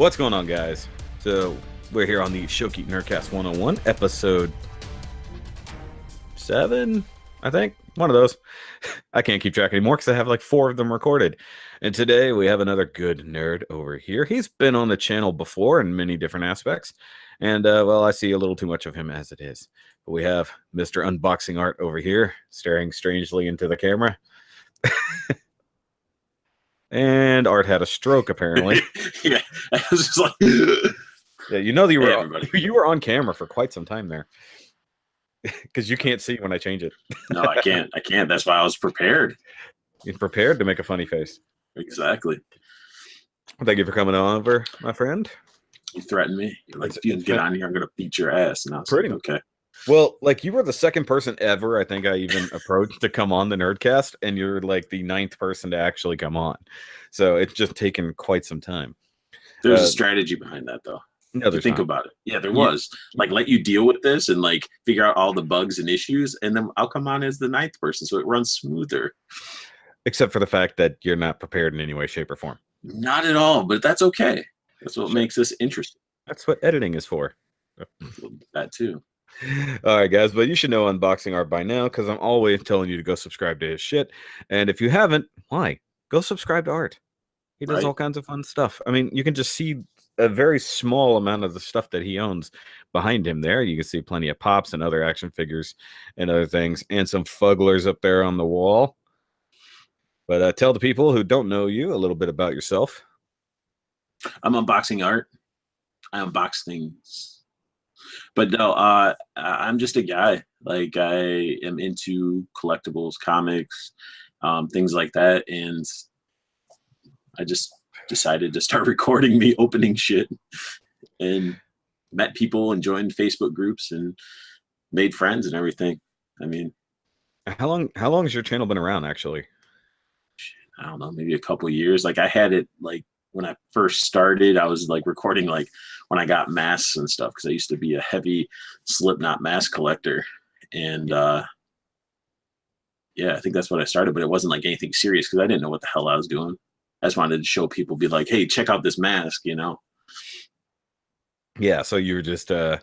What's going on, guys? So we're here on the Shoky Nerdcast 1On1, episode 7, I think. One of those. I can't keep track anymore because I have like 4 of them recorded. And today we have another good nerd over here. He's been on the channel before in many different aspects. And, well, I see a little too much of him as it is. But we have Mr. Unboxing Art over here, staring strangely into the camera. And Art had a stroke, apparently. Yeah, I was just like... Yeah, you know that you were on camera for quite some time there. Because you can't see when I change it. No, I can't. That's why I was prepared. You're prepared to make a funny face. Exactly. Well, thank you for coming on over, my friend. You threatened me. You're like, if you get on here, I'm going to beat your ass. And I was pretty like, okay. Well, like, you were the second person ever, I think I even approached to come on the Nerdcast, and you're like the 9th person to actually come on. So it's just taken quite some time. There's a strategy behind that, though. No, think about it. Yeah, there was. Like, let you deal with this and, like, figure out all the bugs and issues, and then I'll come on as the 9th person, so it runs smoother. Except for the fact that you're not prepared in any way, shape, or form. Not at all, but that's okay. That's what makes this interesting. That's what editing is for. That, too. All right, guys, but you should know Unboxing Art by now because I'm always telling you to go subscribe to his shit. And if you haven't, why? Go subscribe to Art. He does all kinds of fun stuff. I mean, you can just see a very small amount of the stuff that he owns behind him there. You can see plenty of pops and other action figures and other things and some fugglers up there on the wall. But tell the people who don't know you a little bit about yourself. I'm Unboxing Art. I unbox things. But no, I'm just a guy. Like, I am into collectibles, comics, things like that. And I just decided to start recording me opening shit and met people and joined Facebook groups and made friends and everything. I mean, how long has your channel been around, actually? I don't know, maybe a couple of years. Like, I had it, like, when I first started, I was like recording like when I got masks and stuff, because I used to be a heavy Slipknot mask collector. And yeah, I think that's what I started, but it wasn't like anything serious because I didn't know what the hell I was doing. I just wanted to show people, be like, hey, check out this mask, you know? Yeah, so you were just doing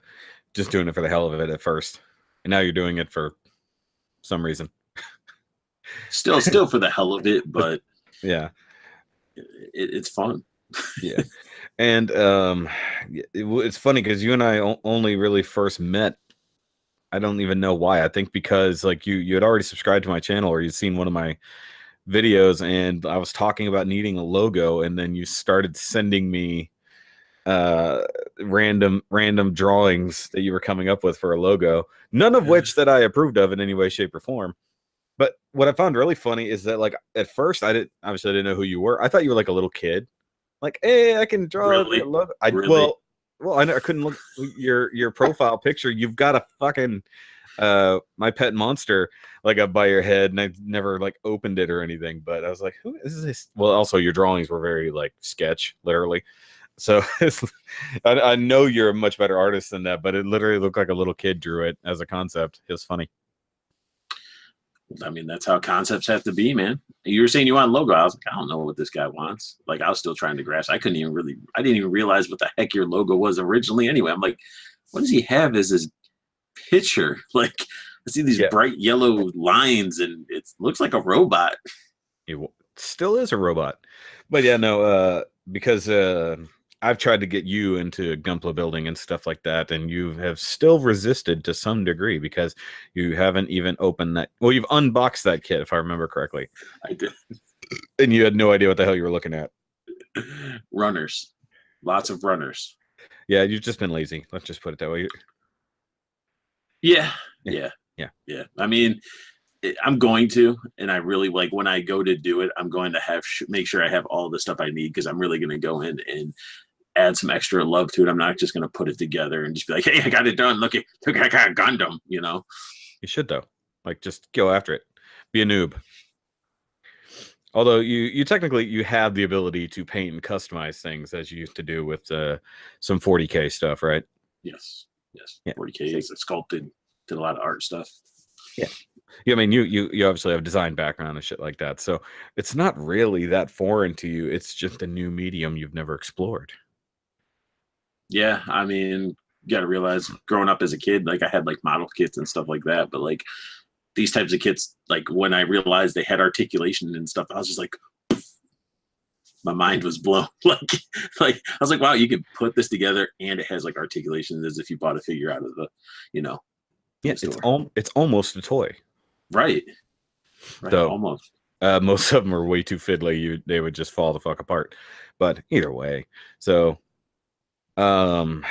it for the hell of it at first. And now you're doing it for some reason. Still for the hell of it, but yeah. It's fun. Yeah. And it's funny because you and I only really first met. I don't even know why. I think because like you had already subscribed to my channel or you'd seen one of my videos and I was talking about needing a logo, and then you started sending me random drawings that you were coming up with for a logo, none of which that I approved of in any way, shape, or form. But what I found really funny is that, like, at first I didn't know who you were. I thought you were like a little kid, like, hey, I can draw a logo. Really? Well, I couldn't look your profile picture. You've got a fucking My Pet Monster like up by your head, and I've never like opened it or anything. But I was like, who is this? Well, also your drawings were very like sketch, literally. So I know you're a much better artist than that, but it literally looked like a little kid drew it as a concept. It was funny. I mean, that's how concepts have to be, man. You were saying you want a logo. I was like, I don't know what this guy wants. Like, I was still trying to grasp. I didn't even realize what the heck your logo was originally anyway. I'm like, what does he have as his picture? Like, I see these bright yellow lines and it looks like a robot. It still is a robot. But yeah, no, because I've tried to get you into Gunpla building and stuff like that, and you have still resisted to some degree because you haven't even opened that. Well, you've unboxed that kit, if I remember correctly. I did. And you had no idea what the hell you were looking at. Runners. Lots of runners. Yeah, you've just been lazy. Let's just put it that way. Yeah. I mean, I'm going to, and I really like when I go to do it, I'm going to make sure I have all the stuff I need, because I'm really going to go in and add some extra love to it. I'm not just going to put it together and just be like, hey, I got it done. Look, I got Gundam, you know? You should, though. Like, just go after it. Be a noob. Although you technically, you have the ability to paint and customize things as you used to do with some 40K stuff, right? Yes. Yeah. 40K is sculpted, did a lot of art stuff. Yeah. Yeah, I mean, you obviously have a design background and shit like that, so it's not really that foreign to you. It's just a new medium you've never explored. Yeah, I mean, you got to realize growing up as a kid, like I had like model kits and stuff like that, but like these types of kits, like when I realized they had articulation and stuff, I was just like, my mind was blown. like I was like, wow, you could put this together and it has like articulations as if you bought a figure out of the, you know, Yeah, the store. it's almost a toy. Right. So Almost. most of them are way too fiddly. They would just fall the fuck apart. But either way, so I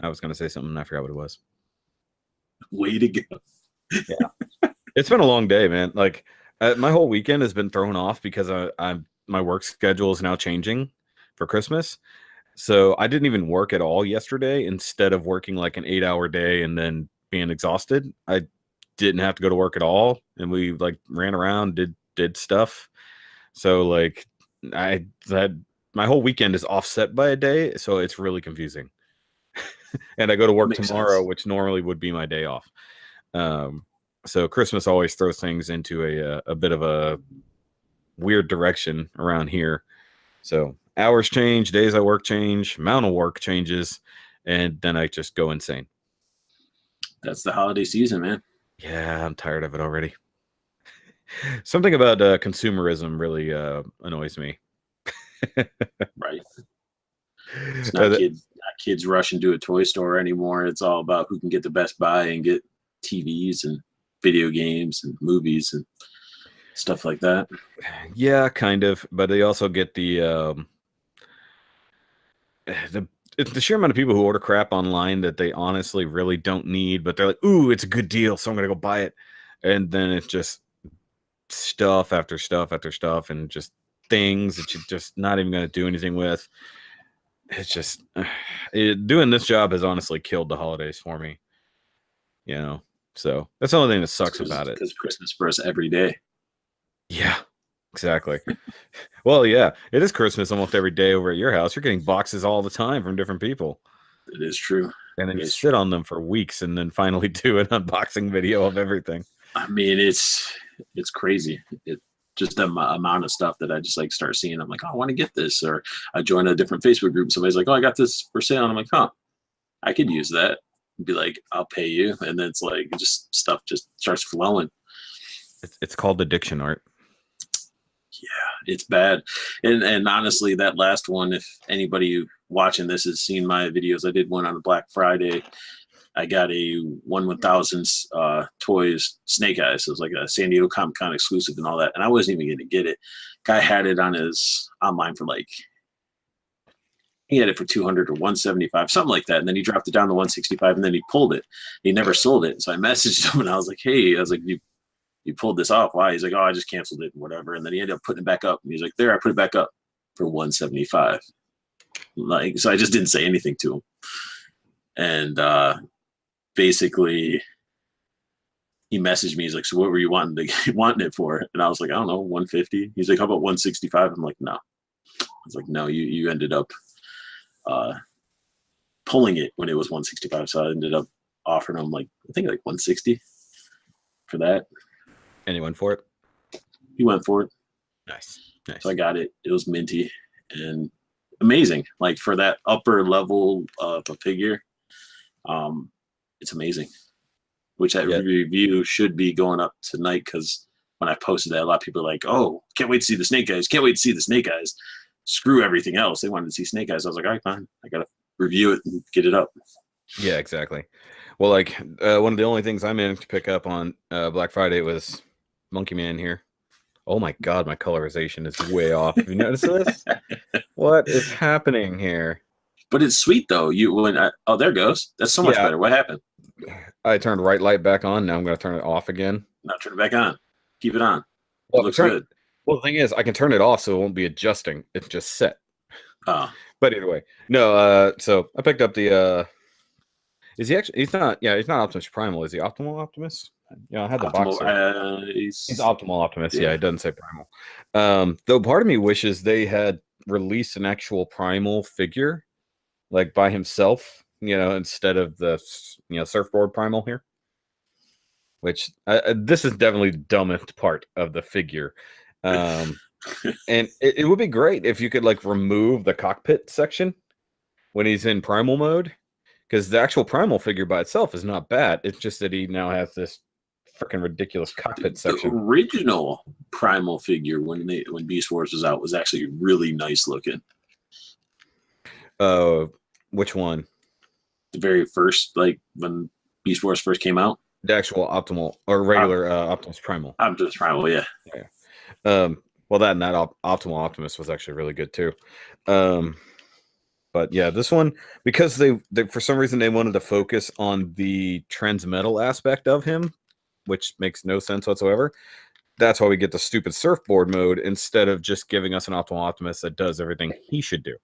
was gonna say something and I forgot what it was. Way to go. Yeah, it's been a long day, man. Like my whole weekend has been thrown off because I'm my work schedule is now changing for Christmas. So I didn't even work at all yesterday. Instead of working like an 8-hour day and then being exhausted, I didn't have to go to work at all, and we like ran around, did stuff. So like I that my whole weekend is offset by a day, so it's really confusing. And I go to work Makes tomorrow, sense. which normally would be my day off. So Christmas always throws things into a bit of a weird direction around here. So hours change, days I work change, amount of work changes, and then I just go insane. That's the holiday season, man. Yeah, I'm tired of it already. Something about consumerism really annoys me. Right. It's Uh, not kids rushing to a toy store anymore. It's all about who can get the best buy and get TVs and video games and movies and stuff like that. yeah, kind of, but they also get the it's the sheer amount of people who order crap online that they honestly really don't need, but they're like, "Ooh, it's a good deal, so I'm gonna go buy it," and then it's just stuff after stuff after stuff, and just things that you're just not even gonna do anything with. It's just doing this job has honestly killed the holidays for me. You know, so that's the only thing that sucks about it. Because Christmas for us every day. Yeah, exactly. Well, yeah, it is Christmas almost every day over at your house. You're getting boxes all the time from different people. It is true. And then It you is sit true. on them for weeks and then finally do an unboxing video of everything. I mean, it's crazy. It just the amount of stuff that I just like start seeing. I'm like, oh, I want to get this, or I join a different Facebook group. Somebody's like, oh, I got this for sale, and I'm like, huh, I could use that. Be like, I'll pay you, and then it's like just stuff just starts flowing. It's called addiction art. Yeah, it's bad. And honestly, that last one, if anybody watching this has seen my videos, I did one on Black Friday. I got a 1/1000 toys Snake Eyes. So it was like a San Diego Comic Con exclusive and all that. And I wasn't even going to get it. Guy had it on his online for like, he had it for 200 or 175, something like that. And then he dropped it down to 165 and then he pulled it. He never sold it. So I messaged him and I was like, hey, I was like, you pulled this off. Why? He's like, oh, I just canceled it and whatever. And then he ended up putting it back up. And he's like, there, I put it back up for 175. Like, so I just didn't say anything to him. And basically he messaged me. He's like, so what were you wanting it for? And I was like, I don't know, 150. He's like, how about 165? I'm like, no. I was like, no, you ended up pulling it when it was 165. So I ended up offering him like, I think like 160 for that. And you went for it? He went for it. Nice. So I got it. It was minty and amazing. Like for that upper level of a figure, it's amazing. Which that review should be going up tonight because when I posted that, a lot of people are like, oh, can't wait to see the Snake Eyes. Can't wait to see the Snake Eyes. Screw everything else. They wanted to see Snake Eyes. I was like, all right, fine. I got to review it and get it up. Yeah, exactly. Well, like one of the only things I managed to pick up on Black Friday was Monkey Man here. Oh my God, my colorization is way off. Have you noticed this? What is happening here? But it's sweet though. Oh, there it goes. That's so much better. What happened? I turned right light back on. Now I'm going to turn it off again. Now turn it back on. Keep it on. Well, it looks good. Well, the thing is, I can turn it off so it won't be adjusting. It's just set. Oh. But either way, no. So I picked up the. Is he actually? He's not. Yeah, he's not Optimus Primal. Is he Optimal Optimus? Yeah, I had the box. He's Optimal Optimus. Yeah, it doesn't say Primal. Though part of me wishes they had released an actual Primal figure, like by himself. Instead of the surfboard Primal here. Which this is definitely the dumbest part of the figure. And it would be great if you could like remove the cockpit section when he's in Primal mode, because the actual Primal figure by itself is not bad. It's just that he now has this freaking ridiculous cockpit section. The original Primal figure when Beast Wars was out was actually really nice looking. Which one? The very first, like when Beast Wars first came out. The actual Optimal or regular Optimus Primal. Optimus Primal, yeah. Well, that and that Optimal Optimus was actually really good too. But yeah, this one, because they for some reason they wanted to focus on the transmetal aspect of him, which makes no sense whatsoever. That's why we get the stupid surfboard mode instead of just giving us an Optimal Optimus that does everything he should do.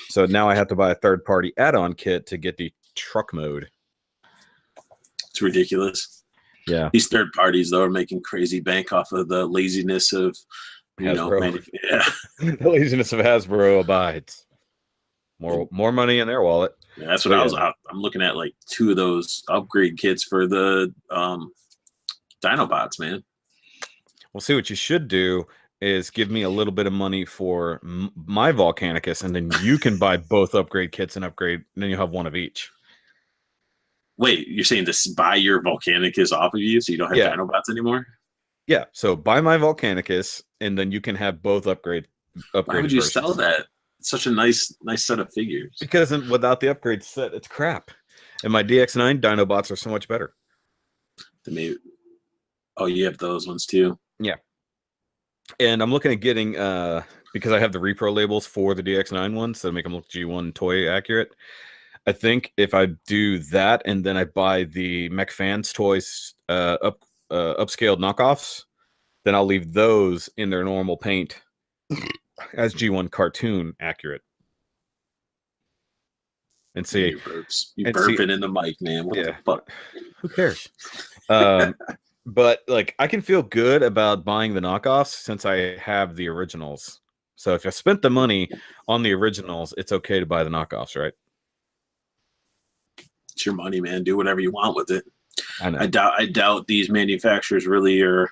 So now I have to buy a third-party add-on kit to get the truck mode. It's ridiculous. Yeah. These third parties, though, are making crazy bank off of the laziness of, Hasbro. The laziness of Hasbro abides. More money in their wallet. Yeah, that's what I'm looking at, like 2 of those upgrade kits for the Dinobots, man. Well, see, what you should do is give me a little bit of money for my Volcanicus, and then you can buy both upgrade kits and upgrade, and then you'll have one of each. Wait, you're saying to buy your Volcanicus off of you so you don't have Dinobots anymore? Yeah, so buy my Volcanicus, and then you can have both upgrade. Why would you sell that? It's such a nice set of figures. Because without the upgrade set, it's crap. And my DX9 Dinobots are so much better. Oh, you have those ones too? Yeah. And I'm looking at getting, because I have the repro labels for the DX9 ones that make them look G1 toy accurate. I think if I do that and then I buy the Mech Fans toys upscaled knockoffs, then I'll leave those in their normal paint as G1 cartoon accurate. And see, you burping in the mic, man. What the fuck? Who cares? But like, I can feel good about buying the knockoffs since I have the originals. So if I spent the money on the originals, it's okay to buy the knockoffs, right? It's your money, man. Do whatever you want with it. I know. I doubt these manufacturers really are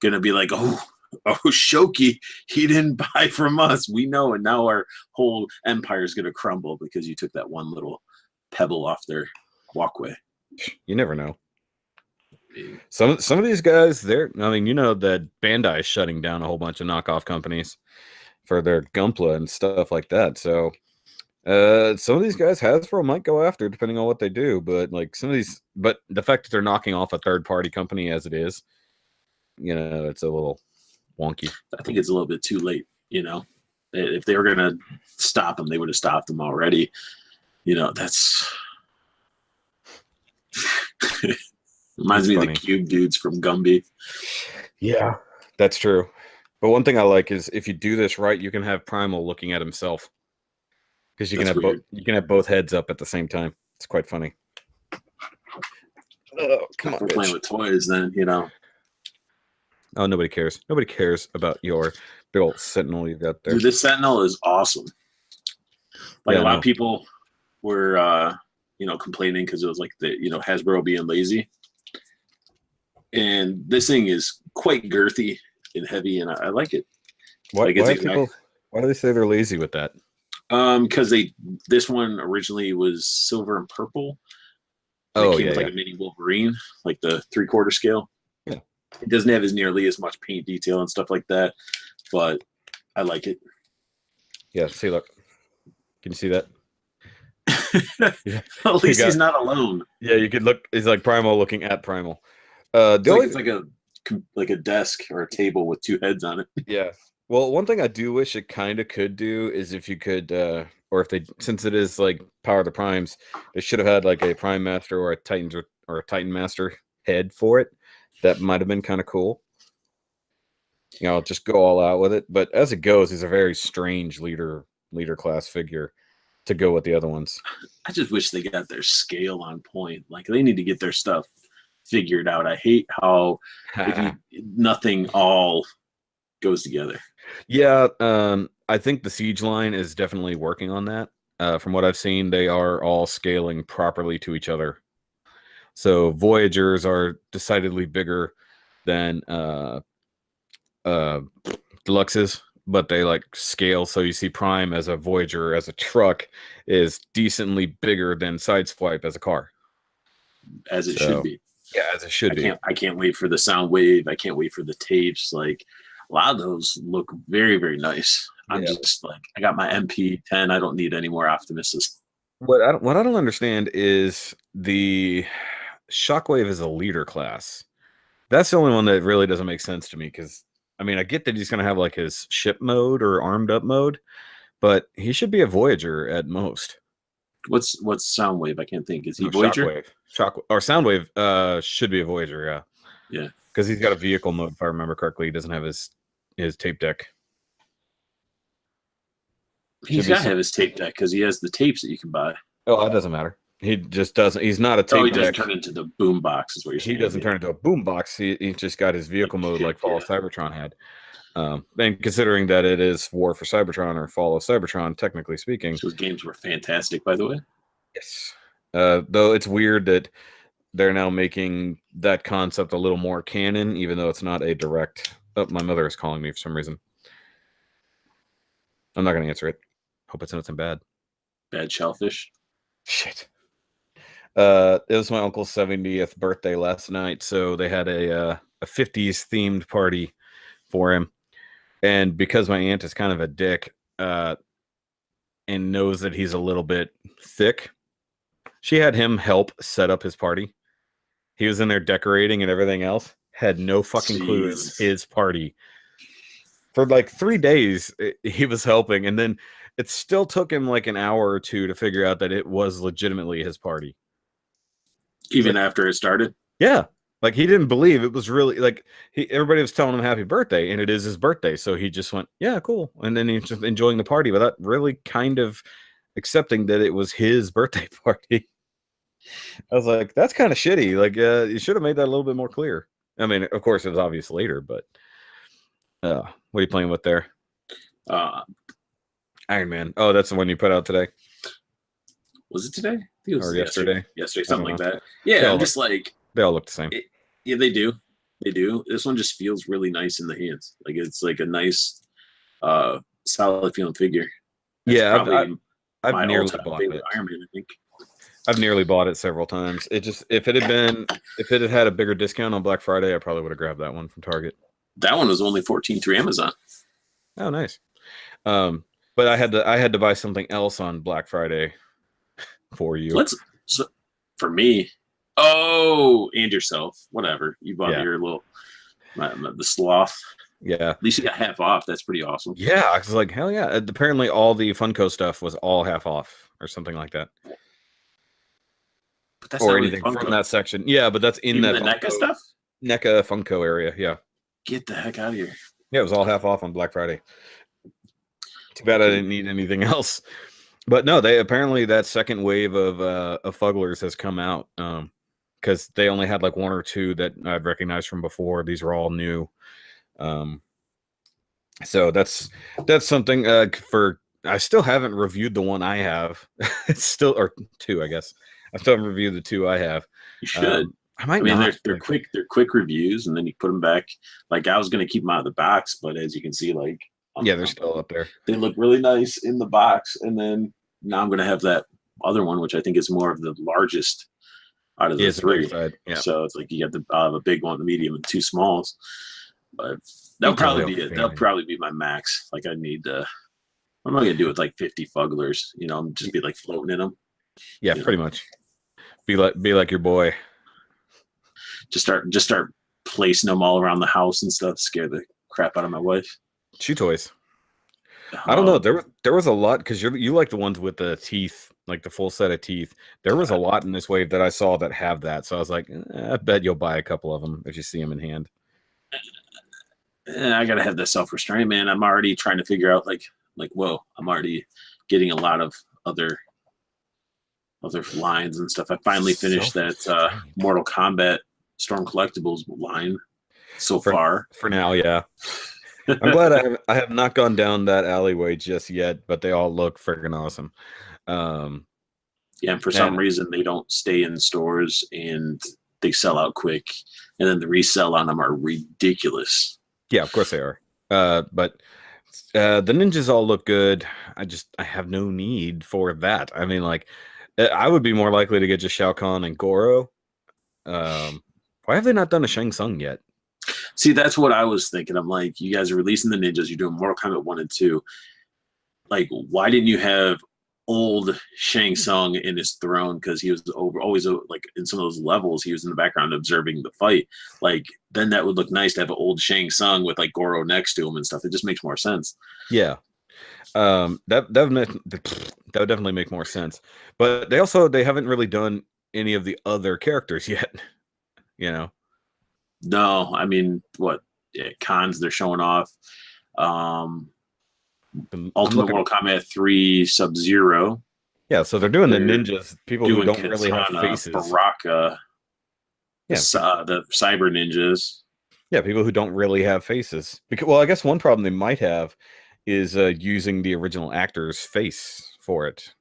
gonna be like, oh, Shoky, he didn't buy from us. We know, and now our whole empire is gonna crumble because you took that one little pebble off their walkway. You never know. Some of these guys, that Bandai is shutting down a whole bunch of knockoff companies for their Gunpla and stuff like that. So some of these guys Hasbro might go after depending on what they do, but like but the fact that they're knocking off a third party company as it is, it's a little wonky. I think it's a little bit too late. If they were gonna stop them, they would have stopped them already. That's reminds me of the Cube dudes from Gumby. Yeah, that's true. But one thing I like is if you do this right, you can have Primal looking at himself. Because you can have both heads up at the same time. It's quite funny. Oh, come on, we're playing with toys, then Oh, nobody cares. Nobody cares about your big old Sentinel you got there. Dude, this Sentinel is awesome. Like a lot of people were, complaining because it was like Hasbro being lazy. And this thing is quite girthy and heavy, and I like it. Why do they say they're lazy with that? Because this one originally was silver and purple. And it came with like a mini Wolverine, like the 3/4 scale. Yeah, it doesn't have nearly as much paint detail and stuff like that, but I like it. Yeah, see, look, can you see that? At least he's not alone. Yeah, you could look. It's like Primal looking at Primal. It's like a desk or a table with 2 heads on it. Yeah. Well, one thing I do wish it kind of could do is if you could, or if they, since it is like Power of the Primes, they should have had like a Prime Master or a Titans or a Titan Master head for it. That might have been kind of cool. Just go all out with it. But as it goes, he's a very strange leader class figure to go with the other ones. I just wish they got their scale on point. Like they need to get their stuff figured out. I hate how nothing all goes together. Yeah, I think the Siege line is definitely working on that. From what I've seen, they are all scaling properly to each other. So Voyagers are decidedly bigger than Deluxes, but they like scale. So you see Prime as a Voyager as a truck is decently bigger than Sideswipe as a car. As it should be. Yeah, as it should be. I can't wait for the Soundwave. I can't wait for the tapes. Like a lot of those look very, very nice. I'm just like, I got my MP10. I don't need any more Optimuses. What I don't understand is the Shockwave is a leader class. That's the only one that really doesn't make sense to me, because I mean, I get that he's going to have like his ship mode or armed up mode, but he should be a Voyager at most. What's Soundwave? I can't think. Is he Voyager? Soundwave should be a Voyager, yeah, because he's got a vehicle mode, if I remember correctly. He doesn't have his tape deck. He's got to have his tape deck because he has the tapes that you can buy. Oh, that doesn't matter. He just doesn't. He's not a tape deck. He doesn't turn into the boom box, is what you're saying. He doesn't turn into a boom box. He just got his vehicle mode like Fall of Cybertron had. And considering that it is War for Cybertron or Fall of Cybertron, technically speaking. Those games were fantastic, by the way. Yes. Though it's weird that they're now making that concept a little more canon, even though it's not a direct... Oh, my mother is calling me for some reason. I'm not going to answer it. Hope it's nothing bad. Bad shellfish. Shit. It was my uncle's 70th birthday last night, so they had a 50s themed party for him. And because my aunt is kind of a dick and knows that he's a little bit thick, she had him help set up his party. He was in there decorating and everything else. Had no fucking clue it was his party. For like 3 days, he was helping, and then it still took him like an hour or two to figure out that it was legitimately his party. Even after it started? Yeah. Like, he didn't believe it was really, like, everybody was telling him happy birthday, and it is his birthday, so he just went, yeah, cool. And then he's just enjoying the party without really kind of accepting that it was his birthday party. I was like, that's kind of shitty. Like, you should have made that a little bit more clear. I mean, of course, it was obvious later, but what are you playing with there? Iron Man. Oh, that's the one you put out today. Was it today? I think it was yesterday. Yesterday, something like that. Yeah, I'm just like... They all look the same. Yeah, they do. They do. This one just feels really nice in the hands. Like, it's like a nice, solid feeling figure. That's I've nearly bought it. Iron Man, I think. I've nearly bought it several times. It just, if it had had a bigger discount on Black Friday, I probably would have grabbed that one from Target. That one was only $14 through Amazon. Oh, nice. But I had to buy something else on Black Friday for you. For me. Oh, and yourself. Whatever. You bought your little the sloth. Yeah. At least you got half off. That's pretty awesome. Yeah, I was like, hell yeah. Apparently all the Funko stuff was all half off or something like that. But that's or not anything really from that section. Yeah, but that's in even that the NECA stuff? NECA Funko area, yeah. Get the heck out of here. Yeah, it was all half off on Black Friday. Too bad I didn't need anything else. But no, apparently that second wave of Fugglers has come out. Because they only had like one or two that I've recognized from before. These are all new. So that's something I still haven't reviewed the one I have. It's still, or two, I guess. I still haven't reviewed the two I have. You should. I mean, they're quick reviews, and then you put them back. Like, I was going to keep them out of the box, but as you can see, like, they're still up there. They look really nice in the box, and then now I'm going to have that other one, which I think is more of the largest out of the three. Yeah. So it's like you got the big one, the medium, and two smalls. But that'll probably be it. That'll probably be my max. Like, I need I'm not gonna do it with like 50 Fugglers. Just be like floating in them. Yeah, pretty much. Be like your boy. Just start placing them all around the house and stuff. Scare the crap out of my wife. Chew toys. I don't know. There was a lot, because you like the ones with the teeth, like the full set of teeth. There was a lot in this wave that I saw that have that. So I was like, I bet you'll buy a couple of them if you see them in hand. I gotta have that self-restraint, man. I'm already trying to figure out like, whoa, I'm already getting a lot of other lines and stuff. I finally finished that Mortal Kombat Storm Collectibles line so far. For now, yeah. I'm glad I have not gone down that alleyway just yet, but they all look freaking awesome. Yeah, and for some reason they don't stay in stores and they sell out quick, and then the resell on them are ridiculous. Yeah, of course they are. But The ninjas all look good. I have no need for that. I mean, like, I would be more likely to get just Shao Kahn and Goro. Why have they not done a Shang Tsung yet? See, that's what I was thinking. I'm like, you guys are releasing the ninjas. You're doing Mortal Kombat 1 and 2. Like, why didn't you have old Shang Tsung in his throne? Because he was always like in some of those levels, he was in the background observing the fight. Like, then that would look nice to have an old Shang Tsung with like Goro next to him and stuff. It just makes more sense. Yeah. That would definitely make more sense. But they haven't really done any of the other characters yet. You know? No, I mean, what cons they're showing off? Ultimate Mortal Kombat 3 Sub-Zero. Yeah, so they're doing the ninjas, people who don't Katana, really have faces. Baraka, the cyber ninjas. Yeah, people who don't really have faces. Well, I guess one problem they might have is using the original actor's face for it.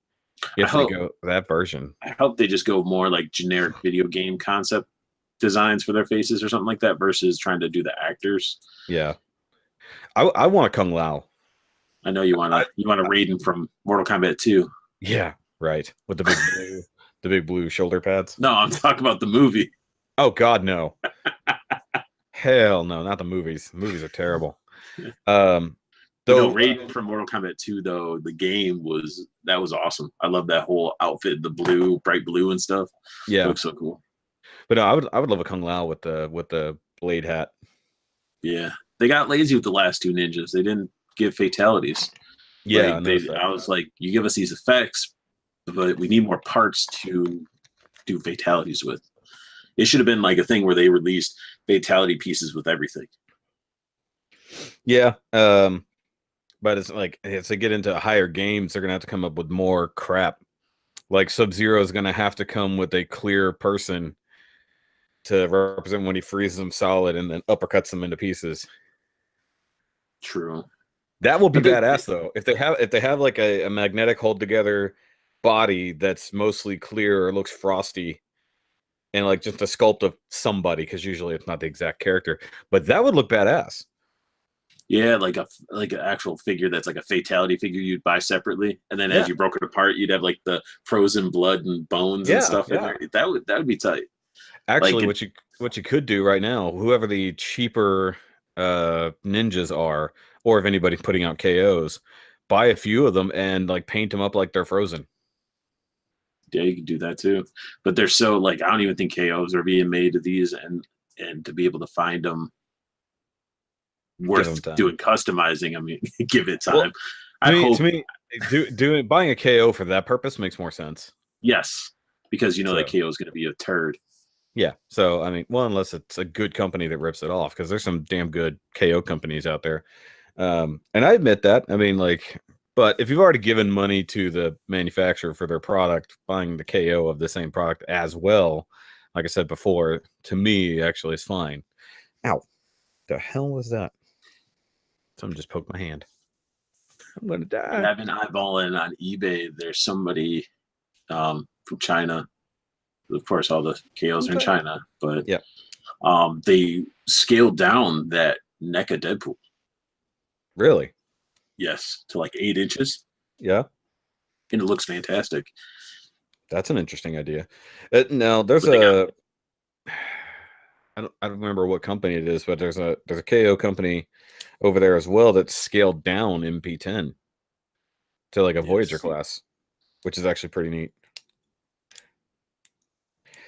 If they go that version. I hope they just go more like generic video game concept designs for their faces or something like that versus trying to do the actors. Yeah. I want a Kung Lao. I know you want a Raiden from Mortal Kombat 2. Yeah, right. With the big blue shoulder pads. No, I'm talking about the movie. Oh God, no. Hell no, not the movies. The movies are terrible. Raiden from Mortal Kombat 2 though, the game was awesome. I love that whole outfit, the blue, bright blue and stuff. Yeah. It looks so cool. But no, I would love a Kung Lao with the blade hat. Yeah. They got lazy with the last two ninjas. They didn't give fatalities. Yeah. I was like, you give us these effects, but we need more parts to do fatalities with. It should have been like a thing where they released fatality pieces with everything. Yeah. But it's like, as they get into higher games, they're gonna have to come up with more crap. Like Sub-Zero is gonna have to come with a clear person to represent when he freezes them solid and then uppercuts them into pieces. True. That will be badass though. If they have like a magnetic hold together body that's mostly clear or looks frosty, and like just a sculpt of somebody, because usually it's not the exact character, but that would look badass. Yeah, like an actual figure that's like a fatality figure you'd buy separately, and then as you broke it apart, you'd have like the frozen blood and bones and stuff in there. That would be tight. Actually, what you could do right now, whoever the cheaper ninjas are, or if anybody's putting out KOs, buy a few of them and like paint them up like they're frozen. Yeah, you can do that too. But they're so like, I don't even think KOs are being made of these, and to be able to find them worth doing customizing. I mean, give it time. Well, buying a KO for that purpose makes more sense. Yes, because that KO is going to be a turd. Yeah. So I mean, well, unless it's a good company that rips it off, because there's some damn good KO companies out there. And I admit that. I mean, like, but if you've already given money to the manufacturer for their product, buying the KO of the same product as well, like I said before, to me actually is fine. Ow. The hell was that? Someone just poked my hand. I'm gonna die. I've been eyeballing on eBay. There's somebody from China. Of course, all the KOs are in China, but they scaled down that NECA Deadpool. Really? Yes, to like 8 inches. Yeah, and it looks fantastic. That's an interesting idea. Now there's I don't remember what company it is, but there's a KO company over there as well that's scaled down MP10 to like a Voyager class, which is actually pretty neat.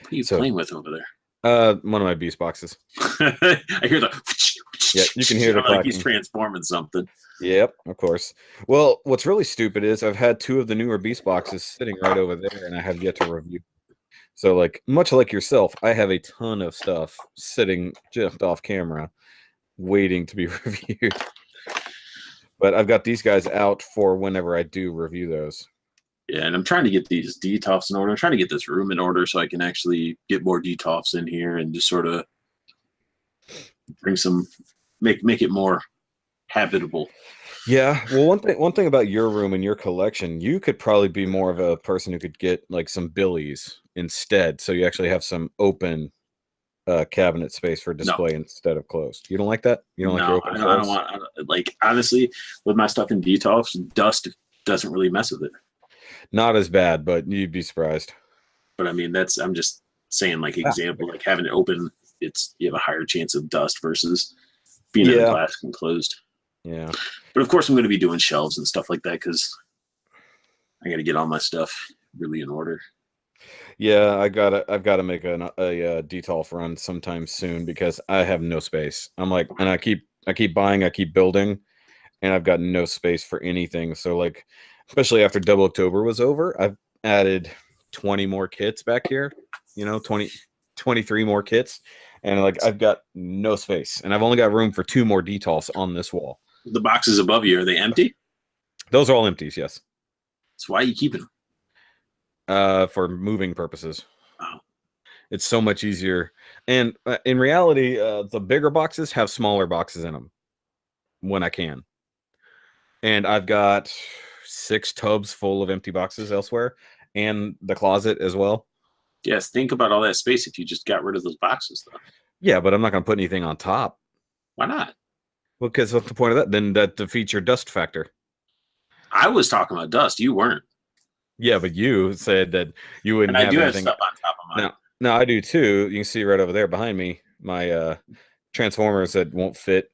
What are you playing with over there? One of my Beast boxes. I hear the. Yeah, you can hear the like he's transforming something. Yep, of course. Well, what's really stupid is I've had 2 of the newer Beast boxes sitting right over there, and I have yet to review. So, like, much like yourself, I have a ton of stuff sitting just off camera, waiting to be reviewed. But I've got these guys out for whenever I do review those. Yeah, and I'm trying to get these DTOFs in order. I'm trying to get this room in order so I can actually get more DTOFs in here and just sort of bring some, make it more habitable. Yeah, well, one thing about your room and your collection, you could probably be more of a person who could get like some Billies instead, so you actually have some open cabinet space for display instead of closed. You don't like that? You don't like your open I don't want. Like honestly, with my stuff in detox, dust doesn't really mess with it. Not as bad, but you'd be surprised. But I mean, I'm just saying, like example, like having it open, you have a higher chance of dust versus being in the glass enclosed. Yeah. But of course, I'm going to be doing shelves and stuff like that because I got to get all my stuff really in order. Yeah, I've got to make a detolf run sometime soon because I have no space. I'm like, and I keep buying, I keep building, and I've got no space for anything. So like, especially after Double October was over, I've added 20 more kits back here. 23 more kits, and like I've got no space, and I've only got room for 2 more detolfs on this wall. The boxes above you, are they empty? Those are all empties, yes. So why are you keeping them? For moving purposes. Oh. It's so much easier. And in reality, the bigger boxes have smaller boxes in them when I can. And I've got 6 tubs full of empty boxes elsewhere, and the closet as well. Yes, think about all that space if you just got rid of those boxes, though. Yeah, but I'm not going to put anything on top. Why not? Well, because what's the point of that? Then that defeats your dust factor. I was talking about dust. You weren't. Yeah, but you said that you wouldn't have anything. I do have stuff on top of mine. No, I do too. You can see right over there behind me my transformers that won't fit,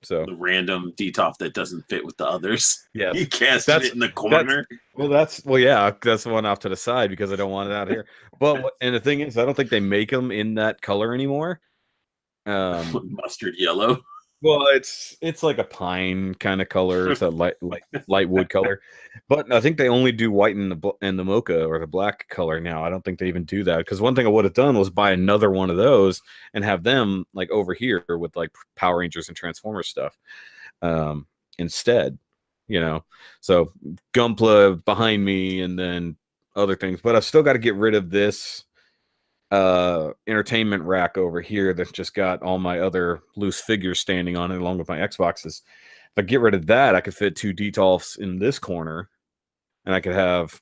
so the random detolf that doesn't fit with the others. Yeah, you cast it in the corner. That's the one off to the side because I don't want it out here. But and the thing is, I don't think they make them in that color anymore. Mustard yellow. Well, it's like a pine kind of color. It's a light wood color, but I think they only do white and the mocha or the black color now. I don't think they even do that because one thing I would have done was buy another one of those and have them like over here with like Power Rangers and Transformers stuff instead. So Gunpla behind me and then other things, but I've still got to get rid of this entertainment rack over here that's just got all my other loose figures standing on it along with my Xboxes. If I get rid of that, I could fit 2 detolfs in this corner and I could have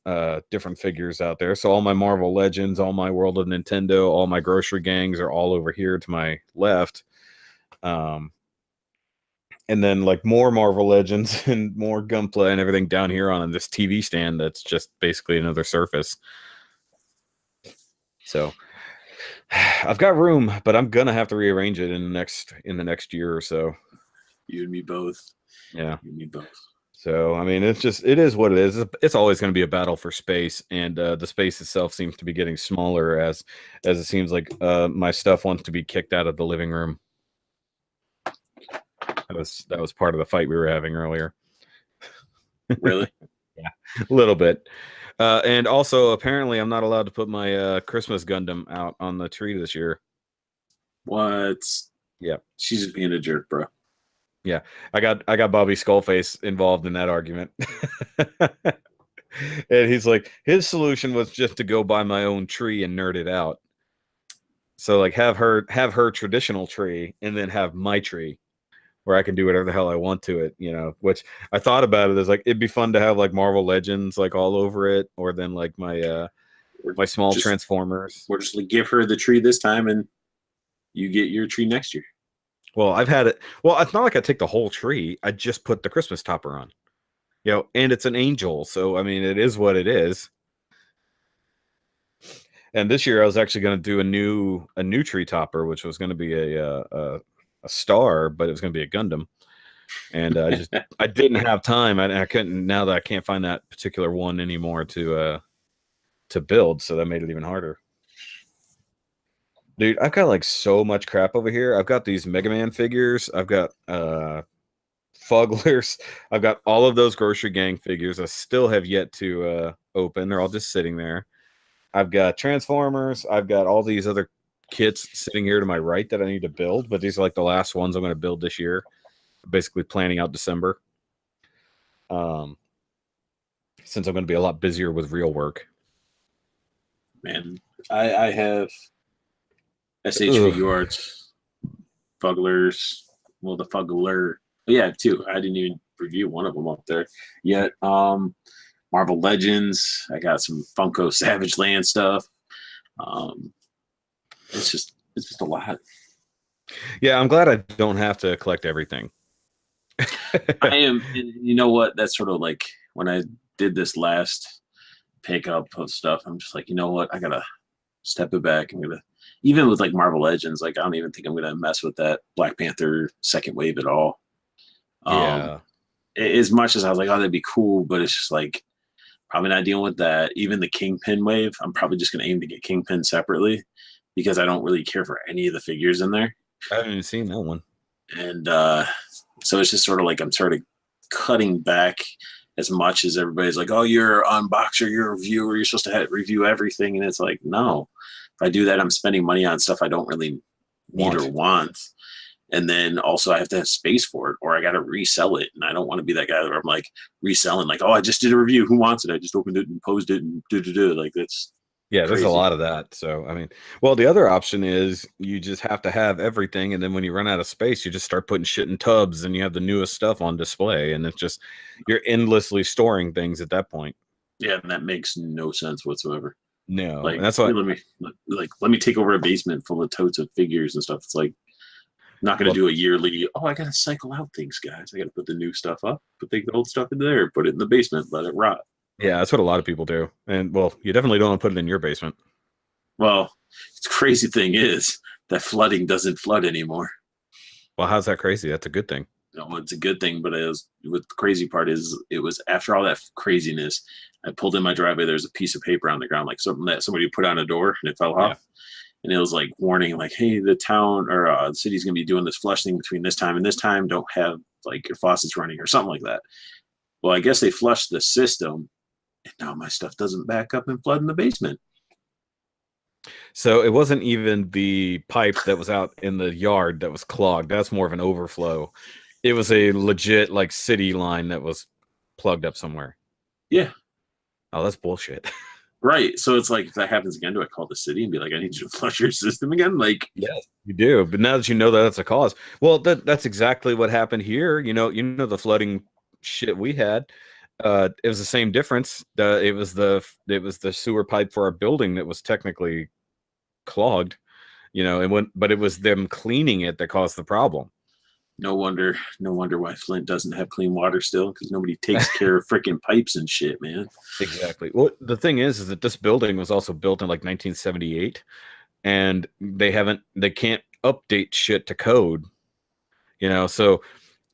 different figures out there. So all my Marvel Legends, all my World of Nintendo, all my grocery gangs are all over here to my left. And then like more Marvel Legends and more Gunpla and everything down here on this TV stand that's just basically another surface. So I've got room, but I'm gonna have to rearrange it in the next year or so. You and me both. Yeah. You and me both. So I mean, it is what it is. It's always going to be a battle for space, and the space itself seems to be getting smaller as it seems like my stuff wants to be kicked out of the living room. That was part of the fight we were having earlier. Really? Yeah, a little bit. And also, apparently, I'm not allowed to put my Christmas Gundam out on the tree this year. What? Yeah. She's just being a jerk, bro. Yeah. I got Bobby Skullface involved in that argument. And he's like, his solution was just to go buy my own tree and nerd it out. So like have her traditional tree and then have my tree where I can do whatever the hell I want to it, which I thought about it as like, it'd be fun to have like Marvel Legends like all over it, or then like my small Transformers. Or just like give her the tree this time and you get your tree next year. Well, I've had it. Well, it's not like I take the whole tree. I just put the Christmas topper on, and it's an angel. So, I mean, it is what it is. And this year I was actually going to do a new tree topper, which was going to be a star, but it was going to be a Gundam. And I didn't have time. I couldn't, now that I can't find that particular one anymore to build. So that made it even harder. Dude, I've got like so much crap over here. I've got these Mega Man figures. I've got Fugglers. I've got all of those Grocery Gang figures. I still have yet to open. They're all just sitting there. I've got Transformers. I've got all these other kits sitting here to my right that I need to build, but these are like the last ones I'm going to build this year. Basically planning out December. Since I'm going to be a lot busier with real work. Man, I have SH Figure Arts, Fugglers, well, the Fuggler. Yeah, two. I didn't even review one of them up there yet. Marvel Legends. I got some Funko Savage Land stuff. It's just It's just a lot. Yeah, I'm glad I don't have to collect everything. I am, and you know what? That's sort of like when I did this last pickup of stuff. I'm just like, you know what? I gotta step it back. I'm gonna, even with like Marvel Legends, like I don't even think I'm gonna mess with that Black Panther second wave at all. Um, Yeah. as much as I was like, oh, that'd be cool, but it's just like probably not dealing with that. Even the Kingpin wave, I'm probably just gonna aim to get Kingpin separately because I don't really care for any of the figures in there. I haven't even seen that one. And so it's just sort of like I'm sort of cutting back as much as everybody's like, oh, you're an unboxer, you're a reviewer, you're supposed to review everything. And it's like, no, if I do that, I'm spending money on stuff I don't really need or want. And then also I have to have space for it, or I got to resell it. And I don't want to be that guy where I'm like reselling, like, oh, I just did a review. Who wants it? I just opened it and posed it and do. Like, that's Yeah, there's crazy. a lot of that. So, I mean, well, the other option is you just have to have everything. And then when you run out of space, you just start putting shit in tubs and you have the newest stuff on display. And it's just, you're endlessly storing things at that point. Yeah, and that makes no sense whatsoever. No. Like, And that's why, let me take over a basement full of totes of figures and stuff. It's like, not going to do a yearly, oh, I got to cycle out things, guys. I got to put the new stuff up, put the old stuff in there, put it in the basement, let it rot. yeah, that's what a lot of people do. And well, you definitely don't want to put it in your basement. Well, the crazy thing is that flooding doesn't flood anymore. Well, how's that crazy? That's a good thing. No, it's a good thing, but what the crazy part is, it was after all that craziness, I pulled in my driveway. There's a piece of paper on the ground, like something that somebody put on a door and it fell off. And it was like warning, like, hey, the town or the city's going to be doing this flush thing between this time and this time. Don't have like your faucets running or something like that. Well, I guess they flushed the system, and now my stuff doesn't back up and flood in the basement. So it wasn't even the pipe that was out in the yard that was clogged. That's more of an overflow. It was a legit like city line that was plugged up somewhere. Yeah. Oh, that's bullshit. Right. So it's like, if that happens again, do I call the city and be like, I need you to flush your system again? Like, yes, you do. But now that you know that that's a cause, well, that's exactly what happened here. You know the flooding shit we had. It was the same difference. It was the sewer pipe for our building that was technically clogged. But it was them cleaning it that caused the problem. no wonder why Flint doesn't have clean water still, because nobody takes care of freaking pipes and shit, man. Exactly. Well, the thing is that this building was also built in like 1978, and they can't update shit to code. So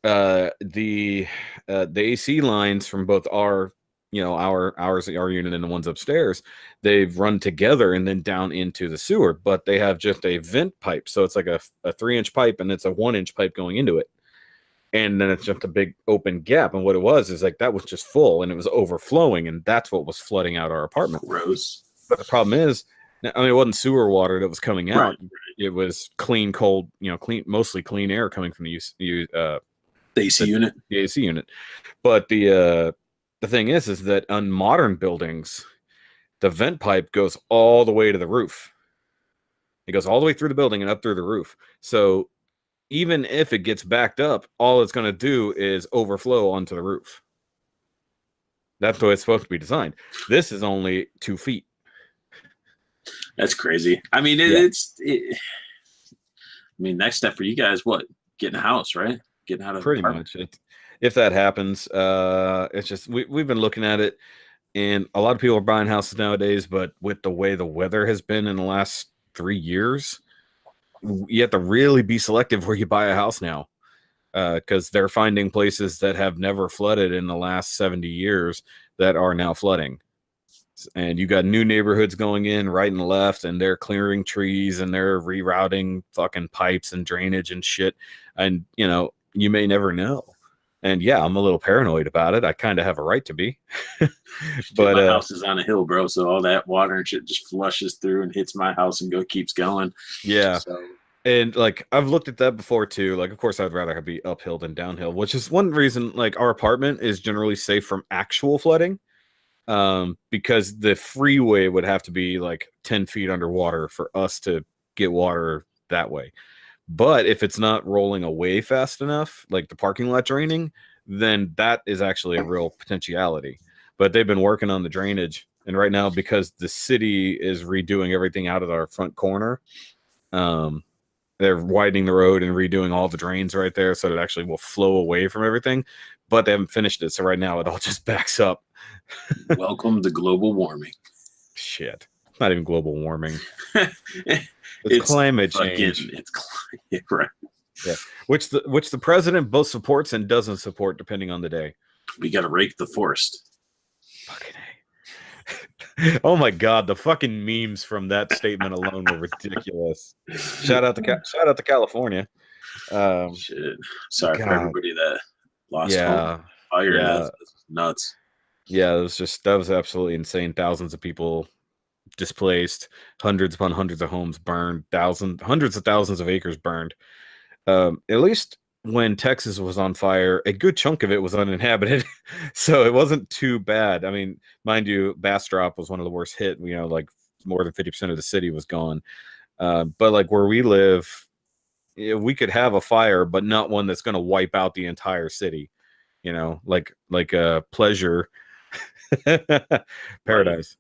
the AC lines from both our unit and the ones upstairs, they've run together and then down into the sewer, but they have just a vent pipe. So it's like a 3-inch pipe and it's a 1-inch pipe going into it. And then it's just a big open gap. And what it was is like that was just full and it was overflowing, and that's what was flooding out our apartment. Gross. But the problem is, I mean, it wasn't sewer water that was coming out. Right. It was clean, cold, mostly clean air coming from the AC unit. The AC unit. But the thing is that on modern buildings, the vent pipe goes all the way to the roof. It goes all the way through the building and up through the roof. So even if it gets backed up, all it's going to do is overflow onto the roof. That's the way it's supposed to be designed. This is only 2 feet. That's crazy. I mean, next step for you guys, what? Getting a house, right? Getting out of pretty much. If that happens, it's just we've been looking at it, and a lot of people are buying houses nowadays. But with the way the weather has been in the last 3 years, you have to really be selective where you buy a house now, because they're finding places that have never flooded in the last 70 years that are now flooding. And you got new neighborhoods going in right and left, and they're clearing trees and they're rerouting fucking pipes and drainage and shit. And you may never know. And yeah, I'm a little paranoid about it. I kind of have a right to be. But my house is on a hill, bro. So all that water and shit just flushes through and hits my house and keeps going. Yeah. So. And like I've looked at that before too. Like, of course, I'd rather be uphill than downhill, which is one reason. Like, our apartment is generally safe from actual flooding, because the freeway would have to be like 10 feet underwater for us to get water that way. But if it's not rolling away fast enough, like the parking lot draining, then that is actually a real potentiality. But they've been working on the drainage. And right now, because the city is redoing everything out of our front corner, They're widening the road and redoing all the drains right there so that it actually will flow away from everything. But they haven't finished it, so right now it all just backs up. Welcome to global warming. Shit. It's not even global warming. It's climate change. It's right. Yeah. Which the president both supports and doesn't support depending on the day. We got to rake the forest. Fucking A. Oh my god, the fucking memes from that statement alone were ridiculous. Shout out to California. Shit. Sorry for everybody that lost home. Fire. Yeah. That's nuts. Yeah, that was absolutely insane. Thousands of people displaced, hundreds upon hundreds of homes burned, hundreds of thousands of acres burned. At least when Texas was on fire, a good chunk of it was uninhabited, so it wasn't too bad. I mean, mind you, Bastrop was one of the worst hit. Like more than 50% of the city was gone. But like where we live, we could have a fire, but not one that's going to wipe out the entire city. Like Pleasure, Paradise.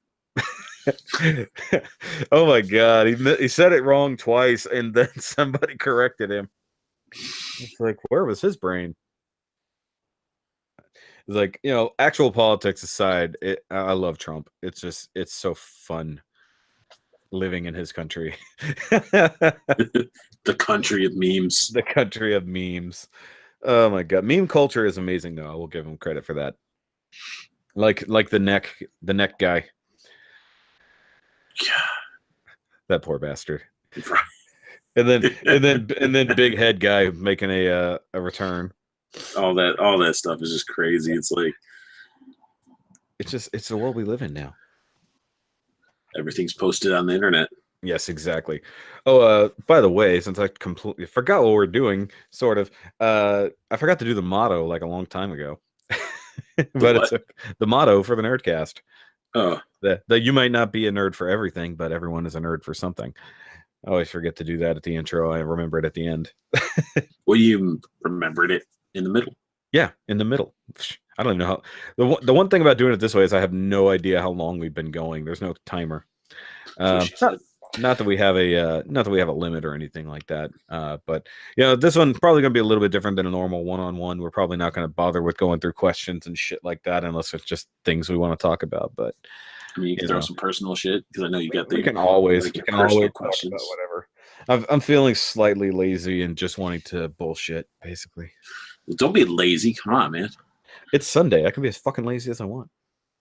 Oh my god, he said it wrong twice, and then somebody corrected him. It's like, where was his brain? It's like, actual politics aside, I love Trump. It's so fun living in his country. The country of memes. The country of memes. Oh my god, meme culture is amazing though. I will give him credit for that. Like the neck guy. Yeah. That poor bastard. Right. And then big head guy making a return. All that stuff is just crazy. It's like it's the world we live in now. Everything's posted on the internet. Yes, exactly. Oh, by the way, since I completely forgot what we're doing, sort of, I forgot to do the motto like a long time ago. But it's the motto for the Nerdcast. Oh, that you might not be a nerd for everything, but everyone is a nerd for something. I always forget to do that at the intro. I remember it at the end. Well, you remembered it in the middle. Yeah, in the middle. I don't even know how. The one thing about doing it this way is I have no idea how long we've been going. There's no timer. Not that we have a limit or anything like that. But this one's probably going to be a little bit different than a normal one-on-one. We're probably not going to bother with going through questions and shit like that unless it's just things we want to talk about. But I mean, you can throw some personal shit because I know you got the. We can always questions. Talk about whatever. I'm feeling slightly lazy and just wanting to bullshit, basically. Well, don't be lazy. Come on, man. It's Sunday. I can be as fucking lazy as I want.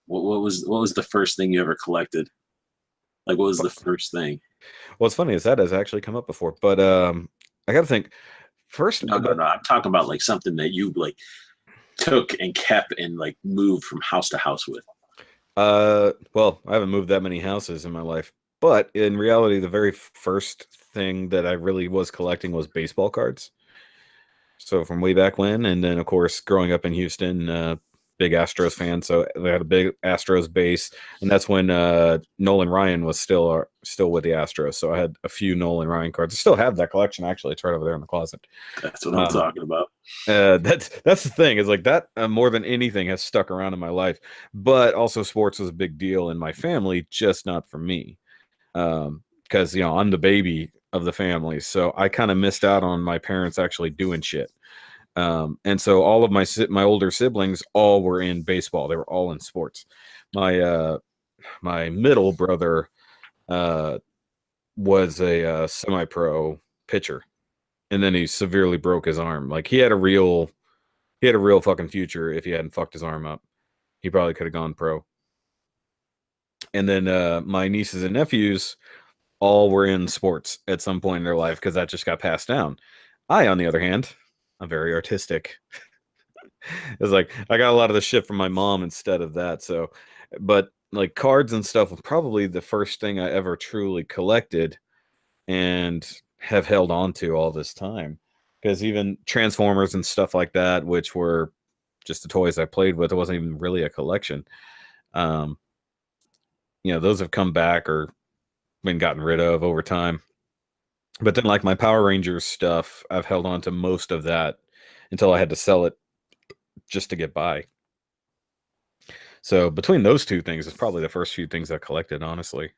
What was the first thing you ever collected? Like, what was the first thing? What's funny is that has actually come up before, but I got to think first. No. I'm talking about like something that you like took and kept and like moved from house to house with. Well, I haven't moved that many houses in my life, but in reality, the very first thing that I really was collecting was baseball cards. So from way back when, and then of course growing up in Houston, big Astros fan, so they had a big Astros base, and that's when Nolan Ryan was still with the Astros. So I had a few Nolan Ryan cards. I still have that collection actually. It's right over there in the closet. That's what I'm talking about. That's the thing is like that more than anything has stuck around in my life. But also sports was a big deal in my family, just not for me, because I'm the baby of the family, so I kind of missed out on my parents actually doing shit. And so all of my older siblings all were in baseball. They were all in sports. My middle brother was a semi-pro pitcher, and then he severely broke his arm. Like he had a real fucking future if he hadn't fucked his arm up. He probably could have gone pro. And then my nieces and nephews all were in sports at some point in their life because that just got passed down. I, on the other hand, I'm very artistic. It's like I got a lot of the shit from my mom instead of that. So, but like cards and stuff was probably the first thing I ever truly collected and have held on to all this time. Because even Transformers and stuff like that, which were just the toys I played with, it wasn't even really a collection. Those have come back or been gotten rid of over time. But then like my Power Rangers stuff, I've held on to most of that until I had to sell it just to get by. So between those two things, it's probably the first few things I collected, honestly.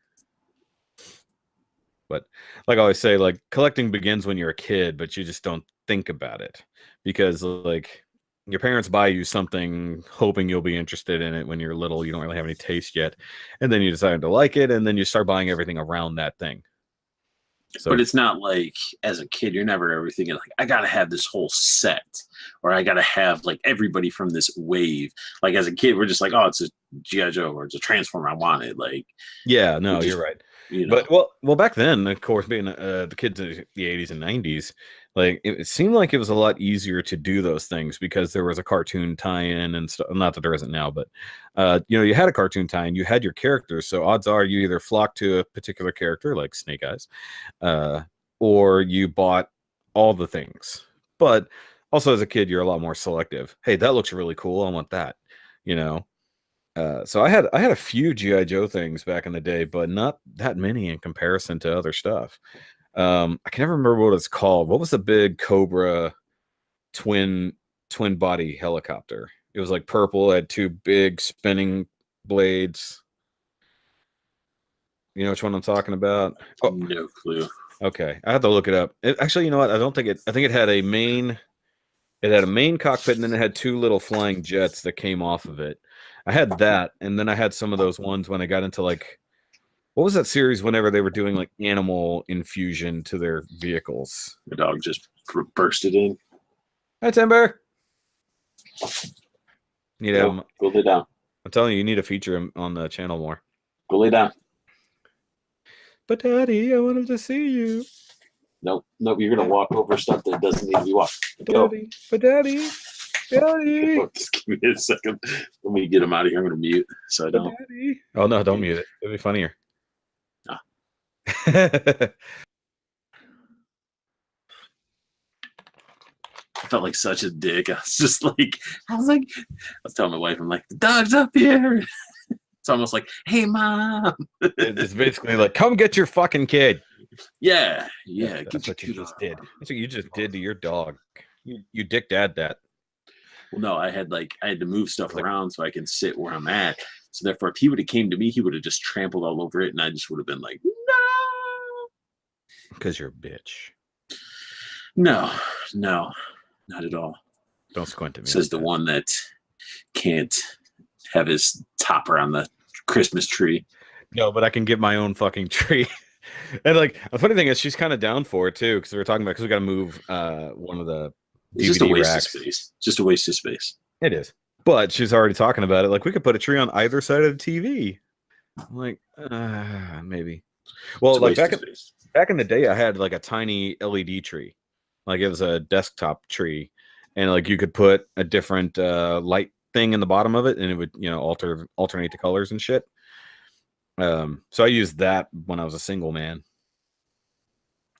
But like I always say, like collecting begins when you're a kid, but you just don't think about it because like your parents buy you something hoping you'll be interested in it when you're little. You don't really have any taste yet. And then you decide to like it. And then you start buying everything around that thing. So, but it's not like as a kid, you're never ever thinking like, I gotta have this whole set, or I gotta have like everybody from this wave. Like as a kid, we're just like, oh, it's a G.I. Joe or it's a Transformer. I want it. Like, yeah, no, you're right. You know. But well, back then, of course, being the kids in the 80s and 90s, like it seemed like it was a lot easier to do those things because there was a cartoon tie-in and stuff. Not that there isn't now, but you had a cartoon tie-in, you had your characters, so odds are you either flocked to a particular character like Snake Eyes, or you bought all the things. But also as a kid, you're a lot more selective. Hey, that looks really cool. I want that. So I had a few G.I. Joe things back in the day, but not that many in comparison to other stuff. I can never remember what it's called. What was the big Cobra twin body helicopter? It was like purple, had two big spinning blades. You know which one I'm talking about? Oh, no clue. Okay, I have to look it up. Actually, you know what? I think it had a main. It had a main cockpit, and then it had two little flying jets that came off of it. I had that, and then I had some of those ones when I got into like, what was that series whenever they were doing like animal infusion to their vehicles? The dog just bursted in. Hi, Timber. Go lay down. I'm telling you need to feature him on the channel more. Go lay down. But Daddy, I wanted to see you. Nope, you're gonna walk over stuff that doesn't need to be walked. Daddy, but Daddy. Just give me a second. Let me get him out of here. I'm gonna mute so I don't. Daddy. Oh no, don't mute it. It'll be funnier. No. I felt like such a dick. I was telling my wife, I'm like, the dog's up here. It's almost like, hey mom. It's basically like, come get your fucking kid. Yeah. That's what you just did. That's what you just did to your dog. You dick dad that. Well, no, I had to move stuff around so I can sit where I'm at. So therefore, if he would have came to me, he would have just trampled all over it, and I just would have been like, no. Because you're a bitch. No, not at all. Don't squint at me. Says the one that can't have his topper on the Christmas tree. No, but I can get my own fucking tree. And like the funny thing is, she's kind of down for it too, because we got to move one of the DVD just a waste racks. of space. Just a waste of space. It is. But she's already talking about it. Like, we could put a tree on either side of the TV. I'm like, maybe. Well, like back in the day, I had like a tiny LED tree. Like it was a desktop tree, and like you could put a different light thing in the bottom of it, and it would alternate the colors and shit. So I used that when I was a single man.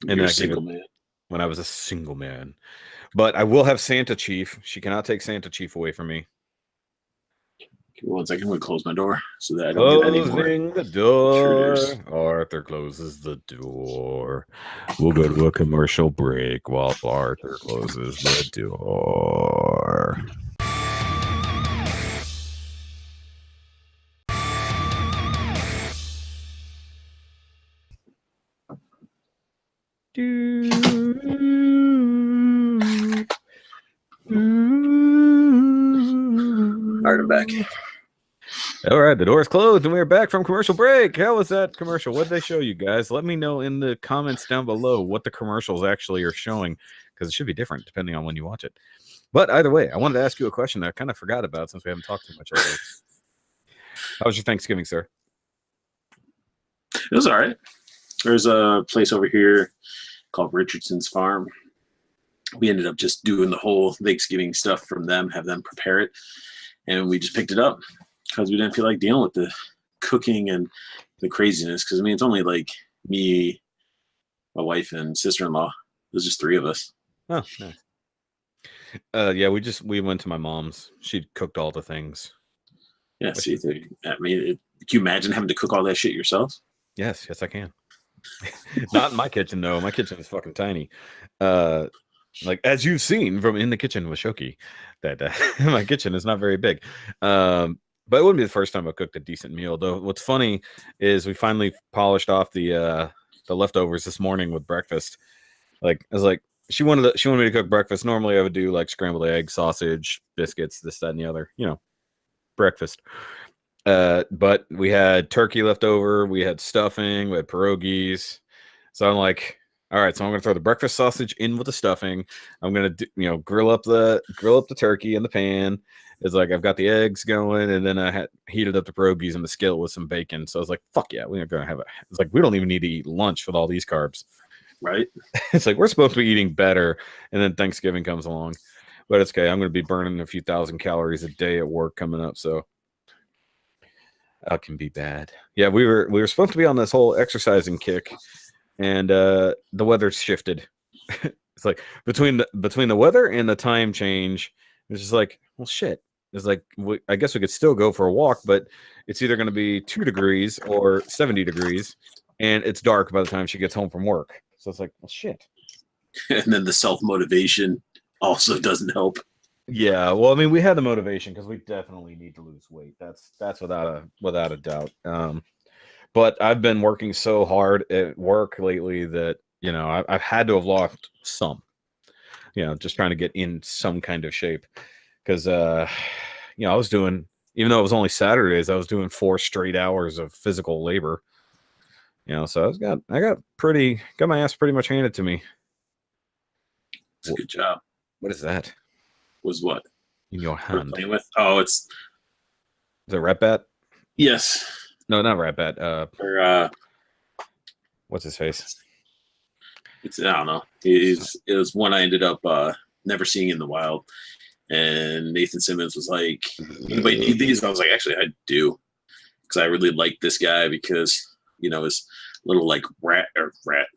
You're a single man. When I was a single man. But I will have Santa Chief. She cannot take Santa Chief away from me. Give me 1 second. I'm going to close my door so that I don't get any more. Closing the door. Arthur closes the door. We'll go to a commercial break while Arthur closes the door. All right, I'm back. All right, the door's closed and we're back from commercial break. How was that commercial? What did they show you guys? Let me know in the comments down below what the commercials actually are showing, because it should be different depending on when you watch it. But either way, I wanted to ask you a question that I kind of forgot about since we haven't talked too much lately. How was your Thanksgiving, sir? It was all right. There's a place over here called Richardson's Farm. We ended up just doing the whole Thanksgiving stuff from them, have them prepare it, and we just picked it up because we didn't feel like dealing with the cooking and the craziness. Because I mean, it's only like me, my wife, and sister-in-law. There's just 3 of us. Oh, nice. Yeah, we went to my mom's. She cooked all the things. Yeah, see, I mean, can you imagine having to cook all that shit yourself? Yes, I can. Not in my kitchen though. My kitchen is fucking tiny. Like as you've seen from In the Kitchen with Shoky, that my kitchen is not very big. But it wouldn't be the first time I cooked a decent meal though. What's funny is we finally polished off the leftovers this morning with breakfast. Like I was like, she wanted me to cook breakfast. Normally I would do like scrambled eggs, sausage, biscuits, this, that, and the other, breakfast. But we had turkey left over, we had stuffing, we had pierogies. So I'm like, all right, so I'm gonna throw the breakfast sausage in with the stuffing. I'm gonna grill up the turkey in the pan. It's like I've got the eggs going, and then I had heated up the pierogies in the skillet with some bacon. So I was like, fuck yeah, we're gonna have it. It's like we don't even need to eat lunch with all these carbs. Right. It's like we're supposed to be eating better, and then Thanksgiving comes along. But it's okay. I'm gonna be burning a few thousand calories a day at work coming up, so that can be bad. Yeah, we were supposed to be on this whole exercising kick, and the weather shifted. It's like between the weather and the time change, it's just like, well, shit. It's like I guess we could still go for a walk, but it's either going to be 2 degrees or 70 degrees, and it's dark by the time she gets home from work. So it's like, well, shit. And then the self-motivation also doesn't help. Yeah, well, I mean, we had the motivation because we definitely need to lose weight. That's without a doubt. But I've been working so hard at work lately that I've had to have lost some. Just trying to get in some kind of shape because I was doing, even though it was only Saturdays, I was doing 4 straight hours of physical labor. So I got my ass pretty much handed to me. It's a good job. What is that? Was what? In your hand? Playing with? Oh, it's a rat bat? Yes. No, not rat bat. Or what's his face? I don't know. It was one I ended up never seeing in the wild. And Nathan Simmons was like, anybody need these? I was like, actually, I do. Because I really like this guy because, his little like rat.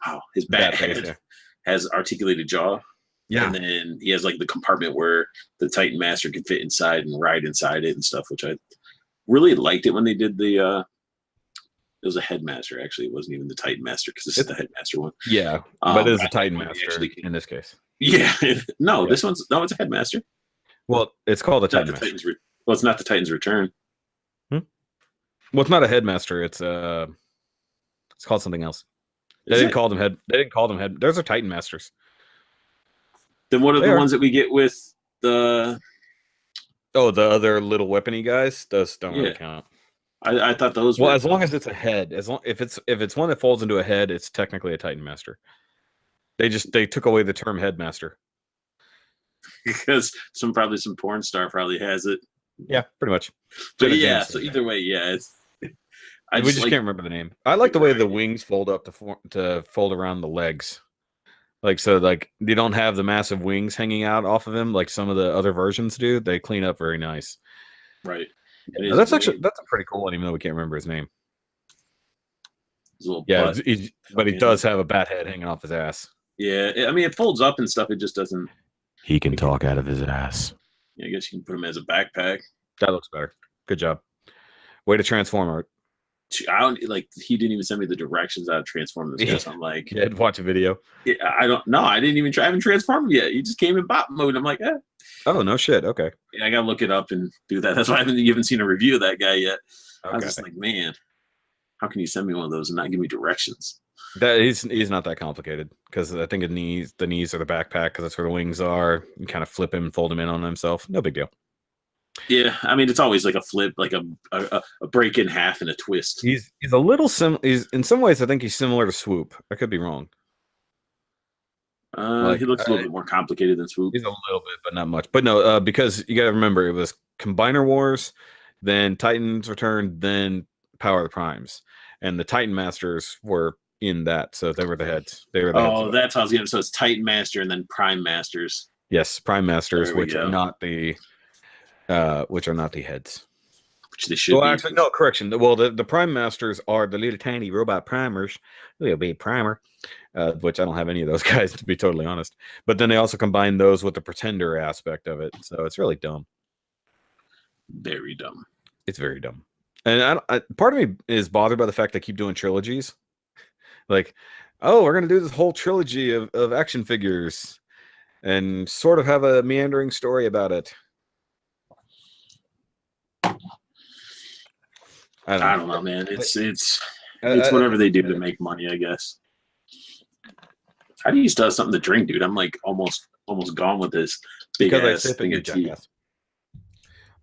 Wow, his bat head has articulated jaw. Yeah. And then he has like the compartment where the Titan Master can fit inside and ride inside it and stuff, which I really liked it when they did it was a Headmaster, actually. It wasn't even the Titan Master because this is the Headmaster one. Yeah, but it is a Titan Master in this case. Yeah. No, this one's it's a Headmaster. Well, it's called a Titan Master. Well, it's not the Titan's Return. Well, it's not a Headmaster. It's called something else. They didn't call them head. Those are Titan Masters. Then what are the ones that we get with the other little weapony guys? Those don't really count. I thought those were... Well, as long as it's a head, if it's one that falls into a head, it's technically a Titan Master. They took away the term Headmaster. Because probably some porn star probably has it. Yeah, pretty much. But yeah, so either way, yeah, it's we just can't remember the name. I like the way the wings fold up to fold around the legs. Like, so, like, they don't have the massive wings hanging out off of him like some of the other versions do. They clean up very nice. Right. Yeah, that's a pretty cool one, even though we can't remember his name. Yeah, but he does have a bat head hanging off his ass. Yeah, I mean, it folds up and stuff. It just doesn't. He can talk out of his ass. Yeah, I guess you can put him as a backpack. That looks better. Good job. Way to transform, Art. He didn't even send me the directions how to transform this guy. So I'm like, yeah, watch a video. Yeah, I didn't even try. I haven't transformed yet. He just came in bot mode. I'm like, eh. Oh, no shit. Okay. Yeah, I gotta look it up and do that. That's why you haven't seen a review of that guy yet. Okay. I was just like, man, how can you send me one of those and not give me directions? He's not that complicated because I think the knees are the backpack because that's where the wings are. You kind of flip him, fold him in on himself. No big deal. Yeah, I mean, it's always like a flip, like a break in half and a twist. He's a little He's in some ways, I think he's similar to Swoop. I could be wrong. He looks a little bit more complicated than Swoop. He's a little bit, but not much. But no, because you got to remember, it was Combiner Wars, then Titans Return, then Power of the Primes, and the Titan Masters were in that, so they were the heads. They were. That's how I was getting. So it's Titan Master and then Prime Masters. Yes, Prime Masters, which are not the heads. Which they should. Well, actually, no, correction. Well, the Prime Masters are the little tiny robot primers, little baby primer, which I don't have any of those guys, to be totally honest. But then they also combine those with the Pretender aspect of it, so it's really dumb. Very dumb. It's very dumb. And part of me is bothered by the fact they keep doing trilogies. Like, oh, we're going to do this whole trilogy of action figures and sort of have a meandering story about it. I don't know, man. It's whatever they do to make money, I guess. How do you still have something to drink, dude? I'm like almost gone with this big Because I ass sip it, thing you of tea. jackass.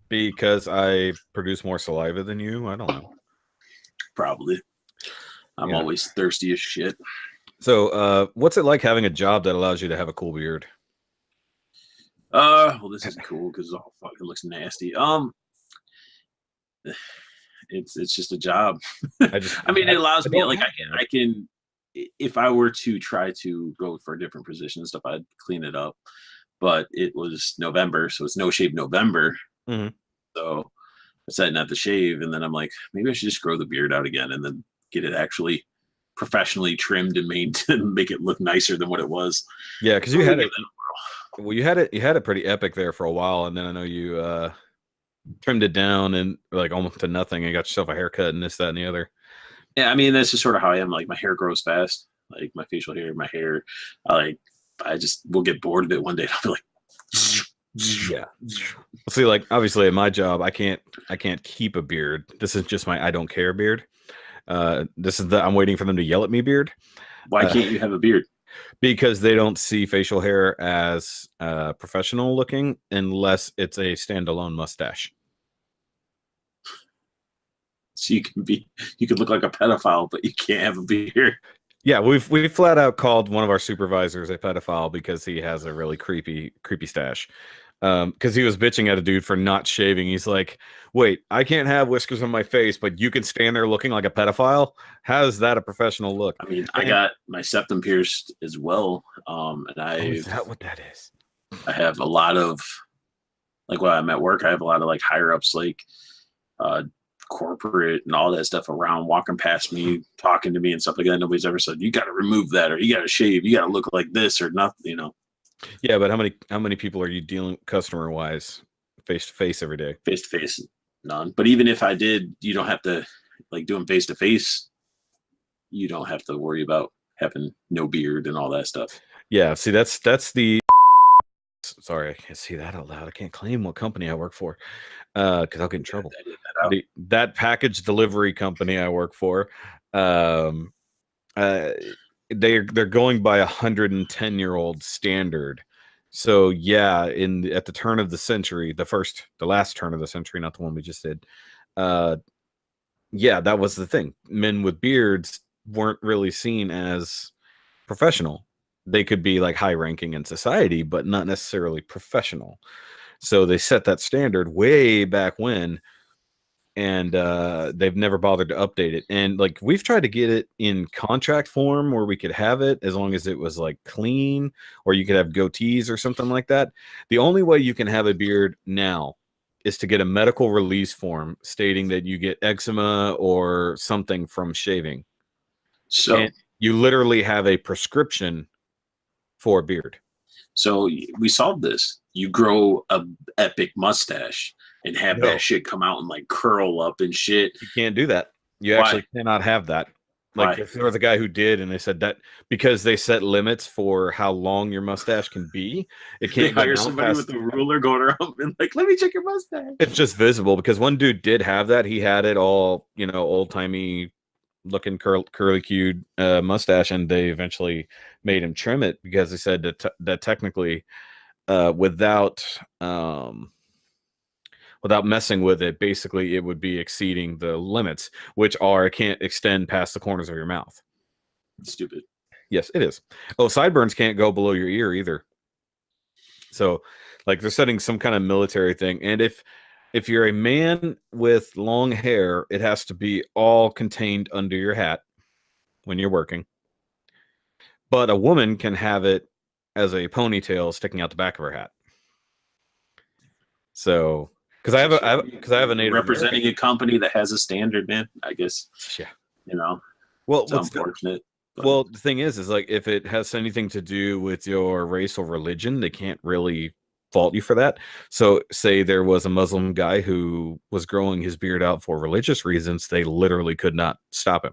Because I produce more saliva than you. I don't know. Probably. I'm Yeah. always thirsty as shit. So, what's it like having a job that allows you to have a cool beard? Well, this is cool because it all fucking looks nasty. It's just a job. I mean, it allows me, like, I can, if I were to try to go for a different position and stuff, I'd clean it up. But it was November, so it's no shave November. Mhm. So I decided not to shave, and then I'm like, maybe I should just grow the beard out again and then get it actually professionally trimmed and made to make it look nicer than what it was. Yeah, because you had it. Well, you had it pretty epic there for a while, and then I know you trimmed it down and like almost to nothing, and got yourself a haircut and this, that, and the other. Yeah, I mean that's just sort of how I am. Like my hair grows fast, like my facial hair, my hair. I just will get bored of it one day. And I'll be like, yeah. See, like obviously at my job, I can't keep a beard. This is just my I don't care beard. This is the I'm waiting for them to yell at me beard. Why can't you have a beard? Because they don't see facial hair as professional looking unless it's a standalone mustache. So you could look like a pedophile, but you can't have a beard. Yeah, we flat out called one of our supervisors a pedophile because he has a really creepy stash. Because he was bitching at a dude for not shaving. He's like, "Wait, I can't have whiskers on my face, but you can stand there looking like a pedophile. How is that a professional look?" I mean, I got my septum pierced as well, and is that what that is? I have a lot of, like, when I'm at work, I have a lot of like higher ups, like corporate and all that stuff around, walking past me, talking to me and stuff like that. Nobody's ever said, "You got to remove that," or "You got to shave," "You got to look like this," or nothing, you know. Yeah, but how many people are you dealing customer wise, face to face every day? Face to face, none. But even if I did, you don't have to, like, doing face to face. You don't have to worry about having no beard and all that stuff. Yeah, see, that's the. Sorry, I can't see that out loud. I can't claim what company I work for, because I'll get in trouble. That package delivery company I work for, they're going by 110-year-old standard. So yeah, at the turn of the century, the last turn of the century, not the one we just did. Yeah, that was the thing. Men with beards weren't really seen as professional. They could be like high ranking in society, but not necessarily professional. So they set that standard way back when, and they've never bothered to update it. And like we've tried to get it in contract form where we could have it as long as it was like clean, or you could have goatees or something like that. The only way you can have a beard now is to get a medical release form stating that you get eczema or something from shaving. So and you literally have a prescription for a beard. So we solved this. You grow a epic mustache and have that shit come out and like curl up and shit. You can't do that. You actually cannot have that. Like there was a guy who did, and they said that because they set limits for how long your mustache can be, it can't hire somebody with a ruler going around and like, let me check your mustache. It's just visible because one dude did have that. He had it all, old timey looking curly cued mustache, and they eventually made him trim it because they said that technically without messing with it, basically it would be exceeding the limits, which are it can't extend past the corners of your mouth. Stupid. Yes, it is. Oh, sideburns can't go below your ear either. So like they're setting some kind of military thing. And if you're a man with long hair, it has to be all contained under your hat when you're working. But a woman can have it as a ponytail sticking out the back of her hat. So, because I have a Native representing American. A company that has a standard, man. I guess. Yeah. Well, it's unfortunate. Well, the thing is like if it has anything to do with your race or religion, they can't really fault you for that. So say there was a Muslim guy who was growing his beard out for religious reasons, they literally could not stop him.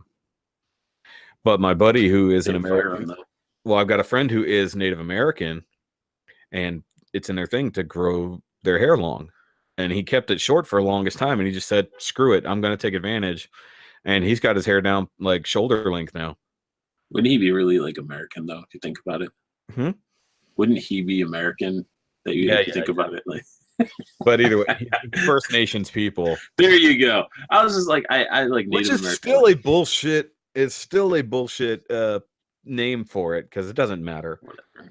But my buddy who is an American, well, I've got a friend who is Native American, and it's in their thing to grow their hair long, and he kept it short for the longest time, and he just said, screw it, I'm going to take advantage. And he's got his hair down like shoulder length now. Wouldn't he be really like American though? If you think about it, wouldn't he be American? That you, if you think about it, like. But either way, First Nations people. There you go. I was just like, I like Native Which is American. still a bullshit. It's still a bullshit name for it because it doesn't matter.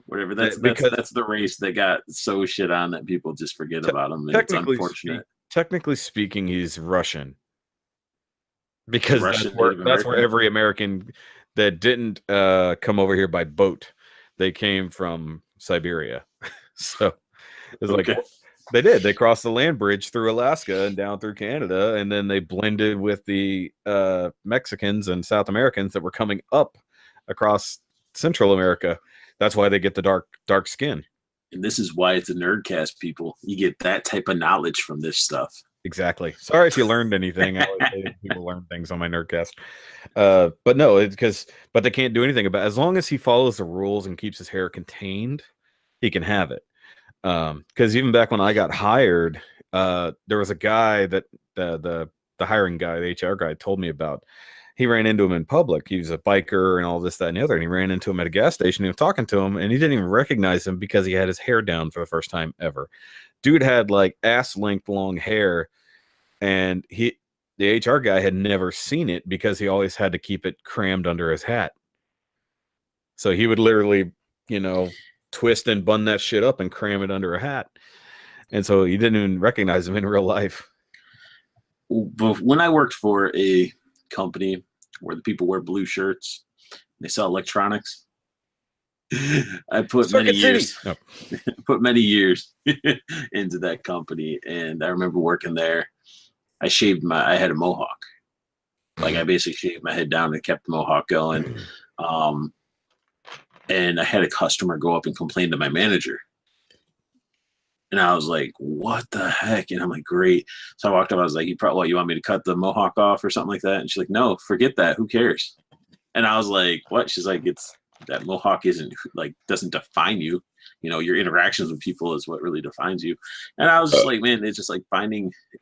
Whatever. That's the race that got so shit on that people just forget about them. It's unfortunate. Technically speaking, he's Russian. Because that's where every American that didn't come over here by boat, they came from Siberia. So it's like they did. They crossed the land bridge through Alaska and down through Canada, and then they blended with the Mexicans and South Americans that were coming up across Central America. That's why they get the dark skin. And this is why it's a Nerdcast, people. You get that type of knowledge from this stuff. Exactly. Sorry if you learned anything. I always say people learn things on my Nerdcast. But no, but they can't do anything about it. As long as he follows the rules and keeps his hair contained, he can have it. Because even back when I got hired, there was a guy that the hiring guy, the HR guy, told me about. He ran into him in public. He was a biker and all this, that, and the other. And he ran into him at a gas station. He was talking to him, and he didn't even recognize him because he had his hair down for the first time ever. Dude had like ass length long hair, and the HR guy had never seen it because he always had to keep it crammed under his hat. So he would literally, twist and bun that shit up and cram it under a hat. And so he didn't even recognize him in real life. But when I worked for a company where the people wear blue shirts, they sell electronics, I put many years into that company. And I remember working there. I had a mohawk. Like I basically shaved my head down and kept the mohawk going. And I had a customer go up and complain to my manager. And I was like, what the heck? And I'm like, great. So I walked up, I was like, you want me to cut the mohawk off or something like that? And she's like, no, forget that. Who cares? And I was like, what? She's like, that mohawk doesn't define you. Your interactions with people is what really defines you. And I was just like, man, it's just like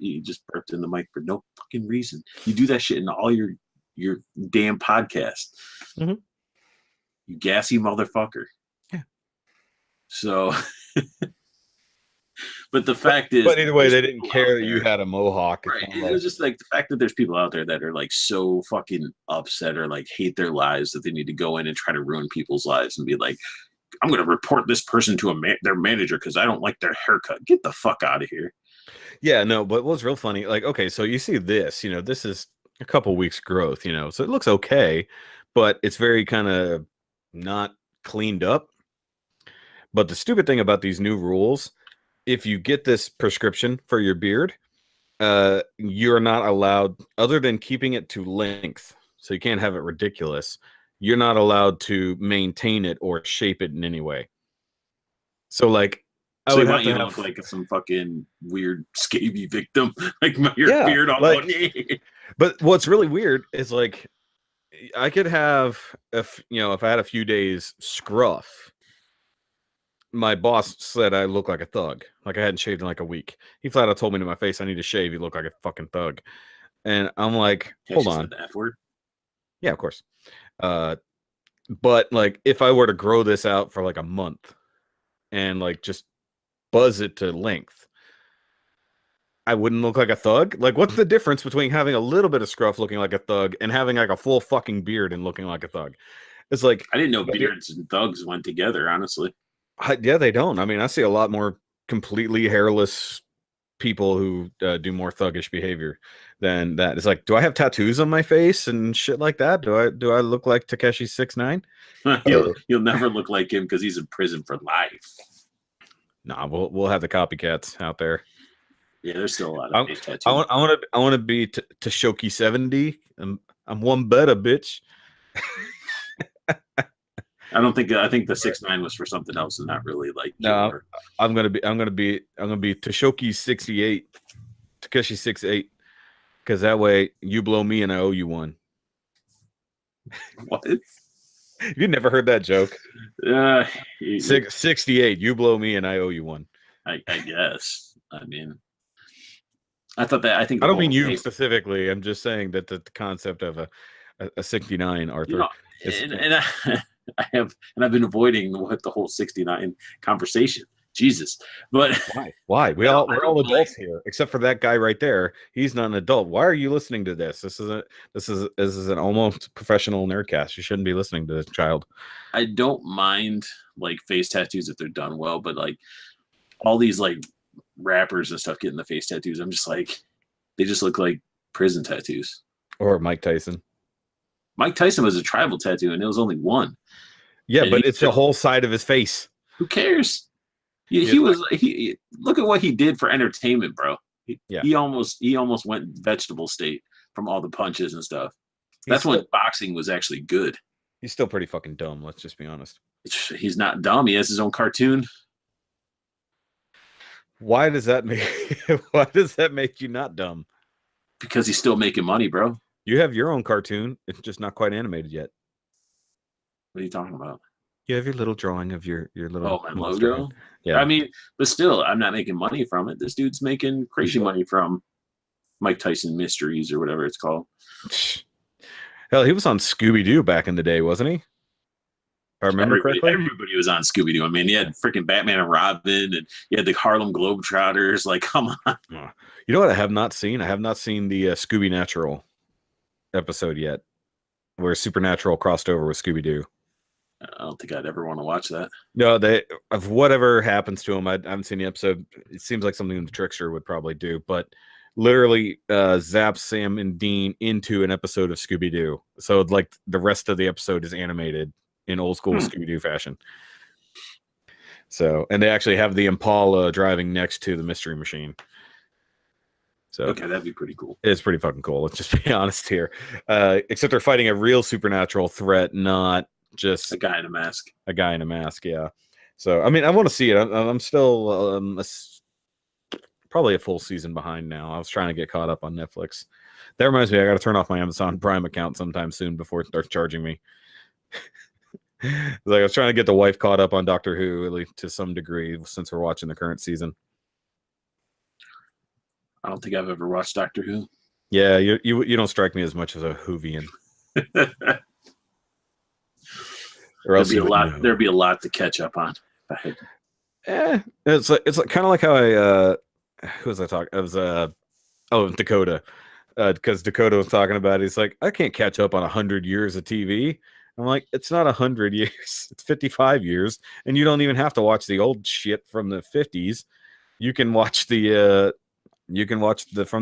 you just burped in the mic for no fucking reason. You do that shit in all your damn podcasts. Mm-hmm. You gassy motherfucker. Yeah. So, but the fact is, but either way, they didn't care that you had a mohawk. Right. It was just like the fact that there's people out there that are like so fucking upset or like hate their lives that they need to go in and try to ruin people's lives and be like, I'm going to report this person to their manager because I don't like their haircut. Get the fuck out of here. Yeah, no, but what's real funny, like, okay, so you see this, this is a couple weeks growth, so it looks okay, but it's very kind of not cleaned up. But the stupid thing about these new rules, if you get this prescription for your beard, you're not allowed, other than keeping it to length, so you can't have it ridiculous, you're not allowed to maintain it or shape it in any way. So like, I would want you to look like some fucking weird scabby victim, like your beard all on me. But what's really weird is like, I could have, if I had a few days scruff, my boss said I look like a thug. Like I hadn't shaved in like a week. He flat out told me to my face, I need to shave. You look like a fucking thug. And I'm like, hold on. The F word? Yeah, of course. But like, if I were to grow this out for like a month and like just buzz it to length, I wouldn't look like a thug. Like, what's the difference between having a little bit of scruff looking like a thug and having like a full fucking beard and looking like a thug? It's like, I didn't know beards and thugs went together, honestly. Yeah, they don't. I mean, I see a lot more completely hairless people who do more thuggish behavior than that. It's like, do I have tattoos on my face and shit like that? Do I look like Takeshi 6ix9ine? You'll never look like him because he's in prison for life. Nah, we'll have the copycats out there. Yeah, there's still a lot of tattoos. I want to be to Shoky 70. I'm one better bitch. I think the 6ix9ine was for something else and not really like. No, I'm gonna be Tashoki 68, Takeshi 68, because that way you blow me and I owe you one. What? You never heard that joke? 68, you blow me and I owe you one. I guess. I mean, I think I don't mean you specifically. I'm just saying that the concept of a 69, Arthur. I've been avoiding the whole 69 conversation. Jesus, but why? We're all adults here, except for that guy right there. He's not an adult. Why are you listening to this? This is an almost professional nerdcast. You shouldn't be listening to this child. I don't mind like face tattoos if they're done well, but like all these like rappers and stuff getting the face tattoos, I'm just like, they just look like prison tattoos. Or Mike Tyson. Mike Tyson was a tribal tattoo, and it was only one. Yeah, but it's the whole side of his face. Who cares? He look at what he did for entertainment, bro. He almost went vegetable state from all the punches and stuff. That's when boxing was actually good. He's still pretty fucking dumb. Let's just be honest. He's not dumb. He has his own cartoon. Why does that make you not dumb? Because he's still making money, bro. You have your own cartoon. It's just not quite animated yet. What are you talking about? You have your little drawing of your little my logo. Yeah, I mean, but still, I'm not making money from it. This dude's making crazy money from Mike Tyson Mysteries or whatever it's called. Hell, he was on Scooby-Doo back in the day, wasn't he? If I remember correctly. Everybody was on Scooby-Doo. I mean, you had freaking Batman and Robin, and you had the Harlem Globetrotters. Like, come on. You know what I have not seen? I have not seen the Scooby Natural episode yet, where Supernatural crossed over with Scooby-Doo. I don't think I'd ever want to watch that. No, of whatever happens to him, I haven't seen the episode. It seems like something the Trickster would probably do, but literally zaps Sam and Dean into an episode of Scooby-Doo. So like the rest of the episode is animated in old school Scooby-Doo fashion. So, and they actually have the Impala driving next to the Mystery Machine. So okay, that'd be pretty cool. It's pretty fucking cool. Let's just be honest here. Except they're fighting a real supernatural threat, not just a guy in a mask. A guy in a mask, yeah. So, I mean, I want to see it. I'm still probably a full season behind now. I was trying to get caught up on Netflix. That reminds me, I got to turn off my Amazon Prime account sometime soon before it starts charging me. Like I was trying to get the wife caught up on Doctor Who, at least to some degree, since we're watching the current season. I don't think I've ever watched Doctor Who. Yeah, you don't strike me as much as a Whovian. Or else there'd be a lot to catch up on. It's like kind of like how who was I talking? It was Dakota, because Dakota was talking about it. He's like, I can't catch up on 100 years of TV. I'm like, it's not 100 years, it's 55 years, and you don't even have to watch the old shit from the 50s. You can watch from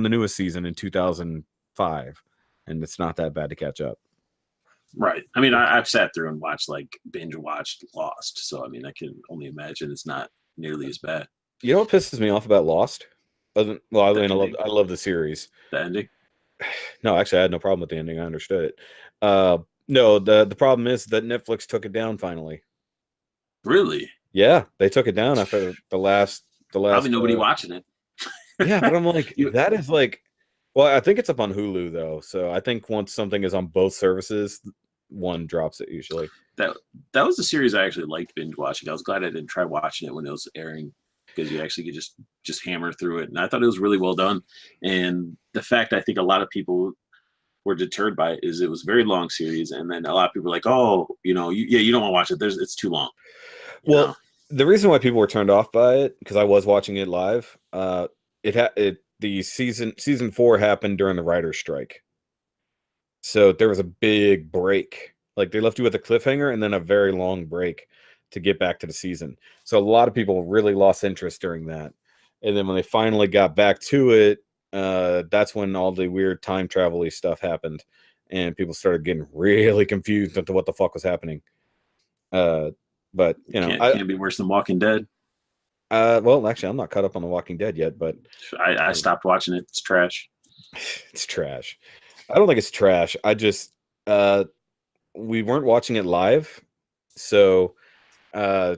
the newest season in 2005, and it's not that bad to catch up. Right. I mean, I've sat through and binge watched Lost, so I mean, I can only imagine it's not nearly as bad. You know what pisses me off about Lost? I love the series. The ending? No, actually, I had no problem with the ending. I understood it. No, the problem is that Netflix took it down finally. Really? Yeah, they took it down after the last. Probably nobody watching it. Yeah, but I'm like, that is like. Well, I think it's up on Hulu though, so I think once something is on both services, one drops it usually. That was a series I actually liked binge watching. I was glad I didn't try watching it when it was airing, because you actually could just hammer through it, and I thought it was really well done. And the fact I think a lot of people were deterred by it is it was a very long series, and then a lot of people were like, "Oh, you don't want to watch it. It's too long." Well, the reason why people were turned off by it, because I was watching it live, the season 4 happened during the writer's strike. So there was a big break. Like they left you with a cliffhanger and then a very long break to get back to the season. So a lot of people really lost interest during that. And then when they finally got back to it, that's when all the weird time travel-y stuff happened. And people started getting really confused into what the fuck was happening. But, can't be worse than Walking Dead. Well, actually, I'm not caught up on The Walking Dead yet, but I stopped watching it. It's trash. It's trash. I don't think it's trash. I just we weren't watching it live, so I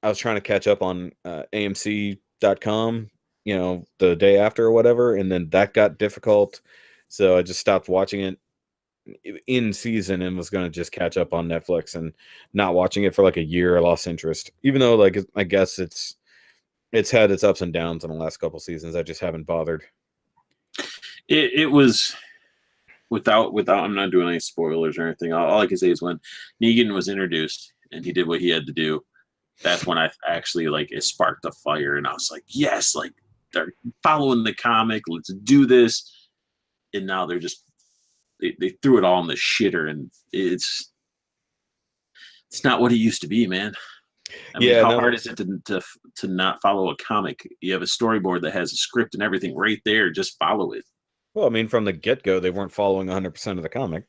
was trying to catch up on AMC.com, the day after or whatever, and then that got difficult, so I just stopped watching it in season and was going to just catch up on Netflix, and not watching it for like a year. I lost interest, even though like I guess it's had its ups and downs in the last couple seasons. I just haven't bothered. It was without I'm not doing any spoilers or anything. All I can say is when Negan was introduced and he did what he had to do, that's when I actually like it sparked a fire, and I was like, yes, like they're following the comic. Let's do this. And now they're just they threw it all in the shitter, and it's not what it used to be, man. I mean, how hard is it to not follow a comic? You have a storyboard that has a script and everything right there. Just follow it. Well, I mean, from the get-go, they weren't following 100% of the comic.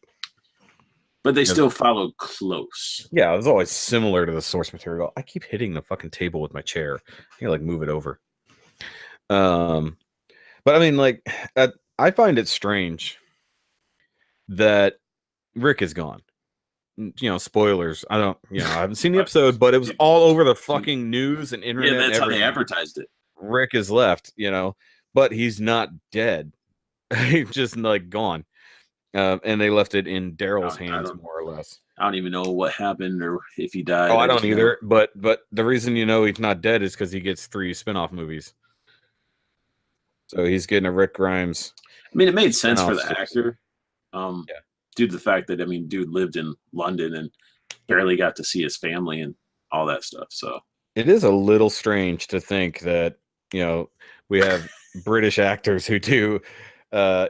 But they still followed close. Yeah, it was always similar to the source material. I keep hitting the fucking table with my chair. I can like move it over. But I mean, like, I find it strange that Rick is gone. You know, spoilers. I haven't seen the episode, but it was all over the fucking news and internet. Yeah, that's how they advertised it. Rick is left, but he's not dead. He's just like gone. And they left it in Daryl's hands, more or less. I don't even know what happened or if he died. Oh, I don't either. But the reason he's not dead is because he gets 3 spin-off movies. So he's getting a Rick Grimes. I mean, it made sense for the actor. Due to the fact that, I mean, dude lived in London and barely got to see his family and all that stuff. So it is a little strange to think that, we have British actors who do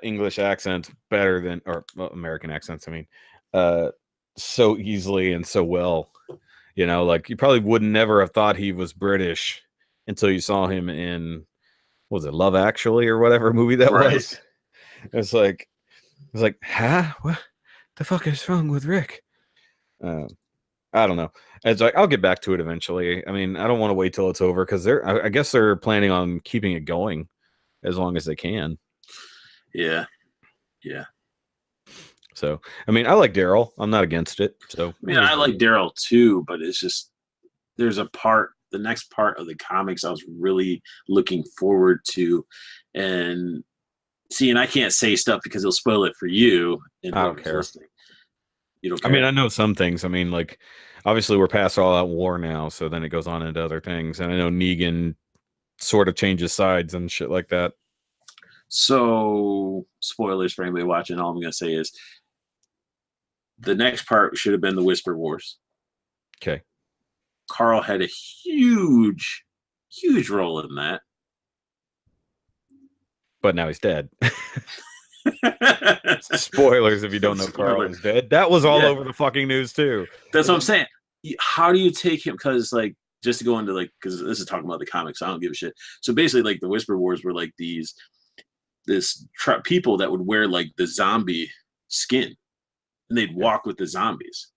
English accents better than, or American accents, I mean, so easily and so well. Like you probably would never have thought he was British until you saw him in, what was it, Love Actually or whatever movie that was. It's like, huh? What the fuck is wrong with Rick? I don't know. It's like, I'll get back to it eventually. I mean, I don't want to wait till it's over because I guess they're planning on keeping it going as long as they can. Yeah. So, I mean, I like Daryl. I'm not against it. So, I mean, I like Daryl too, but it's just there's the next part of the comics I was really looking forward to, and I can't say stuff because it'll spoil it for you. I don't care. You don't care? I mean, I know some things. I mean, like, obviously we're past all that war now, so then it goes on into other things. And I know Negan sort of changes sides and shit like that. So, spoilers for anybody watching. All I'm going to say is the next part should have been the Whisper Wars. Okay. Carl had a huge role in that. But now he's dead. Spoilers if you don't know Carl is dead. That was all over the fucking news too. That's what I'm saying. How do you take him? Because like, just to go into like, because this is talking about the comics, so I don't give a shit. So basically, like the Whisper Wars were like people that would wear like the zombie skin, and they'd walk with the zombies.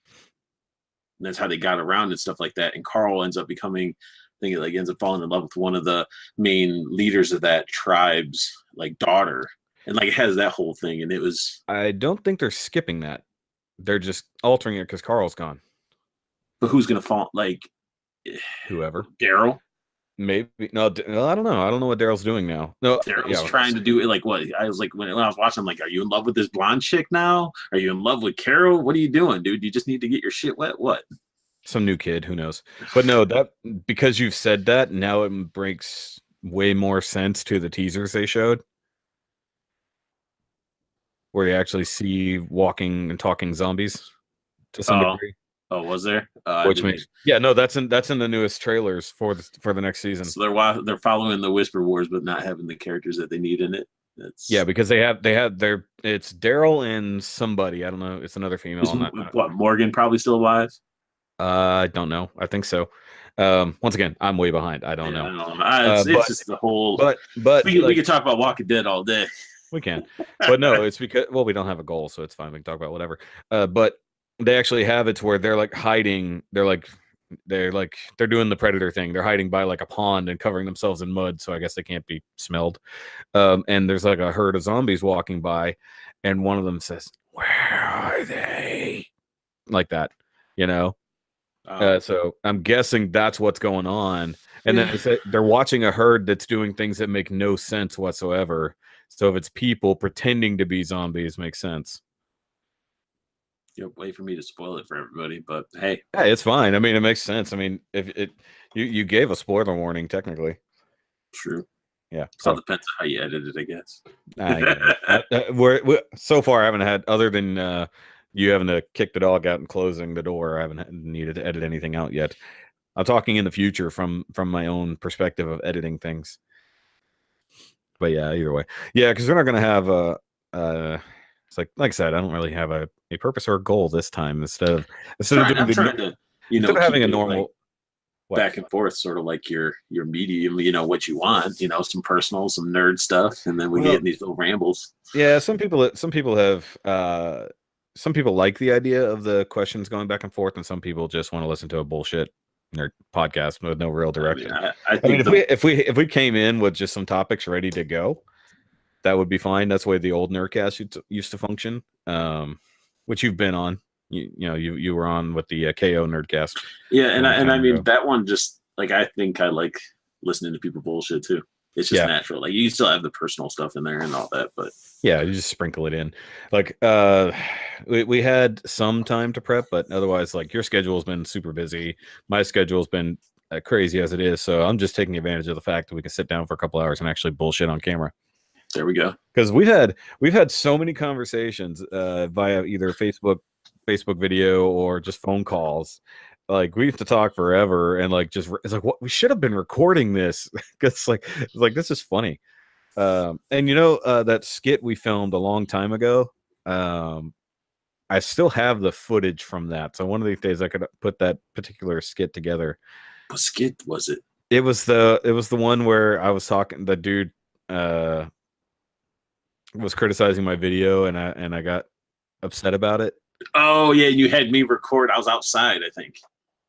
And that's how they got around and stuff like that. And Carl ends up becoming, I think, like ends up falling in love with one of the main leaders of that tribe's like daughter. And like it has that whole thing, and it was. I don't think they're skipping that. They're just altering it because Carl's gone. But who's gonna fall? Like whoever. Daryl. Maybe no. I don't know. I don't know what Daryl's doing now. No, Daryl's trying to do it. Like what? I was like when I was watching, I'm like, are you in love with this blonde chick now? Are you in love with Carol? What are you doing, dude? You just need to get your shit wet. What? Some new kid. Who knows? But no, that because you've said that now it breaks way more sense to the teasers they showed. Where you actually see walking and talking zombies to some degree. Oh, was there? Which makes that's in the newest trailers for the next season. So they're following the Whisper Wars, but not having the characters that they need in it. Because they have it's Daryl and somebody, I don't know, it's another female. What, Morgan probably still alive? I don't know. I think so. Once again, I'm way behind. I don't know. It's just the whole. But we could talk about Walking Dead all day. We can, but no, it's because we don't have a goal, so it's fine. We can talk about whatever. But they actually have it to where they're like hiding. They're doing the Predator thing. They're hiding by like a pond and covering themselves in mud, so I guess they can't be smelled. And there's like a herd of zombies walking by, and one of them says, "Where are they?" Like that, So I'm guessing that's what's going on. And then they're watching a herd that's doing things that make no sense whatsoever. So if it's people pretending to be zombies, makes sense. Wait for me to spoil it for everybody, but hey, it's fine. I mean, it makes sense. I mean, if you gave a spoiler warning, technically. True. Yeah. So it depends on how you edit it, I guess. We're so far I haven't had, other than you having to kick the dog out and closing the door, I haven't needed to edit anything out yet. I'm talking in the future from my own perspective of editing things. But yeah, either way. Yeah, because we're not gonna have it's like I said, I don't really have a purpose or a goal this time. Instead of doing I'm trying to, instead of having a keep it, normal back and forth, sort of like your medium, what you want, some personal, some nerd stuff, and then we get in these little rambles. Yeah, some people have some people like the idea of the questions going back and forth, and some people just want to listen to a bullshit nerd podcast with no real direction. I mean if we came in with just some topics ready to go, that would be fine. That's the way the old Nerdcast used to function, which you've been on. You were on with the KO Nerdcast. Yeah, and I mean that one just like, I think I like listening to people bullshit too. It's just natural. Like, you still have the personal stuff in there and all that, but yeah, you just sprinkle it in. Like we had some time to prep, but otherwise, like, your schedule's been super busy. My schedule's been crazy as it is, so I'm just taking advantage of the fact that we can sit down for a couple hours and actually bullshit on camera. There we go. Because we've had so many conversations via either Facebook video or just phone calls. Like, we have to talk forever, and like, just it's like, what, we should have been recording this. It's like this is funny. And that skit we filmed a long time ago, I still have the footage from that. So one of these days I could put that particular skit together. What skit was it? It was the one where I was talking, the dude was criticizing my video, and I got upset about it. Oh yeah, you had me record. I was outside, I think.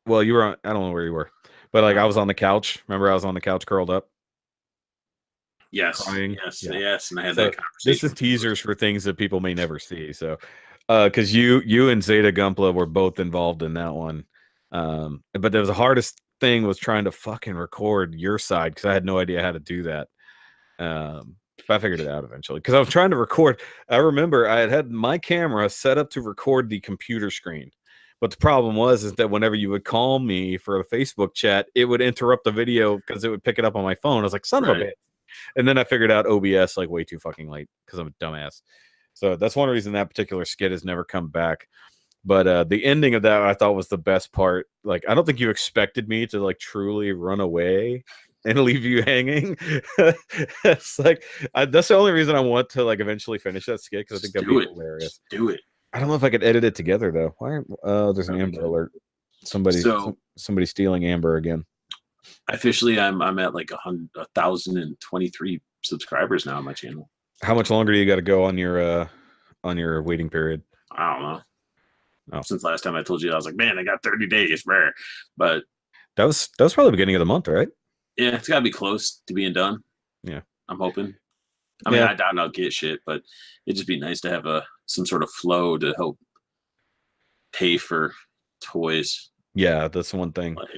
Well, you were on, I don't know where you were, but like, I was on the couch. Remember, I was on the couch curled up. Yes, crying. Yes, and I had that conversation. This is teasers for things that people may never see. So, because you and Zeta Gumpla were both involved in that one, but the hardest thing was trying to fucking record your side, because I had no idea how to do that. But I figured it out eventually, because I was trying to record. I remember I had my camera set up to record the computer screen. But the problem is that whenever you would call me for a Facebook chat, it would interrupt the video because it would pick it up on my phone. I was like, son of a bitch. And then I figured out OBS like way too fucking late because I'm a dumbass. So that's one reason that particular skit has never come back. But the ending of that, I thought, was the best part. Like, I don't think you expected me to like truly run away and leave you hanging. It's like, that's the only reason I want to like eventually finish that skit, because I think that'd be hilarious. Do it. I don't know if I could edit it together though. Why? There's an Amber alert. Somebody stealing Amber again. Officially, I'm at like 1,023 subscribers now on my channel. How much longer do you got to go on your waiting period? I don't know. Oh. Since last time I told you, I was like, man, I got 30 days, rare. But that was probably the beginning of the month, right? Yeah, it's got to be close to being done. Yeah, I'm hoping. I mean, I doubt I'll get shit, but it'd just be nice to have some sort of flow to help pay for toys. Yeah, that's one thing. Like,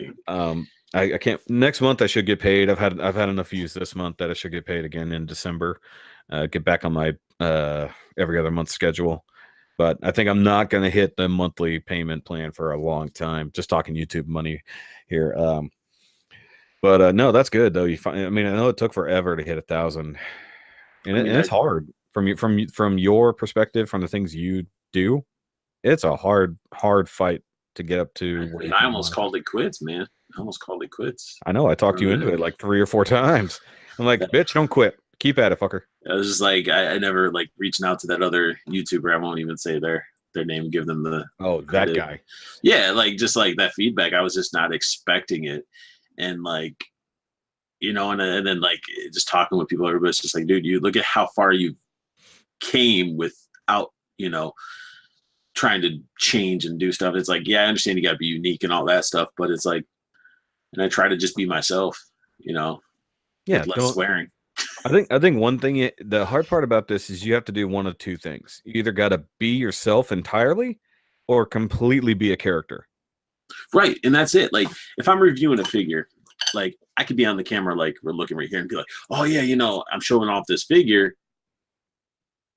I can't. Next month I should get paid. I've had enough views this month that I should get paid again in December. Get back on my every other month schedule. But I think I'm not going to hit the monthly payment plan for a long time. Just talking YouTube money here. But no, that's good though. I mean, I know it took forever to hit 1,000. And it's hard from your perspective, from the things you do. It's a hard fight to get up to. I almost called it quits, man. I almost called it quits. I know. I talked you into it like 3 or 4 times. I'm like, bitch, don't quit. Keep at it, fucker. I was just like, I never like reaching out to that other YouTuber. I won't even say their name. Give them the that guy. Yeah, like just like that feedback. I was just not expecting it, and like. And then like just talking with people, everybody's just like, dude, you look at how far you came without, trying to change and do stuff. It's like, yeah, I understand you got to be unique and all that stuff, but it's like, and I try to just be myself, yeah, with less swearing. I think one thing, the hard part about this is you have to do one of two things. You either got to be yourself entirely or completely be a character. Right. And that's it. Like if I'm reviewing a figure, like I could be on the camera, like we're looking right here and be like, oh yeah, I'm showing off this figure.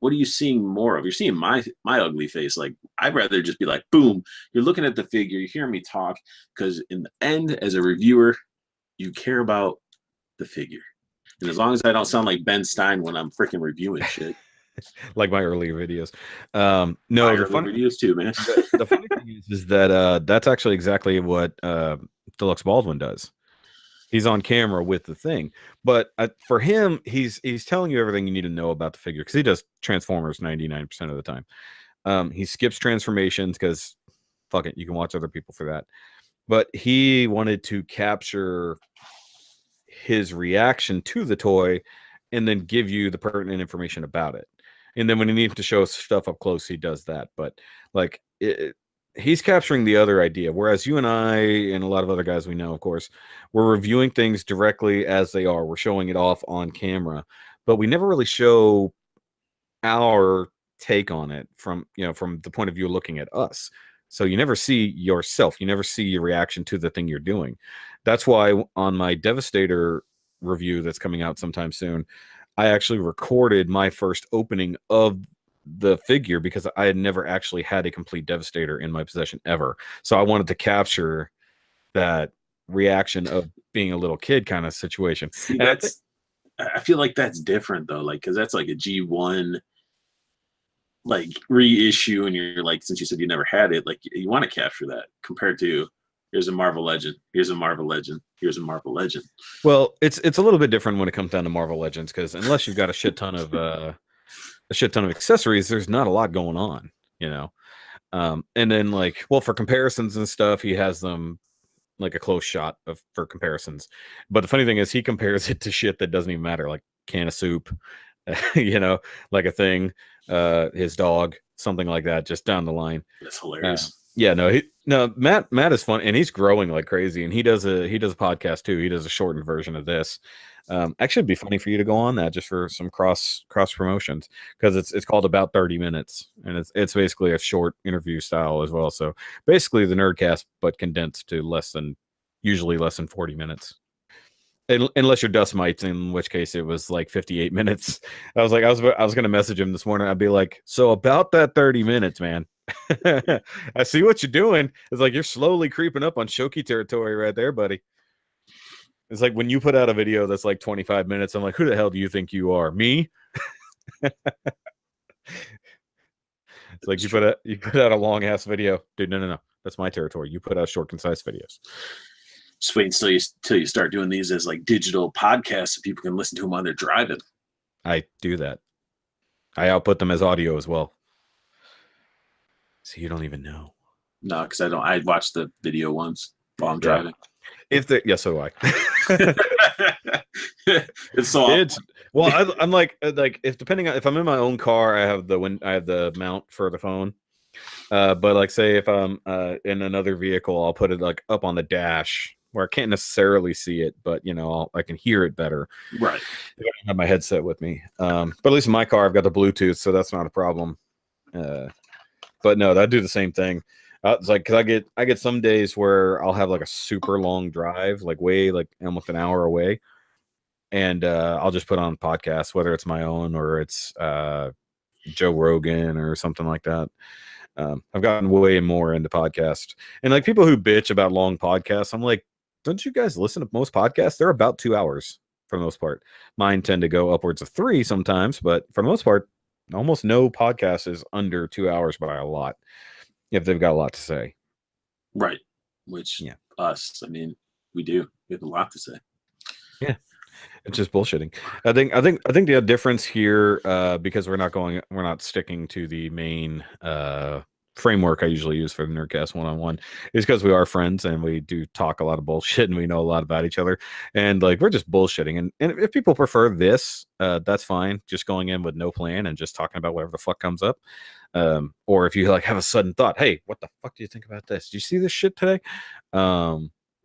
What are you seeing more of? You're seeing my ugly face. Like I'd rather just be like, boom, you're looking at the figure, you hear me talk, because in the end, as a reviewer, you care about the figure. And as long as I don't sound like Ben Stein when I'm freaking reviewing shit. Like my earlier videos. My No, the early funny videos too, man. the funny thing is that that's actually exactly what Deluxe Baldwin does. He's on camera with the thing, but for him, he's telling you everything you need to know about the figure because he does Transformers 99% of the time. He skips transformations because fuck it, you can watch other people for that. But he wanted to capture his reaction to the toy and then give you the pertinent information about it. And then when he needs to show stuff up close, he does that. But like he's capturing the other idea. Whereas you and I and a lot of other guys we know, of course, we're reviewing things directly as they are. We're showing it off on camera, but we never really show our take on it from the point of view of looking at us. So you never see yourself. You never see your reaction to the thing you're doing. That's why on my Devastator review that's coming out sometime soon, I actually recorded my first opening of the figure because I had never actually had a complete Devastator in my possession ever. So I wanted to capture that reaction of being a little kid kind of situation. See, And I feel like that's different though, like because that's like a G1 like reissue, and you're like, since you said you never had it, like you want to capture that compared to here's a Marvel Legend, here's a Marvel Legend, here's a Marvel Legend. well, it's a little bit different when it comes down to Marvel Legends because unless you've got a shit ton of accessories, there's not a lot going on, and then like, well, for comparisons and stuff, he has them like a close shot for comparisons. But the funny thing is, he compares it to shit that doesn't even matter, like can of soup, like a thing, his dog, something like that, just down the line. That's hilarious. Yeah, no, Matt is fun, and he's growing like crazy, and he does a podcast too. He does a shortened version of this. Actually, it'd be funny for you to go on that just for some cross promotions because it's called About 30 Minutes, and it's basically a short interview style as well. So basically the Nerdcast, but condensed to usually less than 40 minutes. Unless you're Dust Mites, in which case it was like 58 minutes. I was going to message him this morning. I'd be like, so about that 30 minutes, man. I see what you're doing. It's like you're slowly creeping up on Shoky territory right there, buddy. It's like when you put out a video that's like 25 minutes, I'm like, who the hell do you think you are? Me? It's like you put out a long ass video. Dude, no. That's my territory. You put out short, concise videos. Just wait until you start doing these as like digital podcasts so people can listen to them while they're driving. I do that. I output them as audio as well. So you don't even know. No, because I watched the video once while I'm driving. Yes, so do I. It's so awful. I'm like if I'm in my own car, I have the mount for the phone. But like say if I'm in another vehicle, I'll put it like up on the dash where I can't necessarily see it, but I can hear it better. Right. If I don't have my headset with me. But at least in my car, I've got the Bluetooth, so that's not a problem. But no, I do the same thing. It's like because I get some days where I'll have like a super long drive, like way like almost an hour away, and I'll just put on podcasts, whether it's my own or it's Joe Rogan or something like that. I've gotten way more into podcasts, and like people who bitch about long podcasts, I'm like, don't you guys listen to most podcasts? They're about 2 hours for the most part. Mine tend to go upwards of 3 sometimes, but for the most part, almost no podcast is under 2 hours by a lot if they've got a lot to say. Right. Which us, I mean, we do. We have a lot to say. Yeah. It's just bullshitting. I think the difference here, because we're not sticking to the main framework I usually use for the Nerdcast 1-on-1, is because we are friends and we do talk a lot of bullshit and we know a lot about each other, and like we're just bullshitting. And if people prefer this, that's fine. Just going in with no plan and just talking about whatever the fuck comes up. Or if you like have a sudden thought, hey, what the fuck do you think about this? Do you see this shit today?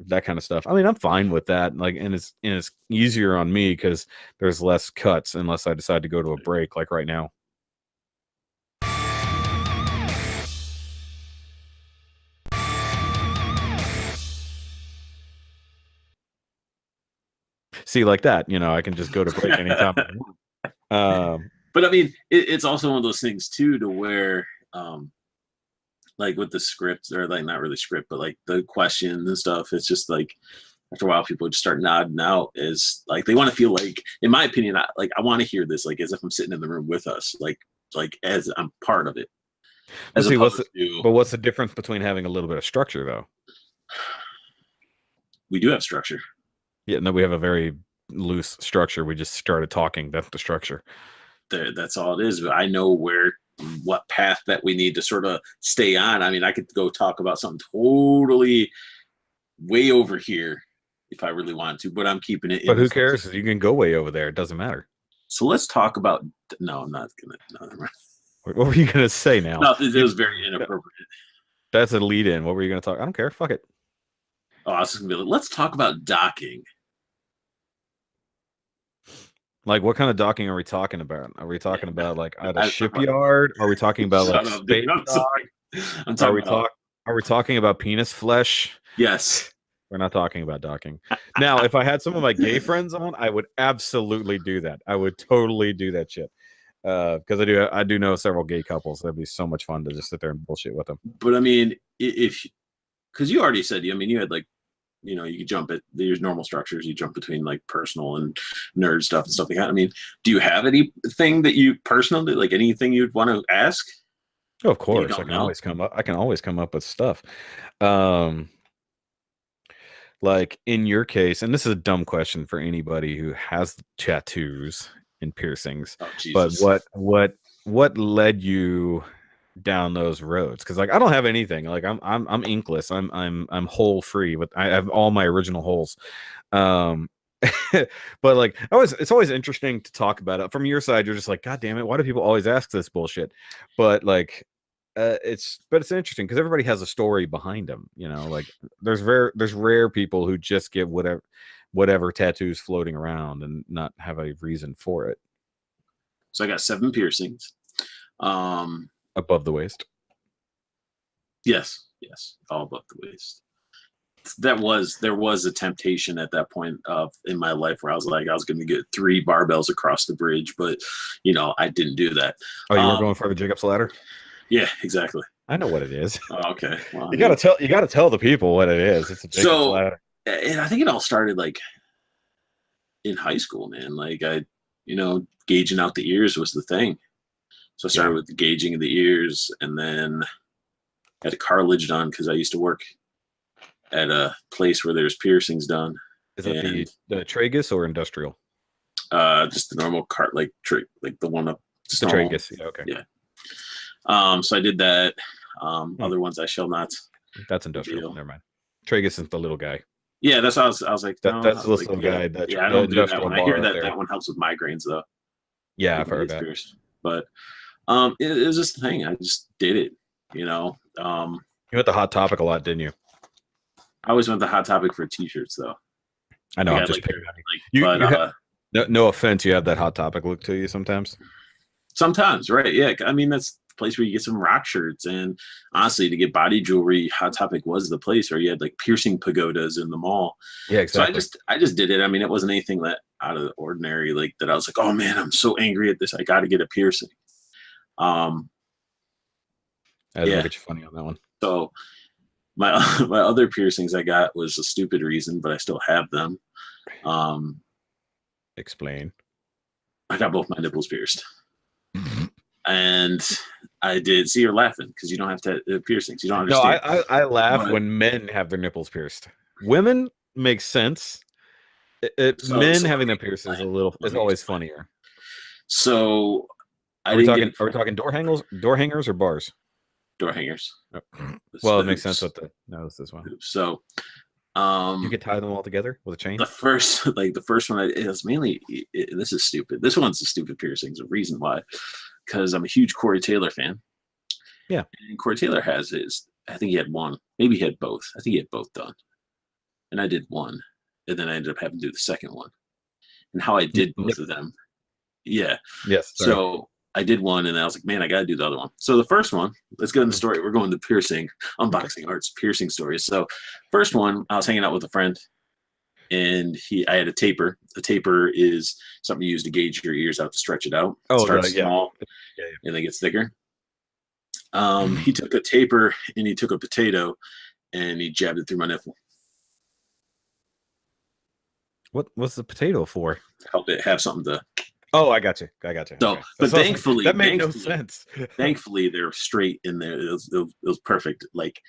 That kind of stuff. I mean, I'm fine with that. Like, and it's easier on me because there's less cuts unless I decide to go to a break, like right now. See, like that, I can just go to break anytime. But I mean, it's also one of those things too, to where, like with the scripts, or like not really script, but like the questions and stuff, it's just like after a while, people would just start nodding out as like they want to feel like, in my opinion, I want to hear this like as if I'm sitting in the room with us, like as I'm part of it. As see, what's the difference between having a little bit of structure though? We do have structure. Yeah, no, we have a very loose structure. We just started talking. That's the structure. That's all it is. I know what path that we need to sort of stay on. I mean, I could go talk about something totally way over here if I really want to, but I'm keeping it. But who cares? You can go way over there. It doesn't matter. So let's talk about. No, I'm not gonna. No, what were you gonna say now? No, it was very inappropriate. That's a lead in. What were you gonna talk? I don't care. Fuck it. Oh, I was just gonna be like, let's talk about docking. Like, what kind of docking are we talking about? Are we talking about like at a shipyard? Are we talking about like space dock? Are we talking about penis flesh? Yes. We're not talking about docking. Now, if I had some of my gay friends on, I would absolutely do that. I would totally do that shit. Because I do know several gay couples. That'd be so much fun to just sit there and bullshit with them. But I mean, because you already said, I mean, you had like, you could jump at there's normal structures. You jump between like personal and nerd stuff and stuff like that. I mean, do you have anything that you personally like? Anything you'd want to ask? Oh, of course, I can always come up. I can always come up with stuff. Like in your case, and this is a dumb question for anybody who has tattoos and piercings. Oh, Jesus. But what led you down those roads? Because like I don't have anything. Like I'm inkless. I'm hole free, but I have all my original holes. But like it's always interesting to talk about it. From your side, you're just like, God damn it, why do people always ask this bullshit? But like it's interesting because everybody has a story behind them, like there's rare people who just get whatever tattoos floating around and not have a reason for it. So I got 7 piercings. Above the waist. Yes, all above the waist. There was a temptation at that point in my life where I was like, I was going to get 3 barbells across the bridge, but I didn't do that. Oh, you were going for the Jacob's ladder? Yeah, exactly. I know what it is. Oh, okay. Well, you gotta tell the people what it is. It's a Jacob's ladder. And I think it all started like in high school, man. Like gauging out the ears was the thing. So I started with the gauging of the ears, and then had a cartilage done because I used to work at a place where there's piercings done. Is it the tragus or industrial? Just the normal like the one up. The tragus. Yeah, okay. Yeah. So I did that. Other ones I shall not. That's industrial. Never mind. Tragus is the little guy. Yeah, that's how I was like. That's the little guy. I don't do that one. I hear that one helps with migraines though. Yeah, I've heard that. But it was just the thing. I just did it. You went to Hot Topic a lot, didn't you? I always went to Hot Topic for t-shirts though. I know. I'm just picking no offense. You have that Hot Topic look to you sometimes. Sometimes, right? Yeah. I mean, that's the place where you get some rock shirts, and honestly, to get body jewelry, Hot Topic was the place. Or you had like piercing pagodas in the mall. Yeah, exactly. So I just did it. I mean, it wasn't anything that out of the ordinary. Like that, I was like, oh man, I'm so angry at this. I got to get a piercing. I'll get you funny on that one. So my other piercings I got was a stupid reason, but I still have them. Explain. I got both my nipples pierced. And I did. See, you're laughing because you don't have to piercings. You don't understand. No, I laugh when men have their nipples pierced. Women makes sense. Men having their piercings is always funnier. So are we talking door hangers or bars? Door hangers. Oh. Well, it makes sense with it's this one. So you could tie them all together with a chain. The first one is mainly this is stupid. This one's a stupid piercing. There's a reason why, because I'm a huge Corey Taylor fan. Yeah, and Corey Taylor has his. I think he had one. Maybe he had both. I think he had both done. And I did one, and then I ended up having to do the second one. And how I did both of them. Yeah. Yes. Sorry. So I did one, and I was like, man, I got to do the other one. So the first one, let's get in the story. We're going to piercing, unboxing arts, piercing stories. So first one, I was hanging out with a friend, and I had a taper. A taper is something you use to gauge your ears out, to stretch it out. Oh, it starts small, and then gets thicker. He took a taper, and he took a potato, and he jabbed it through my nipple. What's the potato for? Help it have something to. Oh, I got you. So, Okay. but So thankfully, that made no sense. Thankfully, they're straight in there. It was perfect. Like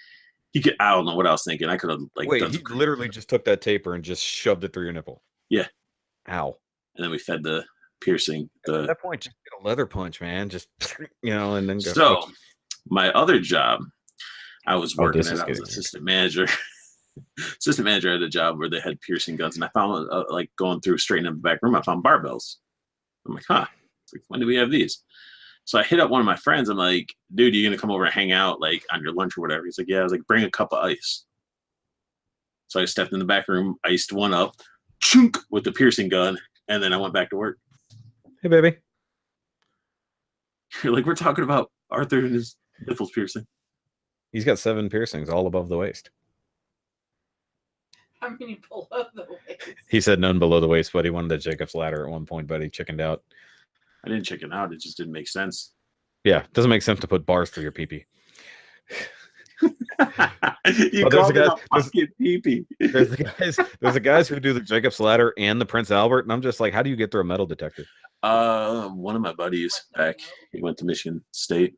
he could. I don't know what I was thinking. I could have like. Wait, he literally just took that taper and just shoved it through your nipple. Yeah. Ow. And then we fed the piercing. At that point, just get a leather punch, man. Just and then go. So, my other job, I was working at. I was assistant manager. Assistant manager at a job where they had piercing guns, and I found like going through straight in the back room, I found barbells. I'm like, huh? Like, when do we have these? So I hit up one of my friends. I'm like, dude, you gonna come over and hang out like on your lunch or whatever? He's like, yeah. I was like, bring a cup of ice. So I stepped in the back room, iced one up, chunk with the piercing gun, and then I went back to work. Hey, baby. You're like, we're talking about Arthur and his nipples piercing. He's got 7 piercings, all above the waist. How many below the waist? He said none below the waist, but he wanted the Jacob's ladder at one point, but he chickened out. I didn't chicken out. It just didn't make sense. Yeah, it doesn't make sense to put bars through your pee-pee. You called it a fucking pee-pee. There's the guys who do the Jacob's ladder and the Prince Albert, and I'm just like, how do you get through a metal detector? One of my buddies back, he went to Michigan State.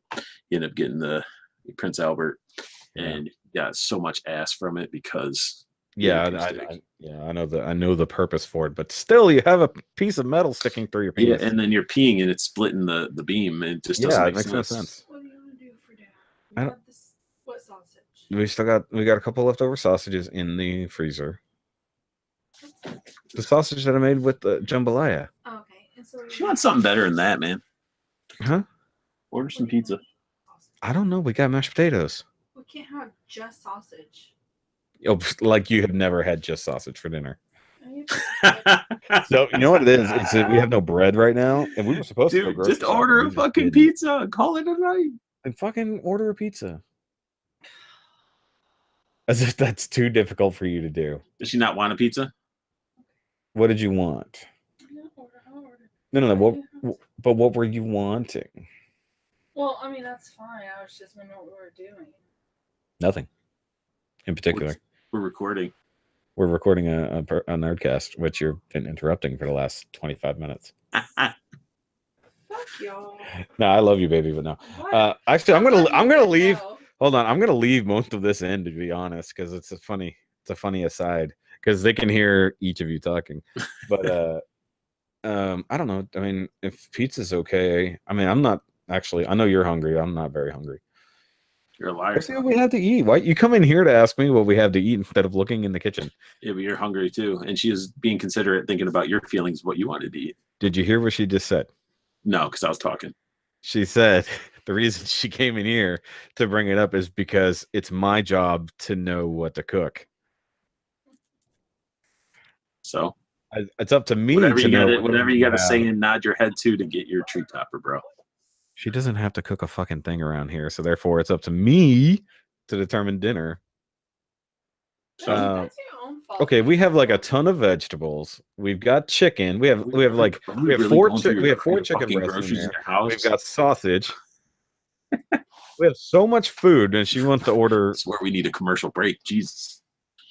He ended up getting the Prince Albert, and got so much ass from it because. I know the purpose for it, but still, you have a piece of metal sticking through your penis. Yeah, and then you're peeing and it's splitting the beam, and it just doesn't make sense. No sense. What do you want to do for dinner? What sausage? We got a couple leftover sausages in the freezer. The sausage that I made with the jambalaya. Oh, okay. And so she wants something better than that, man. Huh? Order some pizza. I don't know. We got mashed potatoes. We can't have just sausage. Oh, like you have never had just sausage for dinner. So you know what it is? It's that we have no bread right now, and we were supposed to go just order a fucking pizza and call it a night. And fucking order a pizza. As if that's too difficult for you to do. Does she not want a pizza? What did you want? I'll order. No. But what were you wanting? Well, I mean, that's fine. I was just wondering what we were doing. Nothing. In particular. We're recording. We're recording a Nerdcast, which you've been interrupting for the last 25 minutes. Fuck y'all. No, I love you, baby, but no. Actually, I'm gonna leave. Hold on, I'm gonna leave most of this in, to be honest, because it's a funny aside, because they can hear each of you talking. But I don't know. I mean, if pizza's okay, I mean, I'm not actually. I know you're hungry. I'm not very hungry. You're a liar. Let's see what we have to eat. Why you come in here to ask me what we have to eat instead of looking in the kitchen? Yeah, but you're hungry too, and she is being considerate, thinking about your feelings, what you wanted to eat. Did you hear what she just said? No, because I was talking. She said the reason she came in here to bring it up is because it's my job to know what to cook. So it's up to me whatever to know. Whatever you got to say and nod your head to get your tree topper, bro. She doesn't have to cook a fucking thing around here, so therefore it's up to me to determine dinner. That's your own fault. Okay, we have like a ton of vegetables. We've got chicken. We have four chicken breasts in there. We've got sausage. We have so much food, and she wants to order. That's where we need a commercial break. Jesus.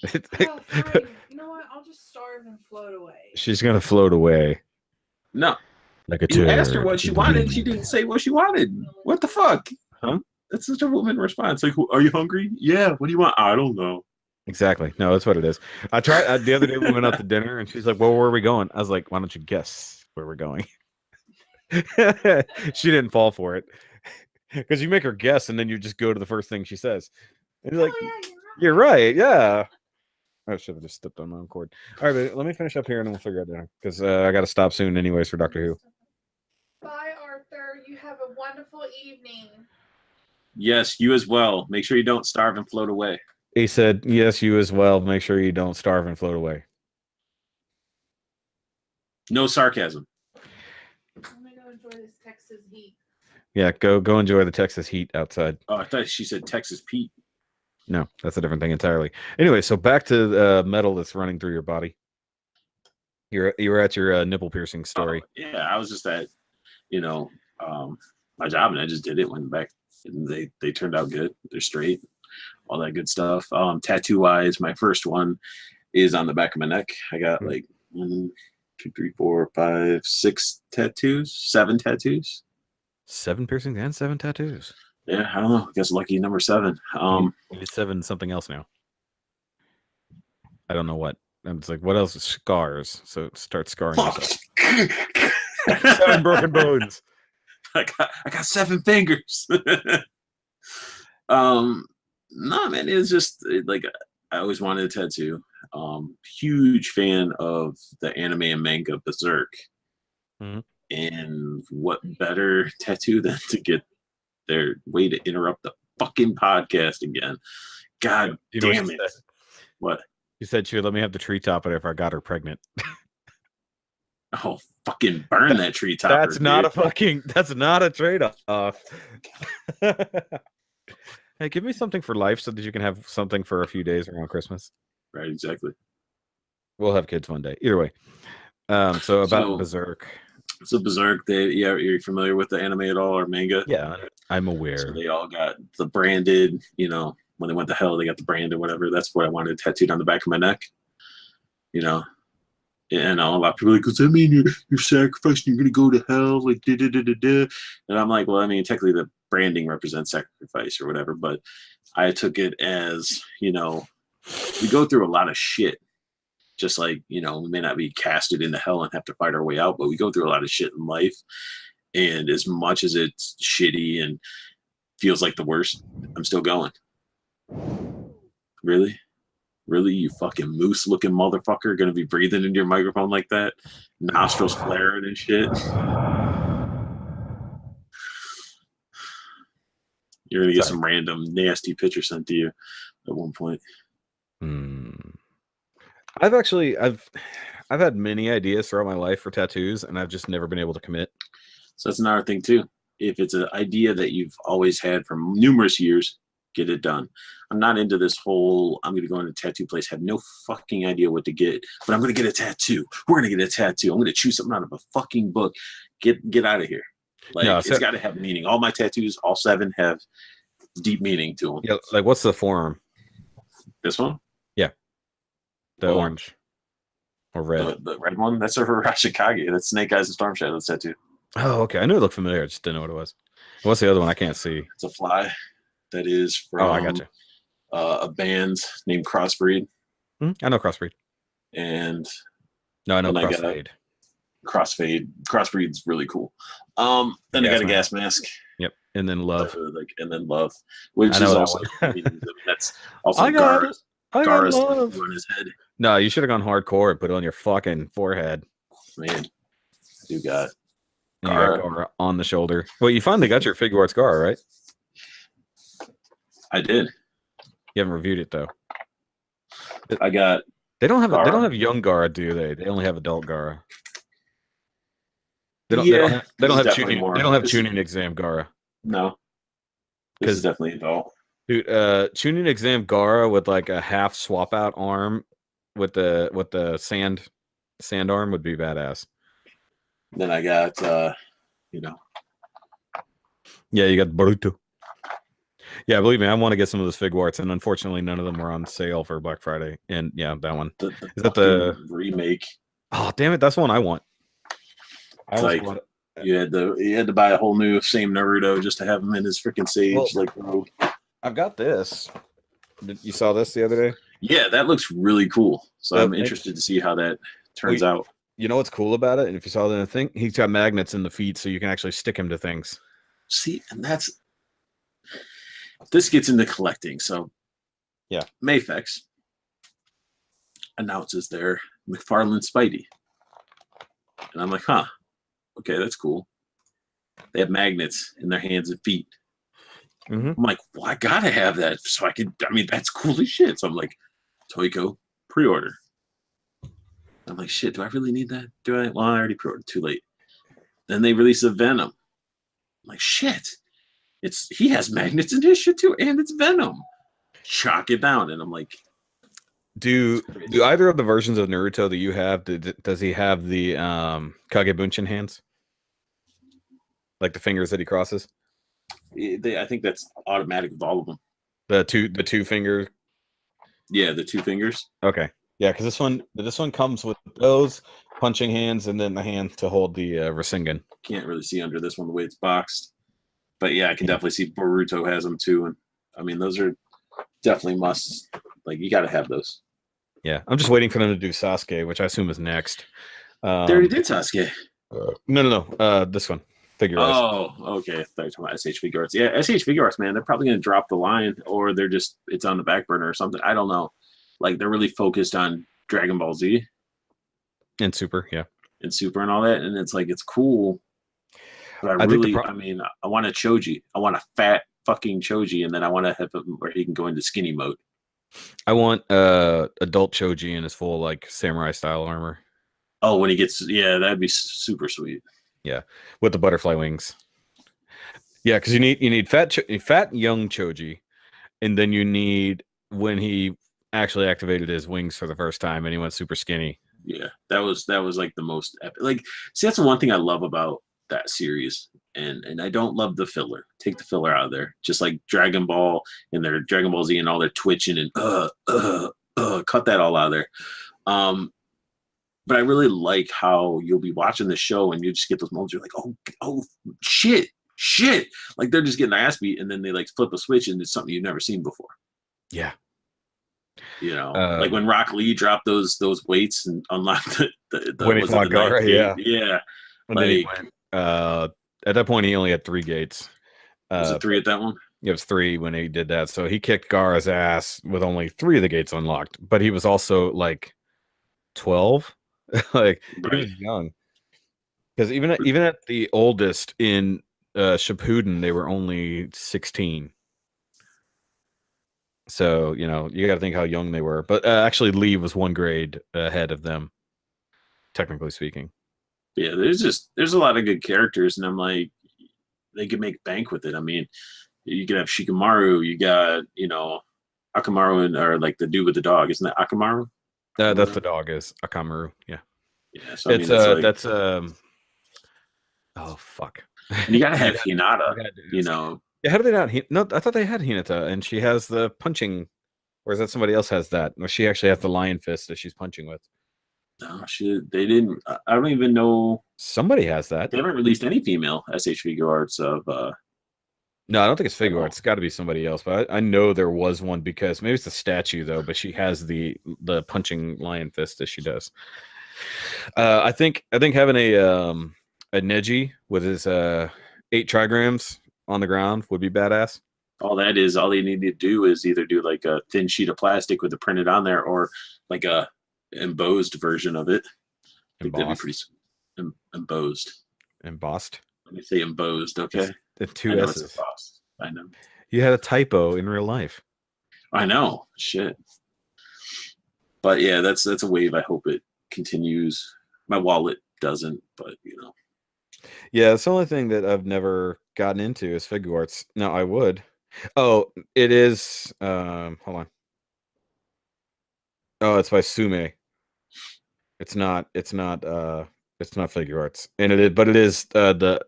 Oh, fine. You know what? I'll just starve and float away. She's gonna float away. No. Like a you asked her what she wanted. She didn't say what she wanted. What the fuck? Huh? That's such a woman response. Like, are you hungry? Yeah. What do you want? I don't know. Exactly. No, that's what it is. I tried the other day. We went out to dinner, and she's like, "Well, where are we going?" I was like, "Why don't you guess where we're going?" She didn't fall for it because you make her guess, and then you just go to the first thing she says. And you're like, yeah, "You're right. Yeah." I should have just stepped on my own cord. All right, but let me finish up here, and then we'll figure out dinner because I got to stop soon, anyways, for Doctor Who. Bye, Arthur. You have a wonderful evening. Yes, you as well. Make sure you don't starve and float away. He said, "Yes, you as well. Make sure you don't starve and float away." No sarcasm. I'm gonna go enjoy this Texas heat. Yeah, go enjoy the Texas heat outside. Oh, I thought she said Texas Pete. No, that's a different thing entirely. Anyway, so back to the metal that's running through your body. You were at your nipple piercing story. Yeah, I was just at, my job, and I just did it. Went back, and they turned out good. They're straight, all that good stuff. Tattoo wise, my first one is on the back of my neck. I got like 1, 2, 3, 4, 5, 6 tattoos, 7 tattoos. 7 piercings and 7 tattoos. Yeah, I don't know. I guess lucky number 7. You need 7 something else now. I don't know what. It's like, what else is scars? So start scarring yourself. 7 broken bones. I got 7 fingers. No, man, it's just like I always wanted a tattoo. Huge fan of the anime and manga Berserk. Mhm. And what better tattoo than to get their way to interrupt the fucking podcast again? God damn it. What? You said she would let me have the tree topper if I got her pregnant. Oh, fucking burn that tree topper. That's not a trade-off. Hey, give me something for life so that you can have something for a few days around Christmas. Right, exactly. We'll have kids one day. Either way. So about Berserk. So Berserk, you're familiar with the anime at all or manga? Yeah, I'm aware. So they all got the branded, when they went to hell, they got the brand or whatever. That's what I wanted tattooed on the back of my neck. And a lot of people are like, does that mean you're sacrificing, you're going to go to hell? Like, da-da-da-da-da. And I'm like, well, I mean, technically the branding represents sacrifice or whatever, but I took it as, we go through a lot of shit. Just like, we may not be casted into hell and have to fight our way out, but we go through a lot of shit in life. And as much as it's shitty and feels like the worst, I'm still going. Really? Really, you fucking moose-looking motherfucker gonna be breathing into your microphone like that? Nostrils flaring and shit. You're gonna get some random nasty picture sent to you at one point. I've had many ideas throughout my life for tattoos, and I've just never been able to commit. So that's another thing too. If it's an idea that you've always had for numerous years, get it done. I'm not into this whole, I'm going to go in a tattoo place, have no fucking idea what to get, but I'm going to get a tattoo. We're going to get a tattoo. I'm going to choose something out of a fucking book. Get out of here. Like, no, it's got to have meaning. All my tattoos, all 7, have deep meaning to them. Yeah, like what's the forearm? This one? Yeah. The orange. Or red. The red one? That's a Hirashikage. That's Snake Eyes and Storm Shadow tattoo. Oh, okay. I knew it looked familiar. I just didn't know what it was. What's the other one? I can't see. It's a fly. That is from I got you. A band named Crossbreed. I know Crossbreed. And no, I know Crossfade. Crossbreed's really cool. Then I got a gas mask. Yep. And then love. And then love. Which is also that's also Gara's on his head. No, you should have gone hardcore and put it on your fucking forehead. Man. You got Gara on the shoulder. Well, you finally got your figure arts Gara, right? I did. You haven't reviewed it though. I got. They don't have young Gara, do they? They only have adult Gara. They don't have tuning exam Gara. No. This is definitely adult. Dude, tuning exam Gara with like a half swap out arm with the sand arm would be badass. Then I got Yeah, you got Boruto. Yeah, believe me, I want to get some of those fig arts, and unfortunately, none of them were on sale for Black Friday. And yeah, that one is that the remake? Oh, damn it, that's the one I want. You had to buy a whole new same Naruto just to have him in his freaking sage. I've got this. You saw this the other day? Yeah, that looks really cool. So I'm interested to see how that turns out. You know what's cool about it? And if you saw the thing, he's got magnets in the feet, so you can actually stick him to things. See, and this gets into collecting. So, yeah, Mayfex announces their McFarlane Spidey, and I'm like, huh, okay, that's cool. They have magnets in their hands and feet. I'm like, well, I gotta have that so I can. I mean, that's cool as shit. So I'm like, Toyco pre-order. I'm like, shit, do I really need that? Do I? Well, I already pre-ordered. Too late. Then they release a Venom. I'm like, shit. He has magnets in his shit too, and it's Venom. Chalk it down, and I'm like, do either of the versions of Naruto that you have, does he have the Kagebunshin hands, like the fingers that he crosses? I think that's automatic with all of them. The two finger. Yeah, the 2 fingers. Okay. Yeah, because this one comes with those punching hands and then the hand to hold the Rasengan. Can't really see under this one the way it's boxed, but yeah, I can definitely see Boruto has them too, and I mean those are definitely musts. Like you got to have those. Yeah, I'm just waiting for them to do Sasuke, which I assume is next. They already did Sasuke. No. This one, figure wise. Oh, okay. I thought you were talking about SH Figure Arts. Yeah, SH Figure Arts, man, they're probably going to drop the line, or they're just it's on the back burner or something. I don't know. Like they're really focused on Dragon Ball Z And Super, yeah. and Super and all that, and it's like it's cool. But I mean, I want a Choji. I want a fat fucking Choji, and then I want to have him where he can go into skinny mode. I want adult Choji in his full like samurai style armor. Oh, when he gets that'd be super sweet. Yeah, with the butterfly wings. Yeah, because you need fat young Choji, and then you need when he actually activated his wings for the first time and he went super skinny. Yeah, that was like the most epic. Like, see, that's the one thing I love about that series, and I don't love the filler. Take the filler out of there. Just like Dragon Ball and their Dragon Ball Z and all their twitching and cut that all out of there. But I really like how you'll be watching the show and you just get those moments. You're like, oh, shit. Like they're just getting their ass beat, and then they like flip a switch and it's something you've never seen before. Yeah. You know, like when Rock Lee dropped those weights and unlocked the when he fought Gara, yeah. And like, then he went, at that point, he only had 3 gates. Was it 3 at that one? It was 3 when he did that. So he kicked Gara's ass with only 3 of the gates unlocked. But he was also like 12. Like right. He was young. Because even at the oldest in Shippuden, they were only 16. So, you got to think how young they were. But actually, Lee was 1 grade ahead of them, technically speaking. Yeah, there's a lot of good characters, and I'm like, they could make bank with it. I mean, you could have Shikamaru, you got, Akamaru, or like the dude with the dog. Isn't that Akamaru? That's the dog is Akamaru. Yeah. Yeah. So I mean, that's oh fuck. And you gotta have Hinata. Yeah, how do they not? No, I thought they had Hinata, and she has the punching. Or is that somebody else has that? Or she actually has the lion fist that she's punching with. No, they didn't. I don't even know. Somebody has that. They haven't released any female SH Figure Arts of. No, I don't think it's Figure Arts. It's got to be somebody else. But I know there was one because maybe it's a statue though. But she has the punching lion fist as she does. I think having a Neji with his 8 trigrams on the ground would be badass. All they need to do is either do like a thin sheet of plastic with it printed on there, or like a embossed version of it. I think that'd be pretty embossed. Let me say embossed, okay? The 2 S's. I know. You had a typo in real life. I know. Shit. But yeah, that's a wave. I hope it continues. My wallet doesn't, but Yeah, it's the only thing that I've never gotten into is Figure Arts. No, I would. Oh, it is. Hold on. Oh, it's by Sume. It's not Figure Arts, and it is the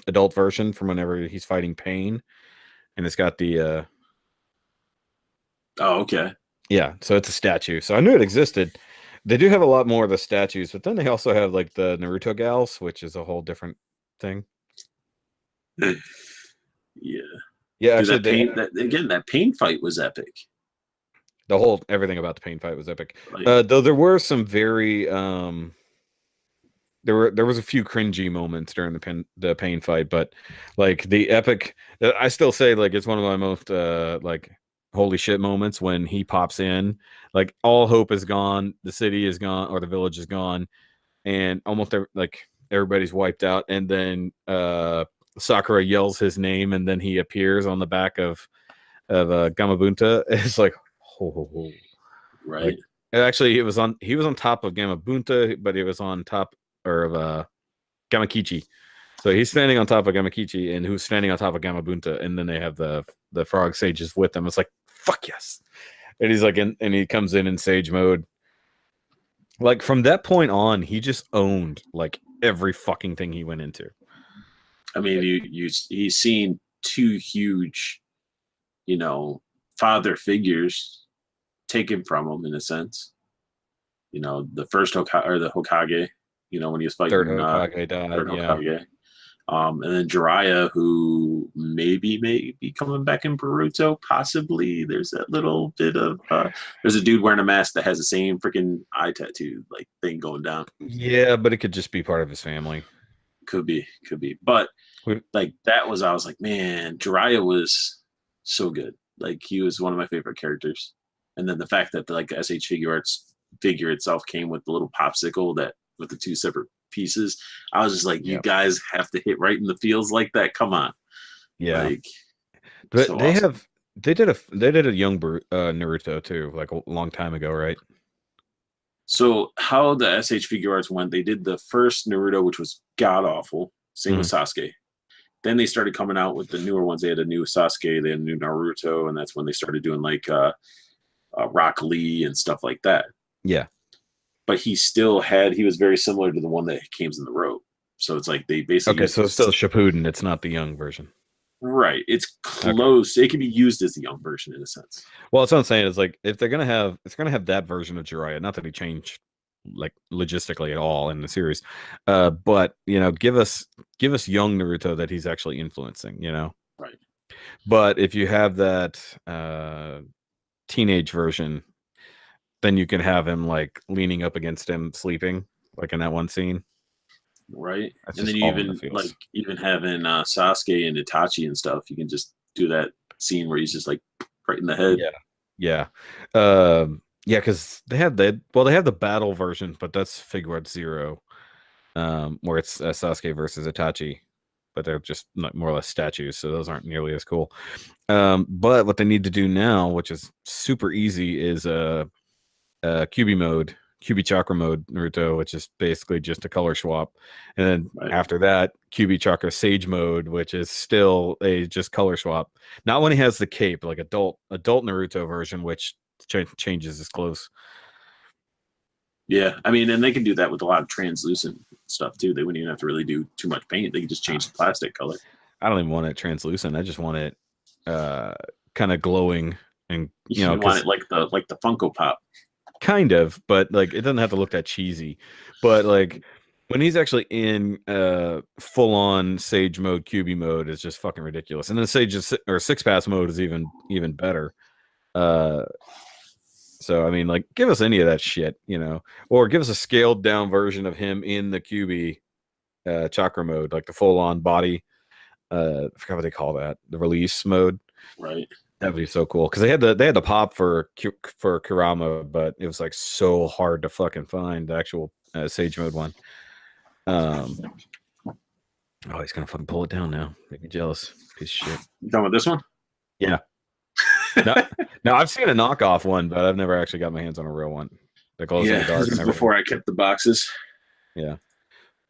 adult version from whenever he's fighting Pain, and it's got the. Oh, okay. Yeah, so it's a statue. So I knew it existed. They do have a lot more of the statues, but then they also have like the Naruto gals, which is a whole different thing. Yeah. Yeah, actually, that Pain fight was epic. Everything about the Pain fight was epic. Though there were some very there was a few cringy moments during the Pain fight, but like the epic, I still say like it's one of my most like holy shit moments when he pops in, like all hope is gone, the city is gone or the village is gone, and almost everybody's wiped out, and then Sakura yells his name, and then he appears on the back of Gamabunta. It's like, oh. Right. Like, actually, he was on top of Gamabunta, but he was on top of Gamakichi. So he's standing on top of Gamakichi, and who's standing on top of Gamabunta, and then they have the frog sages with them. It's like, fuck yes. And he's like, and he comes in sage mode. Like from that point on, he just owned like every fucking thing he went into. I mean, he's seen 2 huge, father figures taken from him in a sense. the first Hokage or the Hokage, when he was fighting Third Hokage died. third Yeah. Hokage. And then Jiraiya, who may be coming back in Boruto, possibly. There's that little bit of there's a dude wearing a mask that has the same freaking eye tattoo like thing going down. Yeah, but it could just be part of his family. Could be. But like I was like, man, Jiraiya was so good. Like he was one of my favorite characters. And then the fact that the SH figure itself came with the little popsicle that with the two separate pieces, I was just like, you guys have to hit right in the feels like that. Come on. Yeah. Like, but so they awesome. they did a young Naruto too, like a long time ago, right? So how the SH figure arts went, they did the first Naruto, which was god awful. Same with Sasuke. Then they started coming out with the newer ones. They had a new Sasuke, they had a new Naruto, and that's when they started doing like Rock Lee and stuff like that. Yeah. But he was very similar to the one that came in the robe. So it's like they basically so it's still Shippuden. It's not the young version. Right. It's close. Okay. It can be used as the young version in a sense. Well, that's what I'm saying is like if they're gonna have that version of Jiraiya, not that he changed like logistically at all in the series, but give us young Naruto that he's actually influencing, Right. But if you have that teenage version, then you can have him like leaning up against him sleeping, like in that one scene. Right. That's and then you even having Sasuke and Itachi and stuff, you can just do that scene where he's just like right in the head. Yeah. Because they have the battle version, but that's Figure Art Zero, where it's Sasuke versus Itachi, but they're just more or less statues, so those aren't nearly as cool. But what they need to do now, which is super easy, is Kyuubi mode, Kyuubi Chakra mode Naruto, which is basically just a color swap. And then after that, Kyuubi Chakra Sage mode, which is still a just color swap. Not when he has the cape, like adult Naruto version, which changes his clothes. Yeah, I mean, and they can do that with a lot of translucent stuff too. They wouldn't even have to really do too much paint. They can just change the plastic color. I don't even want it translucent. I just want it kind of glowing, and you want it like the Funko Pop. Kind of, but like it doesn't have to look that cheesy. But like when he's actually in full on Sage mode, Kyuubi mode, is just fucking ridiculous. And then Sage or Six Pass mode is even better. So I mean, like, give us any of that shit, or give us a scaled down version of him in the Kyuubi Chakra mode, like the full on body. I forgot what they call that, the release mode. Right. That'd be so cool because they had the pop for Kurama, but it was like so hard to fucking find the actual Sage mode one. Oh, he's gonna fucking pull it down now. Make me jealous. Piece of shit. You talking about this one? Yeah. No, I've seen a knockoff one, but I've never actually got my hands on a real one. That glows in the dark. This is before I kept the boxes. Yeah,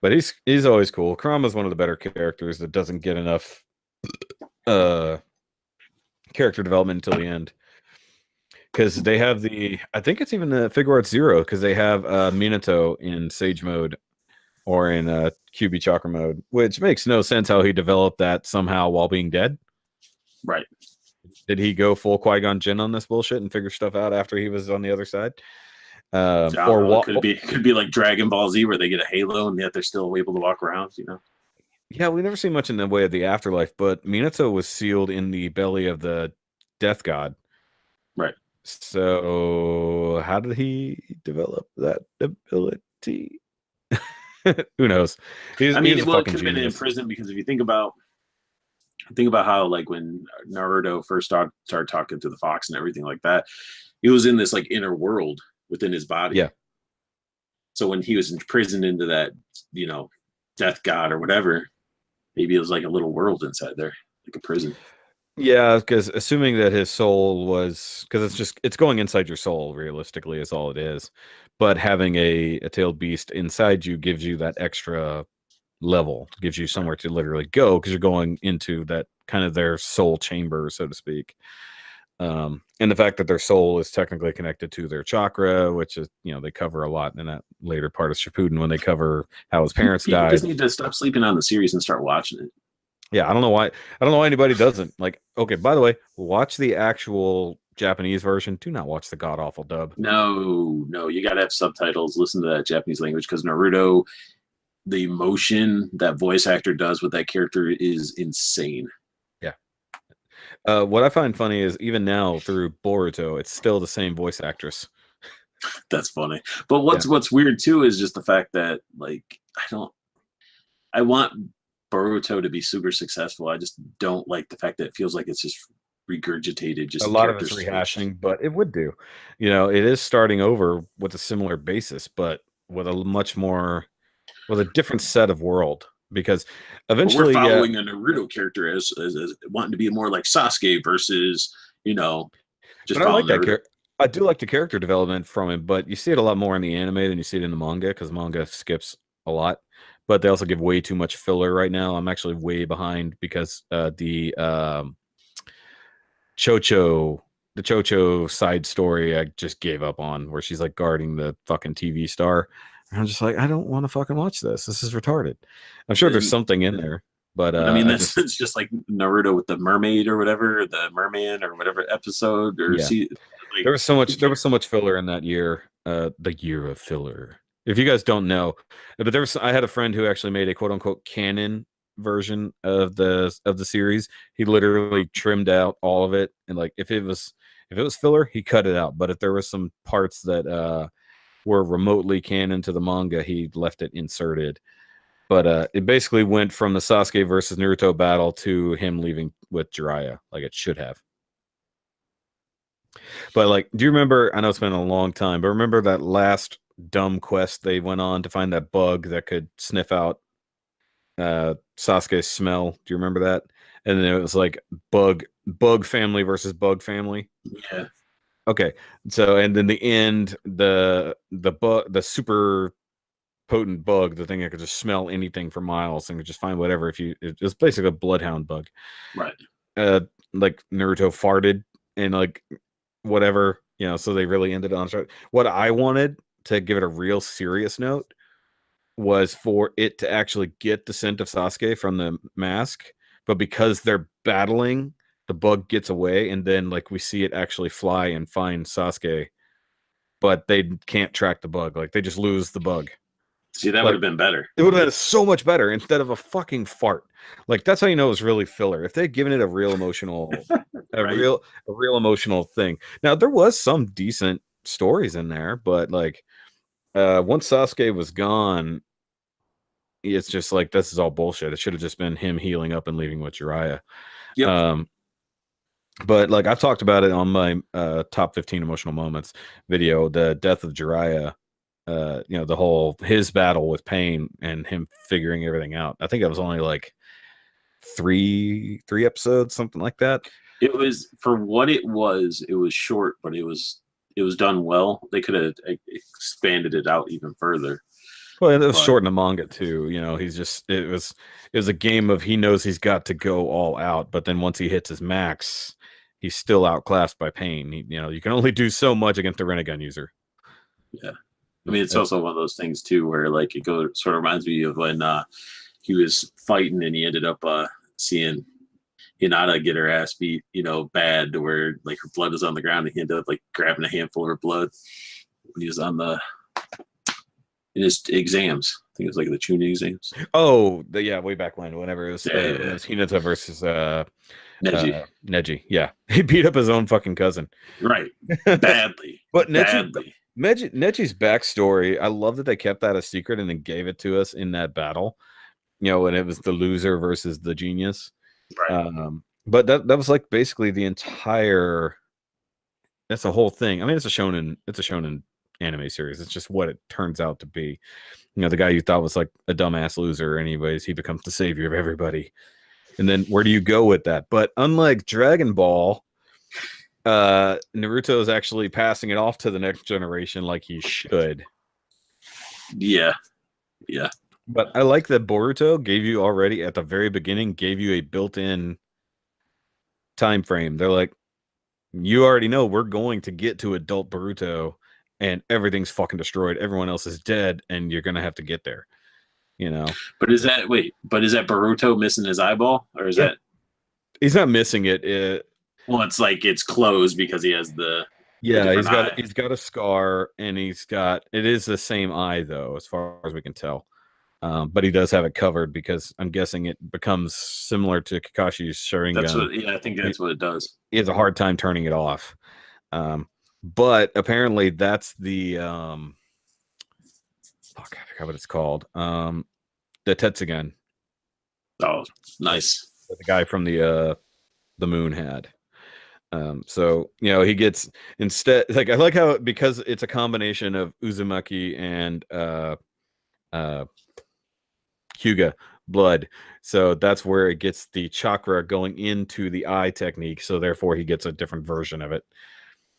but he's always cool. Kurama's one of the better characters that doesn't get enough character development until the end, because they have I think it's even the Figure Art Zero, because they have Minato in Sage mode or in Kyuubi Chakra mode, which makes no sense how he developed that somehow while being dead. Right. Did he go full Qui-Gon Jinn on this bullshit and figure stuff out after he was on the other side? Or what could be like Dragon Ball Z, where they get a halo and yet they're still able to walk around, Yeah, we never see much in the way of the afterlife, but Minato was sealed in the belly of the Death God. Right. So how did he develop that ability? Who knows? It could have been in prison, because if you think about how, like, when Naruto first started talking to the fox and everything like that, he was in this like inner world within his body. Yeah. So when he was imprisoned into that, Death God or whatever, maybe it was like a little world inside there, like a prison. Yeah, because assuming that his soul was, because it's going inside your soul, realistically, is all it is. But having a tailed beast inside you gives you that extra level, gives you somewhere to literally go, because you're going into that kind of their soul chamber, so to speak. And the fact that their soul is technically connected to their chakra, which is, they cover a lot in that later part of Shippuden when they cover how his parents died. You just need to stop sleeping on the series and start watching it. Yeah, I don't know why anybody doesn't. Like, okay, by the way, watch the actual Japanese version, do not watch the god awful dub. No, you gotta have subtitles. Listen to that Japanese language because Naruto, the emotion that voice actor does with that character is insane. Yeah. What I find funny is even now through Boruto, it's still the same voice actress. That's funny. But what's weird too is just the fact that like I want Boruto to be super successful. I just don't like the fact that it feels like it's just regurgitated. Just A lot of it's rehashing, but it would do. It is starting over with a similar basis, but with a much more with a different set of world. Because eventually, we're following a Naruto character as wanting to be more like Sasuke versus just. But I like that character. I do like the character development from him, but you see it a lot more in the anime than you see it in the manga because manga skips a lot. But they also give way too much filler right now. I'm actually way behind because the Chocho side story I just gave up on, where she's like guarding the fucking TV star. And I'm just like, I don't want to fucking watch this. This is retarded. I'm sure there's something in there, but I mean it's just like Naruto with the mermaid or whatever, the merman or whatever episode or there was so much filler in that year, the year of filler. If you guys don't know, but I had a friend who actually made a quote unquote canon version of the series. He literally trimmed out all of it, and like if it was filler, he cut it out. But if there was some parts that were remotely canon to the manga, he left it inserted. But it basically went from the Sasuke versus Naruto battle to him leaving with Jiraiya, like it should have. But like, do you remember? I know it's been a long time, but remember that last dumb quest they went on to find that bug that could sniff out Sasuke's smell? Do you remember that? And then it was like bug family versus bug family. Yeah. Okay. So and then the end, the super potent bug, the thing that could just smell anything for miles and could just find whatever. It's basically a bloodhound bug. Right. Like Naruto farted and like whatever, so they really ended on track. What I wanted to give it a real serious note was for it to actually get the scent of Sasuke from the mask, but because they're battling, the bug gets away, and then like we see it actually fly and find Sasuke, but they can't track the bug. Like they just lose the bug. See, that would have been better. It would have been so much better instead of a fucking fart. Like that's how you know it's really filler. If they'd given it a real emotional, Right. a real emotional thing. Now there was some decent stories in there, but like once Sasuke was gone, it's just like this is all bullshit. It should have just been him healing up and leaving with Jiraiya. Yep. But like I've talked about it on my top 15 emotional moments video, the death of Jiraiya. The whole his battle with pain and him figuring everything out. I think it was only like three episodes, something like that. It was for what it was short, but it was done well. They could have expanded it out even further. Well, it was short in the manga too. He's just it was a game of he knows he's got to go all out, but then once he hits his max, he's still outclassed by pain. You can only do so much against the Renegun user. Yeah. I mean, it's also one of those things too, where like it sort of reminds me of when he was fighting and he ended up seeing Hinata get her ass beat, bad to where like her blood is on the ground and he ended up like grabbing a handful of her blood when he was in his exams. I think it was like the Chunin exams. Oh, way back when, whenever it was Hinata versus Neji. Yeah, he beat up his own fucking cousin. Right, badly. But Neji's backstory, I love that they kept that a secret and then gave it to us in that battle. When it was the loser versus the genius. Right. But that was like basically the entire. That's the whole thing. I mean, it's a shonen anime series. It's just what it turns out to be. The guy you thought was like a dumbass loser, anyways, he becomes the savior of everybody. And then where do you go with that? But unlike Dragon Ball, Naruto is actually passing it off to the next generation like he should. Yeah. But I like that Boruto gave you already at the very beginning, gave you a built-in time frame. They're like, you already know we're going to get to adult Boruto and everything's fucking destroyed. Everyone else is dead and you're going to have to get there. But is that Boruto missing his eyeball or is that? He's not missing it. Well, it's like it's closed because he has the Yeah, different he's got a scar, and it is the same eye though, as far as we can tell. But he does have it covered because I'm guessing it becomes similar to Kakashi's That's Sharingan. what. Yeah, I think that's what it does. He has a hard time turning it off. But apparently that's the fuck, I forgot what it's called. The Tetsugan Oh, nice. that the guy from the moon had. So he gets instead, like, I like how, because it's a combination of Uzumaki and Hyuga blood, so that's where it gets the chakra going into the eye technique, so therefore he gets a different version of it.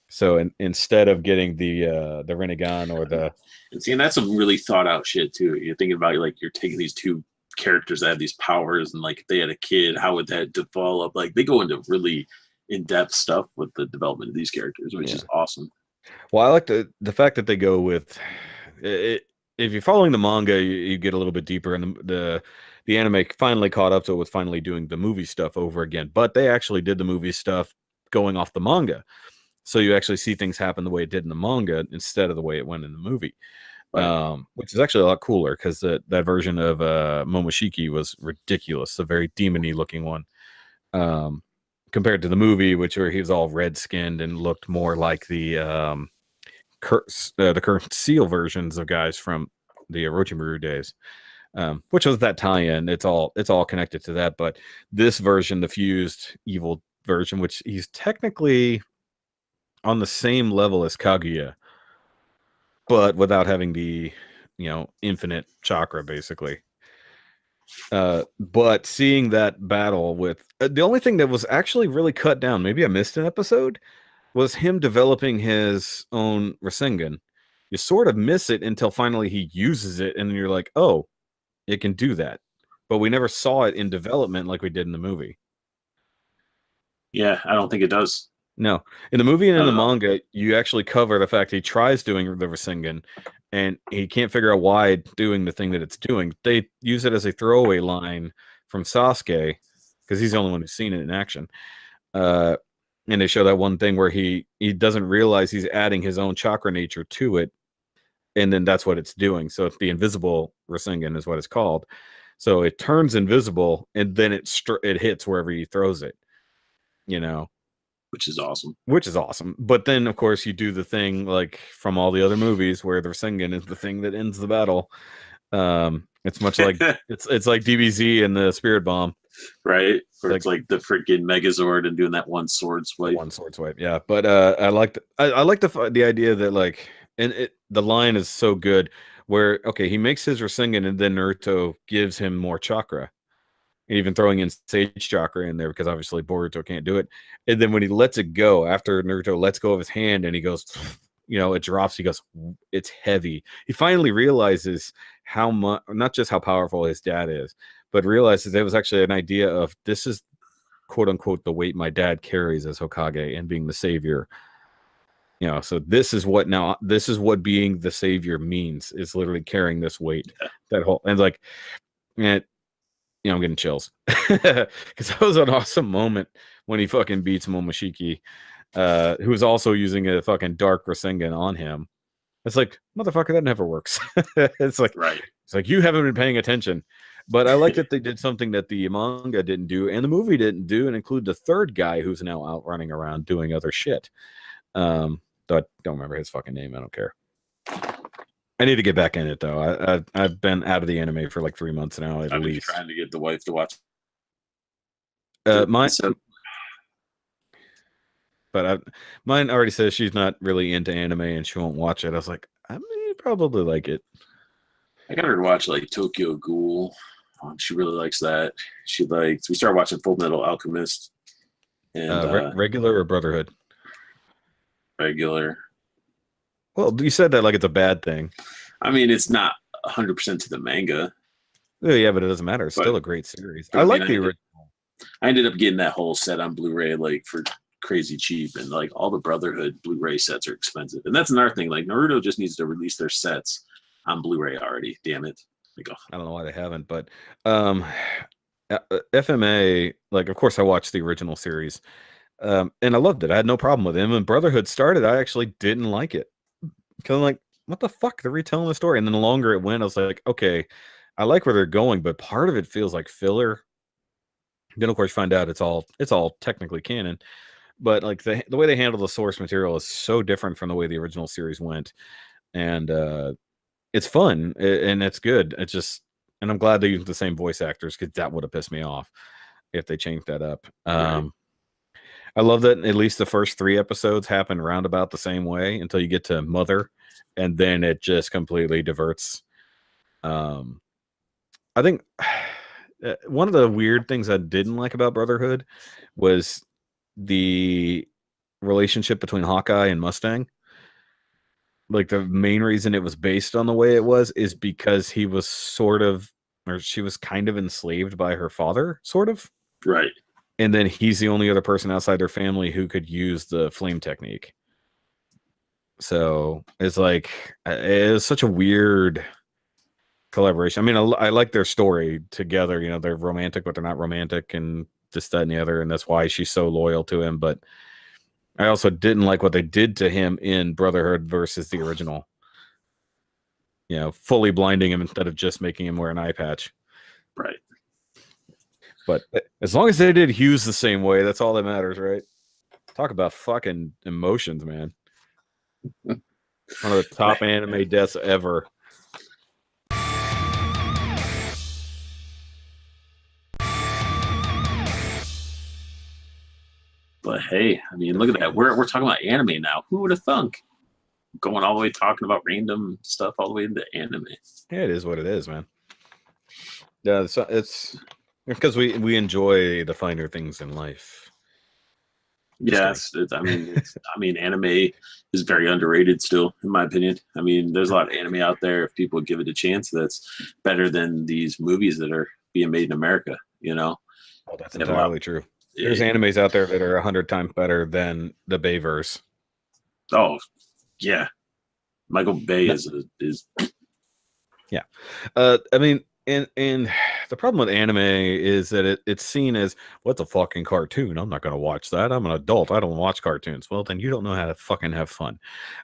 So instead of getting the Rinnegan or the And see, and that's some really thought out shit too. You're thinking about like you're taking these two characters that have these powers, and like if they had a kid, how would that develop? Like they go into really in-depth stuff with the development of these characters, which is awesome. Well, I like the fact that they go with it. If you're following the manga, you get a little bit deeper, and the anime finally caught up to it with finally doing the movie stuff over again. But they actually did the movie stuff going off the manga, so you actually see things happen the way it did in the manga instead of the way it went in the movie, Right. which is actually a lot cooler because that version of Momoshiki was ridiculous, a very demony looking one. Compared to the movie, where he was all red skinned and looked more like the current Seal versions of guys from the Orochimaru days, which was that tie-in. It's all connected to that. But this version, the fused evil version, which he's technically on the same level as Kaguya, but without having the infinite chakra, basically. But seeing that battle with the only thing that was actually really cut down, maybe I missed an episode, was him developing his own Rasengan. You sort of miss it until finally he uses it, and then you're like, oh, it can do that. But we never saw it in development like we did in the movie. Yeah, I don't think it does. No. In the movie and in the all. manga, you actually cover the fact he tries doing the Rasengan, and he can't figure out why doing the thing that it's doing. They use it as a throwaway line from Sasuke, because he's the only one who's seen it in action. And they show that one thing where he doesn't realize he's adding his own chakra nature to it, and then that's what it's doing. So the invisible Rasengan is what it's called. So it turns invisible, and then it hits wherever he throws it. Which is awesome. But then, of course, you do the thing like from all the other movies where the Rasengan is the thing that ends the battle. It's much like it's like DBZ and the Spirit Bomb. Right, or it's like the freaking Megazord and doing that one sword swipe. Yeah. But I like the idea that, like, and the line is so good where, okay, he makes his Rasengan and then Naruto gives him more chakra, and even throwing in Sage chakra in there because obviously Boruto can't do it. And then when he lets it go, after Naruto lets go of his hand and he goes, it drops. He goes, it's heavy. He finally realizes how much, not just how powerful his dad is, but realizes there was actually an idea of this is quote unquote the weight my dad carries as Hokage and being the savior. So this is what being the savior means, is literally carrying this weight. That whole, and like, and I'm getting chills because that was an awesome moment when he fucking beats Momoshiki, who's also using a fucking dark Rasengan on him. It's like, motherfucker, that never works. It's like, right. It's like, you haven't been paying attention. But I like that they did something that the manga didn't do and the movie didn't do, and include the third guy who's now out running around doing other shit. Though I don't remember his fucking name. I don't care. I need to get back in it though. I've been out of the anime for like 3 months now at I've been least. trying to get the wife to watch. Mine already says she's not really into anime and she won't watch it. I was like, I may probably like it. I got her to watch like Tokyo Ghoul. She really likes that. We started watching Full Metal Alchemist. And regular or Brotherhood? Regular. Well, you said that like it's a bad thing. I mean, it's not 100% to the manga. Yeah, but it doesn't matter. It's still a great series. I like the original. I ended up getting that whole set on Blu-ray like for crazy cheap, and like all the Brotherhood Blu-ray sets are expensive. And that's another thing. Like Naruto just needs to release their sets on Blu-ray already. Damn it. I don't know why they haven't, but FMA, like, of course I watched the original series. And I loved it. I had no problem with him. When Brotherhood started, I actually didn't like it. Because I'm like, what the fuck? They're retelling the story. And then the longer it went, I was like, okay, I like where they're going, but part of it feels like filler. Then of course you find out it's all technically canon. But like the way they handle the source material is so different from the way the original series went. And it's fun and it's good. It's just, and I'm glad they used the same voice actors because that would have pissed me off if they changed that up. Right. I love that at least the first 3 episodes happen roundabout the same way until you get to Mother, and then it just completely diverts. I think one of the weird things I didn't like about Brotherhood was the relationship between Hawkeye and Mustang. Like the main reason it was based on the way it was is because he was sort of, or she was kind of enslaved by her father, sort of. Right. And then he's the only other person outside their family who could use the flame technique. So it's like, it's such a weird collaboration. I mean, I like their story together. You know, they're romantic, but they're not romantic, and this, that, and the other. And that's why she's so loyal to him. But I also didn't like what they did to him in Brotherhood versus the original. You know, fully blinding him instead of just making him wear an eye patch. Right. But as long as they did Hughes the same way, that's all that matters, right? Talk about fucking emotions, man. One of the top anime deaths ever. But hey, I mean, look at that. We're talking about anime now. Who would have thunk? Going all the way talking about random stuff all the way into anime. Yeah, it is what it is, man. Yeah, it's because we enjoy the finer things in life. Yeah, I mean, anime is very underrated still, in my opinion. I mean, there's a lot of anime out there. If people give it a chance, that's better than these movies that are being made in America. You know, Oh, that's entirely true. There's animes out there that are 100 times better than the Bayverse. Oh, yeah, Michael Bay is yeah. I mean, and the problem with anime is that it's seen as, what's a fucking cartoon? I'm not going to watch that. I'm an adult. I don't watch cartoons. Well, then you don't know how to fucking have fun.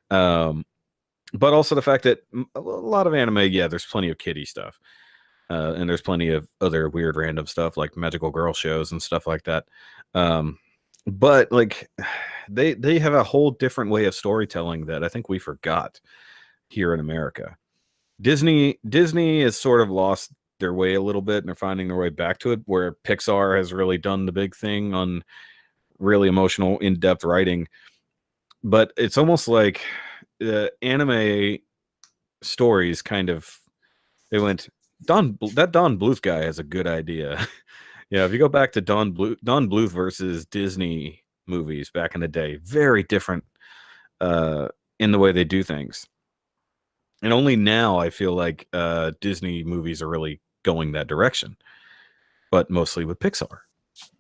But also the fact that a lot of anime, yeah, there's plenty of kiddie stuff. And there's plenty of other weird random stuff like magical girl shows and stuff like that. But like they have a whole different way of storytelling that I think we forgot here in America. Disney has sort of lost their way a little bit, and they're finding their way back to it, where Pixar has really done the big thing on really emotional, in-depth writing. But it's almost like anime stories kind of, they went, Don Bluth guy has a good idea. Yeah, if you go back to Don Bluth versus Disney movies back in the day, very different in the way they do things. And only now I feel like Disney movies are really going that direction, but mostly with Pixar,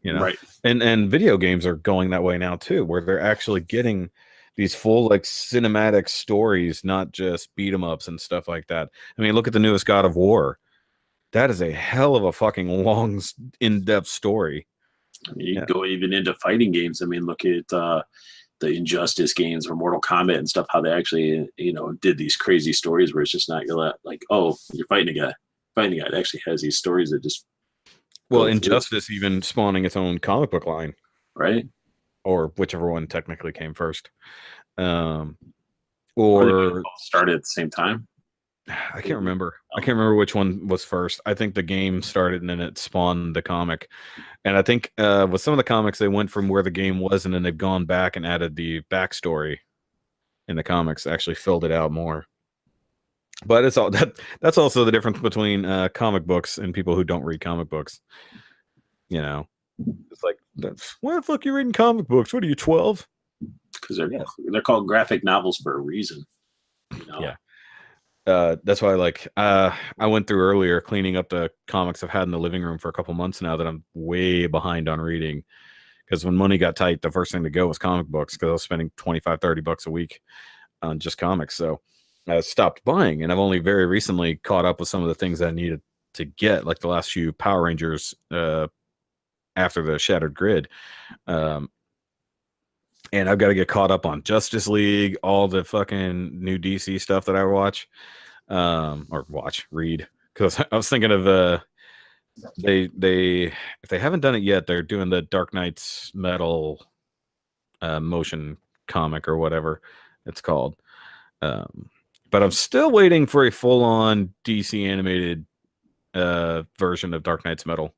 you know. right. And video games are going that way now too, where they're actually getting these full like cinematic stories, not just beat 'em ups and stuff like that. I mean, look at the newest God of War. That is a hell of a fucking long, in-depth story. I mean, you go even into fighting games. I mean, look at the Injustice games or Mortal Kombat and stuff, how they actually, you know, did these crazy stories where it's just not like, oh, you're fighting a guy. Fighting a guy. It actually has these stories that just. Well, Injustice even spawning its own comic book line. Right. Or whichever one technically came first. Or they started at the same time. I can't remember. I can't remember which one was first. I think the game started and then it spawned the comic. And I think with some of the comics, they went from where the game was and then they've gone back and added the backstory in the comics, actually filled it out more. But it's all that's also the difference between comic books and people who don't read comic books. You know, it's like, why the fuck are you reading comic books? What are you, 12? Because they're called graphic novels for a reason. You know? Yeah. That's why I went through earlier cleaning up the comics I've had in the living room for a couple months now that I'm way behind on reading, because when money got tight, the first thing to go was comic books, because I was spending $25-30 a week on just comics. So I stopped buying, and I've only very recently caught up with some of the things I needed to get, like the last few Power Rangers after the Shattered Grid. And I've got to get caught up on Justice League, all the fucking new DC stuff that I watch, read. Because I was thinking of they if they haven't done it yet, they're doing the Dark Knight's Metal motion comic or whatever it's called. But I'm still waiting for a full-on DC animated version of Dark Knight's Metal.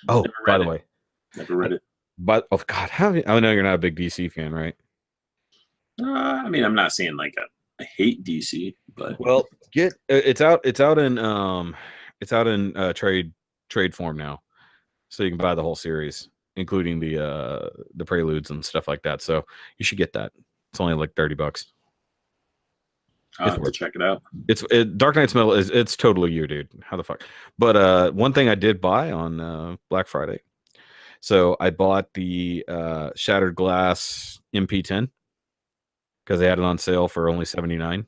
Oh, by the way, never read it. But oh god, I know you're not a big DC fan, right? I mean, I'm not saying like I hate DC, but well, it's out in trade form now, so you can buy the whole series, including the preludes and stuff like that. So you should get that. It's only like $30. I'll have to check it out. Dark Knight's Metal it's totally you, dude. How the fuck? But one thing I did buy on Black Friday. So I bought the Shattered Glass MP10 because they had it on sale for only $79.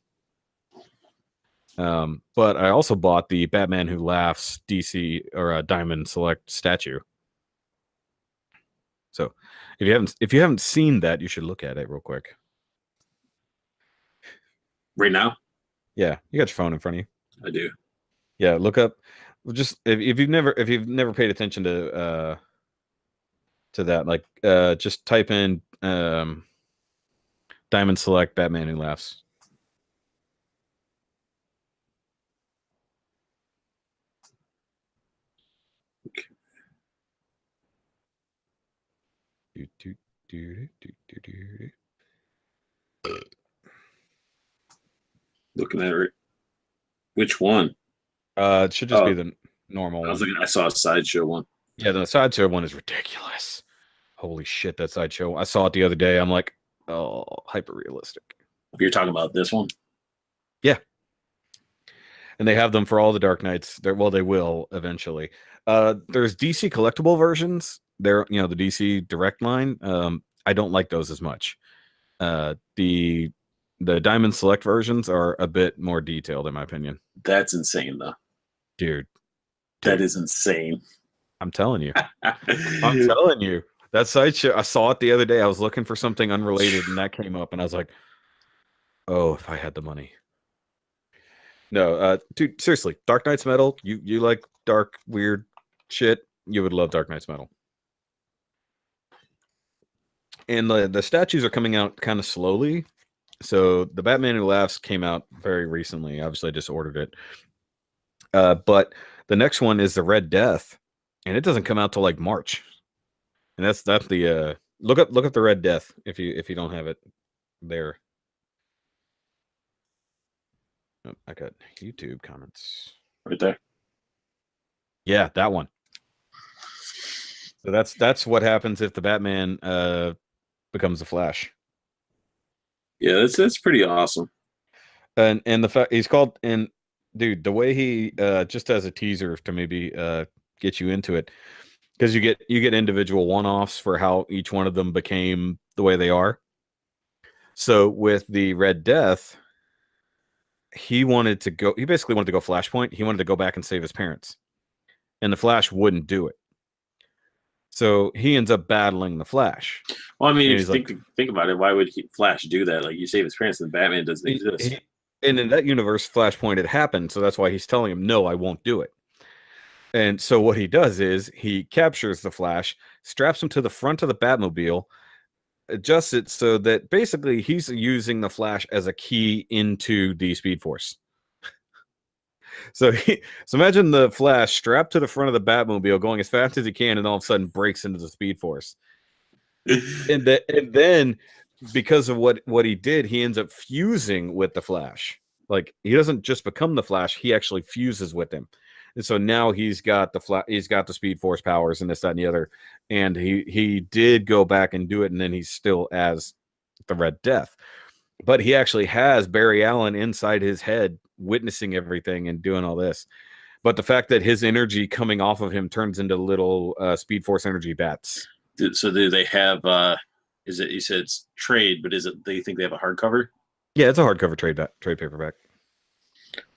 But I also bought the Batman Who Laughs DC or Diamond Select statue. So if you haven't seen that, you should look at it real quick. Right now? Yeah, you got your phone in front of you. I do. Yeah, look up. Just if you've never paid attention to that, like just type in Diamond Select Batman Who Laughs. Looking at it. Which one? It should just be the normal one. I saw a sideshow one. Yeah, the sideshow one is ridiculous. Holy shit, that sideshow. I saw it the other day. I'm like, oh, hyper realistic. You're talking about this one? Yeah. And they have them for all the Dark Knights. They will eventually. There's DC collectible versions. They're, the DC direct line. I don't like those as much. The Diamond Select versions are a bit more detailed, in my opinion. That's insane, though. Dude. That is insane. I'm telling you. I'm telling you. That sideshow, I saw it the other day. I was looking for something unrelated, and that came up, and I was like, oh, if I had the money. No, dude, seriously, Dark Knight's Metal, you like dark, weird shit, you would love Dark Knight's Metal. And the statues are coming out kind of slowly. So the Batman Who Laughs came out very recently. Obviously, I just ordered it. But the next one is the Red Death, and it doesn't come out till like March. And that's the look up the Red Death if you don't have it there. Oh, I got YouTube comments right there. Yeah, that one. So that's what happens if the Batman becomes the Flash. Yeah, that's pretty awesome. And the fact he's called, and dude, the way he just as a teaser to maybe get you into it, because you get individual one-offs for how each one of them became the way they are. So with the Red Death, he basically wanted to go Flashpoint. He wanted to go back and save his parents, and the Flash wouldn't do it. So he ends up battling the Flash. Well, I mean, if you think about it, why would Flash do that? Like, you save his parents, and Batman doesn't exist. And in that universe, Flashpoint had happened, so that's why he's telling him, no, I won't do it. And so what he does is he captures the Flash, straps him to the front of the Batmobile, adjusts it so that basically he's using the Flash as a key into the Speed Force. So imagine the Flash strapped to the front of the Batmobile going as fast as he can, and all of a sudden breaks into the Speed Force. and then because of what he did, he ends up fusing with the Flash. Like, he doesn't just become the Flash, he actually fuses with him. And so now he's got the Speed Force powers and this, that, and the other. And he did go back and do it, and then he's still as the Red Death. But he actually has Barry Allen inside his head witnessing everything and doing all this. But the fact that his energy coming off of him turns into little Speed Force energy bats. So do they have is it, you said it's trade, but is it, do you think they have a hardcover? Yeah, it's a hardcover trade paperback.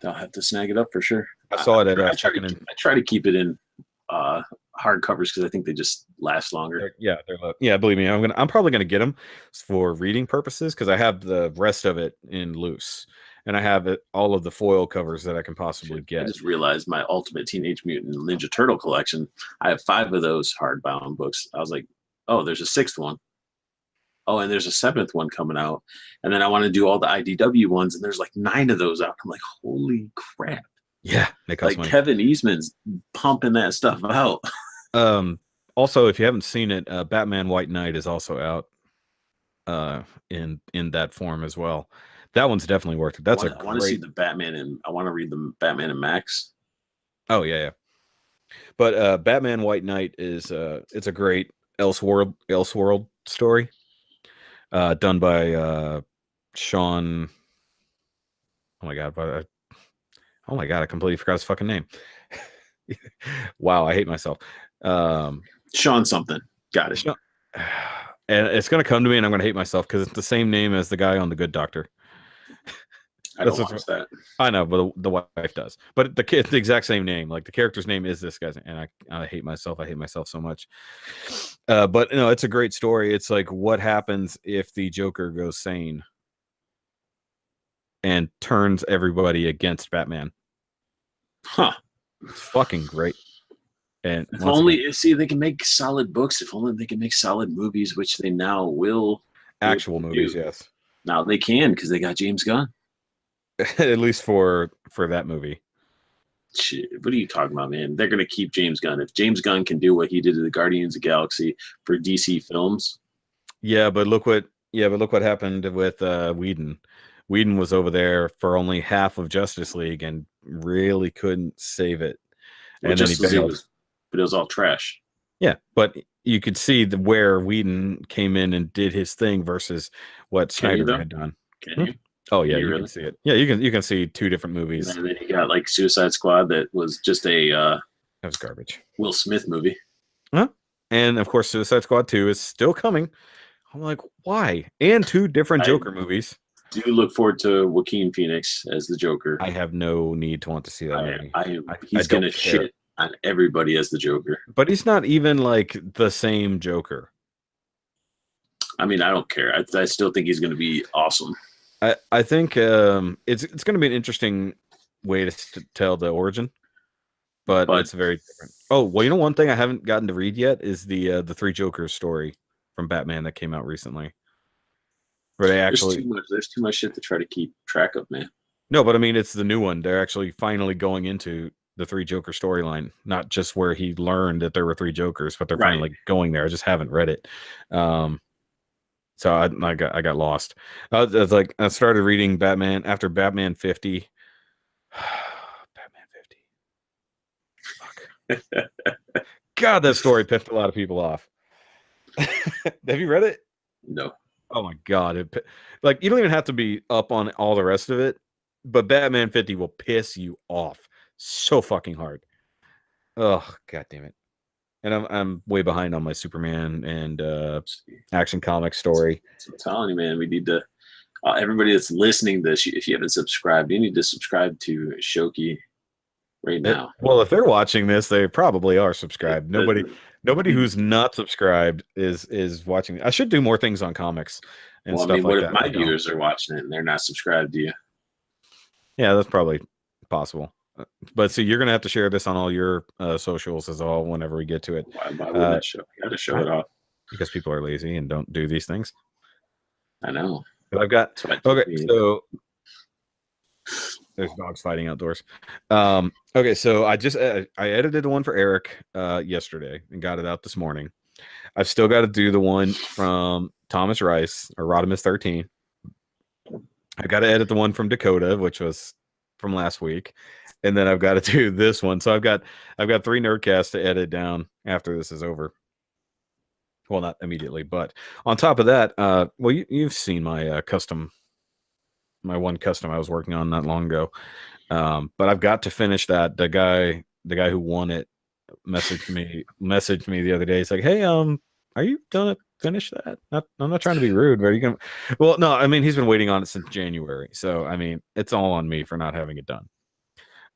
I'll have to snag it up for sure. I saw it at I try to keep it in hardcovers because I think they just last longer. Yeah, believe me, I'm probably gonna get them for reading purposes because I have the rest of it in loose, and I have all of the foil covers that I can possibly I get. just realized my Ultimate Teenage Mutant Ninja Turtle collection. I have 5 of those hardbound books. I was like, oh, there's a 6th one. Oh, and there's a 7th one coming out. And then I want to do all the IDW ones, and there's like 9 of those out. I'm like, holy crap. Yeah, they cost like money. Kevin Eastman's pumping that stuff out. Also, if you haven't seen it, Batman White Knight is also out in that form as well. That one's definitely worth it. I want to see the Batman, and I want to read the Batman and Max. Oh yeah. But Batman White Knight is it's a great Elseworld story. Done by Sean. Oh my god! I completely forgot his fucking name. Wow, I hate myself. Sean something. Got it. And it's gonna come to me, and I'm gonna hate myself because it's the same name as the guy on The Good Doctor. I don't watch that. I know, but the wife does. But it's the exact same name. Like the character's name is this guy's, and I hate myself. I hate myself so much. But it's a great story. It's like what happens if the Joker goes sane and turns everybody against Batman. Huh. It's fucking great. And if only they can make solid books. If only they can make solid movies, which they now will. Actual movies, yes. Now they can because they got James Gunn. At least for that movie. Shit, what are you talking about, man? They're gonna keep James Gunn. If James Gunn can do what he did to the Guardians of the Galaxy for DC films. Yeah, but look what happened with Whedon. Whedon was over there for only half of Justice League and really couldn't save it. Well, and then he bailed. But it was all trash. Yeah, but you could see where Whedon came in and did his thing versus what Snyder had done. Can you? Oh yeah, you can see it. Yeah, you can see 2 different movies. And then you got like Suicide Squad that was just that was garbage. Will Smith movie. Huh? And of course, Suicide Squad 2 is still coming. I'm like, why? And 2 different Joker movies. Do look forward to Joaquin Phoenix as the Joker. I have no need to want to see that movie. He's gonna shit on everybody as the Joker. But he's not even like the same Joker. I mean, I don't care. I still think he's gonna be awesome. I think it's going to be an interesting way to tell the origin, but it's very different. Oh well, one thing I haven't gotten to read yet is the 3 Jokers story from Batman that came out recently. Where they actually there's too much shit to try to keep track of, man. No, but I mean it's the new one. They're actually finally going into the 3 Joker storyline, not just where he learned that there were 3 Jokers, but they're finally going there. I just haven't read it. So I got lost. I was like, I started reading Batman after Batman 50. Batman 50. Fuck. God, that story pissed a lot of people off. Have you read it? No. Oh my God. You don't even have to be up on all the rest of it, but Batman 50 will piss you off so fucking hard. Oh, God damn it. And I'm way behind on my Superman and Action Comic story. So I'm telling you, man, we need to. Everybody that's listening to this, if you haven't subscribed, you need to subscribe to Shoky right now. Well, if they're watching this, they probably are subscribed. Nobody who's not subscribed is watching. I should do more things on comics and stuff like that. What if my viewers are watching it and they're not subscribed to you? Yeah, that's probably possible. But see, you're gonna have to share this on all your socials as well whenever we get to it. Why wouldn't I show? You got to show it off because people are lazy and don't do these things. I know. But I've got so there's dogs fighting outdoors. Okay, so I edited one for Eric yesterday and got it out this morning. I've still got to do the one from Thomas Rice or Rodimus 13. I got to edit the one from Dakota, which was from last week. And then I've got to do this one. So I've got 3 Nerdcasts to edit down after this is over. Well, not immediately, but on top of that, well, you've seen my one custom I was working on not long ago. But I've got to finish that. The guy who won it messaged me the other day. He's like, "Hey, are you gonna finish that?" I'm not trying to be rude, but are you gonna? Well, no, I mean he's been waiting on it since January, so I mean it's all on me for not having it done.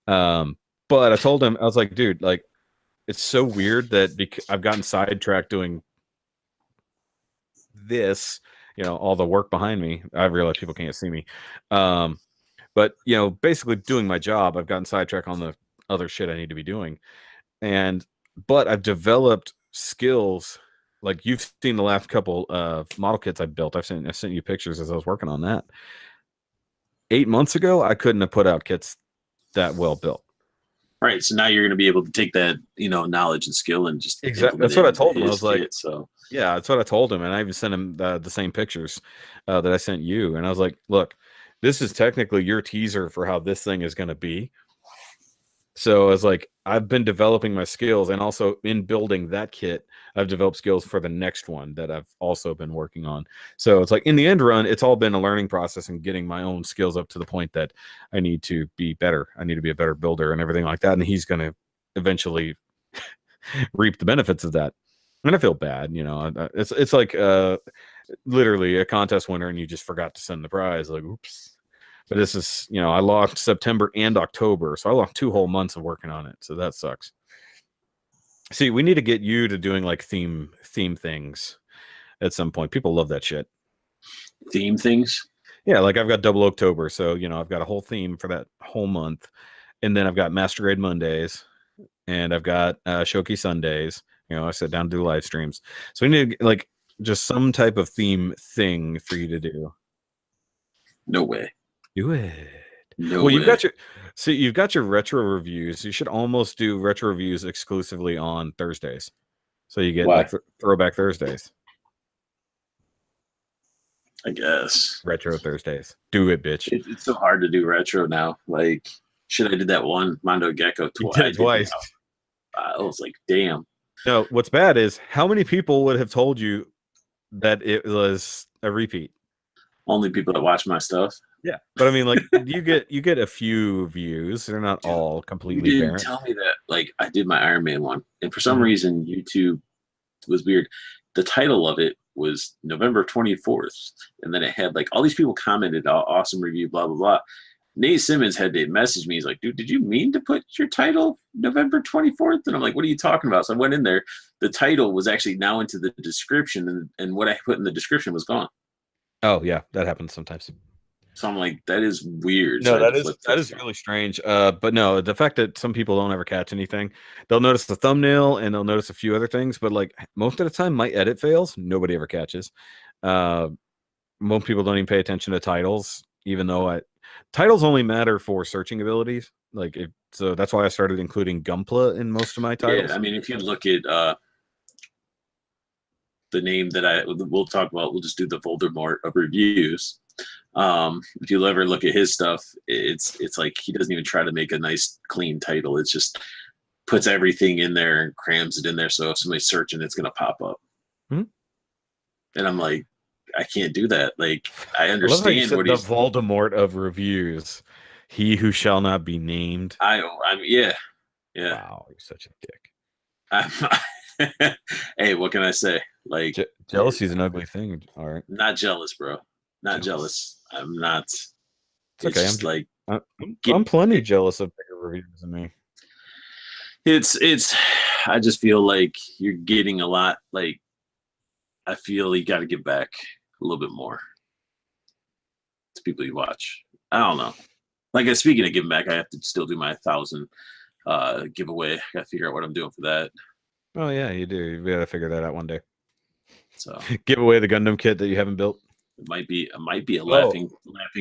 But I told him, I was like, dude, like it's so weird that I've gotten sidetracked doing this, all the work behind me. I realize people can't see me. But basically doing my job, I've gotten sidetracked on the other shit I need to be doing. But I've developed skills. Like you've seen the last couple of model kits I built. I sent you pictures as I was working on that. 8 months ago, I couldn't have put out kits that well built. Right. So now you're going to be able to take that, knowledge and skill and just exactly. That's what I told him. I was like, kit, so yeah, that's what I told him, and I even sent him the same pictures that I sent you. And I was like, look, this is technically your teaser for how this thing is going to be. So I was like, I've been developing my skills, and also in building that kit, I've developed skills for the next one that I've also been working on. So it's like in the end run, it's all been a learning process and getting my own skills up to the point that I need to be better. I need to be a better builder and everything like that. And he's going to eventually reap the benefits of that. And I feel bad, it's like literally a contest winner and you just forgot to send the prize. Like, oops. But this is, I lost September and October. So I lost 2 whole months of working on it. So that sucks. See, we need to get you to doing like theme things at some point. People love that shit. Theme things? Yeah, like I've got Double October. So, I've got a whole theme for that whole month. And then I've got Master Grade Mondays. And I've got Shoky Sundays. I sit down to do live streams. So we need like just some type of theme thing for you to do. No way. Do it. No well, way. You've got your retro reviews. You should almost do retro reviews exclusively on Thursdays. So you get like Throwback Thursdays. I guess. Retro Thursdays. Do it, bitch. It's so hard to do retro now. Like, shit, I did that one Mondo Gecko twice. I was like, damn. No, what's bad is how many people would have told you that it was a repeat? Only people that watch my stuff. Yeah, but I mean, like you get a few views. They're not all completely. You didn't tell me that. Like I did my Iron Man one, and for some reason YouTube was weird. The title of it was November 24th, and then it had like all these people commented, "Awesome review," blah blah blah. Nate Simmons had to message me. He's like, dude, did you mean to put your title November 24th? And I'm like, what are you talking about? So I went in there. The title was actually now into the description, and what I put in the description was gone. Oh, yeah, that happens sometimes. So I'm like, that is weird. No, so that is really strange. But no, the fact that some people don't ever catch anything, they'll notice the thumbnail and they'll notice a few other things. But like most of the time, my edit fails. Nobody ever catches. Most people don't even pay attention to titles, even though titles only matter for searching abilities. So that's why I started including Gunpla in most of my titles. Yeah, I mean, if you look at the name that we'll talk about, we'll just do the Voldemort of reviews. If you'll ever look at his stuff, it's like he doesn't even try to make a nice clean title. It's just puts everything in there and crams it in there. So if somebody's searching, it's going to pop up. And I'm like, I can't do that. Like, I understand what he's... The Voldemort of reviews. He who shall not be named. Yeah. Wow, you're such a dick. Hey, what can I say? Like, jealousy is an ugly thing. All right. Not jealous, bro. Not jealous. I'm not. It's okay. I'm plenty jealous of bigger reviews than me. I just feel like you're getting a lot. Like, I feel you got to give back a little bit more to people you watch. I don't know. Like, speaking of giving back, I have to still do my 1,000 giveaway. I got to figure out what I'm doing for that. Oh yeah, you do. You got to figure that out one day. So give away the Gundam kit that you haven't built. It might be a laughing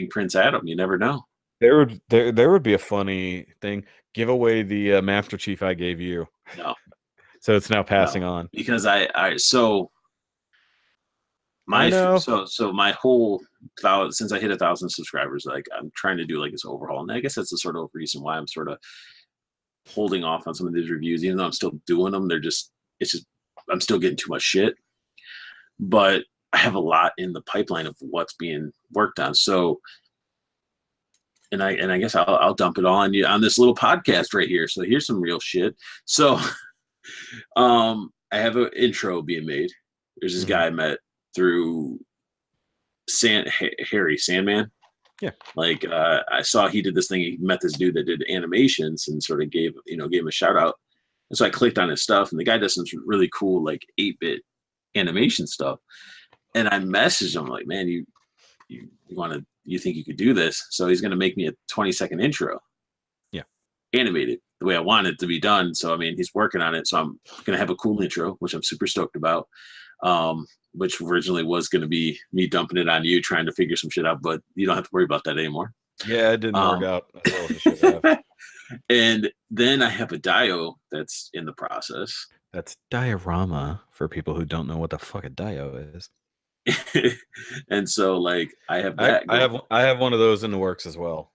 Prince Adam. You never know. There would be a funny thing. Give away the Master Chief I gave you. No. So it's now passing on. Because my whole since I hit 1,000 subscribers, like I'm trying to do like this overhaul, and I guess that's the sort of reason why I'm sort of holding off on some of these reviews, even though I'm still doing them. I'm still getting too much shit, but I have a lot in the pipeline of what's being worked on. So, and I guess I'll dump it all on you on this little podcast right here. So here's some real shit. So, I have an intro being made. There's this guy I met through Harry Sandman. Yeah. Like I saw he did this thing. He met this dude that did animations and sort of gave him a shout out. And so I clicked on his stuff, and the guy does some really cool like 8-bit animation stuff. And I messaged him like, man, you think you could do this? So he's gonna make me a 20-second intro. Yeah. Animated the way I want it to be done. So I mean he's working on it. So I'm gonna have a cool intro, which I'm super stoked about. Which originally was gonna be me dumping it on you, trying to figure some shit out, but you don't have to worry about that anymore. Yeah, it didn't work out as well as it should have. And then I have a dio that's in the process. That's diorama for people who don't know what the fuck a dio is. And so like I have that. I have one of those in the works as well.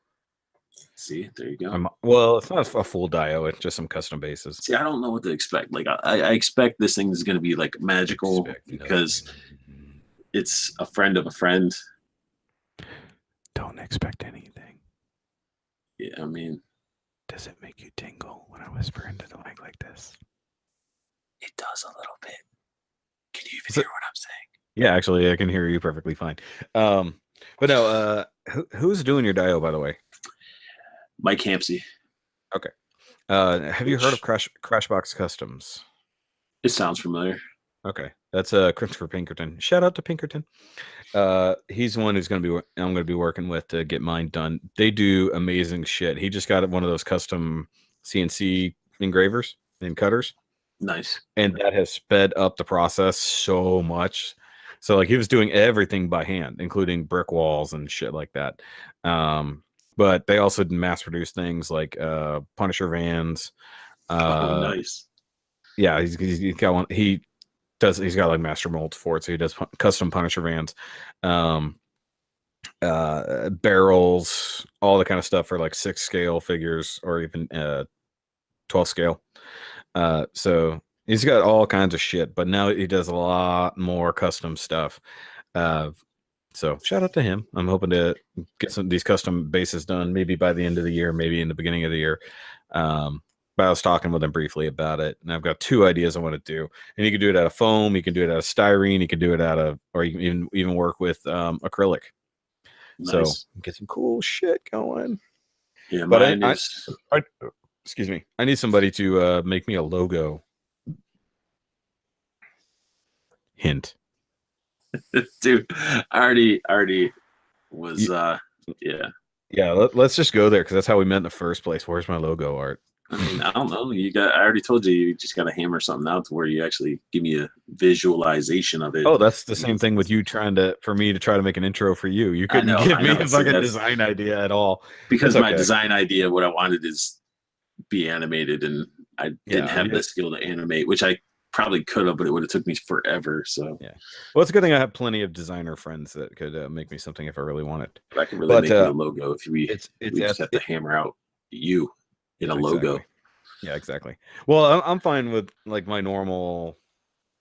See, there you go. Well, it's not a full dio, it's just some custom bases. See, I don't know what to expect. Like I expect this thing is gonna be like magical because it's a friend of a friend. Don't expect anything. Yeah, I mean, does it make you tingle when I whisper into the mic like this? It does a little bit. Can you even hear what I'm saying? Yeah, actually, I can hear you perfectly fine. But no, who's doing your dio, by the way? Mike Hampsey. Okay. Have you heard of Crashbox Customs? It sounds familiar. Okay, that's Christopher Pinkerton. Shout out to Pinkerton. He's the one who's I'm going to be working with to get mine done. They do amazing shit. He just got one of those custom CNC engravers and cutters. Nice. And that has sped up the process so much. So like he was doing everything by hand, including brick walls and shit like that. But they also mass produce things like Punisher vans. Nice. Yeah, he's got one. He's got like master molds for it, so he does custom Punisher vans, barrels, all the kind of stuff for like 6 scale figures or even 12 scale. So he's got all kinds of shit, but now he does a lot more custom stuff. So shout out to him. I'm hoping to get some of these custom bases done, maybe by the end of the year, maybe in the beginning of the year. But I was talking with him briefly about it, and I've got 2 ideas I want to do. And you can do it out of foam, you can do it out of styrene, you can do it out of, or you can even work with acrylic. Nice. So get some cool shit going. Yeah, but excuse me, I need somebody to make me a logo. Hint. Dude, I already was yeah. Let's just go there because that's how we met in the first place. Where's my logo art? I mean, I don't know. I already told you just got to hammer something out to where you actually give me a visualization of it. Oh, that's the same thing with you for me to try to make an intro for you. You couldn't give me a fucking design idea at all. Because my design idea, what I wanted is be animated, and I didn't have the skill to animate, which I probably could have, but it would have took me forever. So yeah, well, it's a good thing I have plenty of designer friends that could make me something if I really wanted. I can really make you a logo if we just have to hammer out you in a logo. Yeah, exactly. Well, I'm fine with like my normal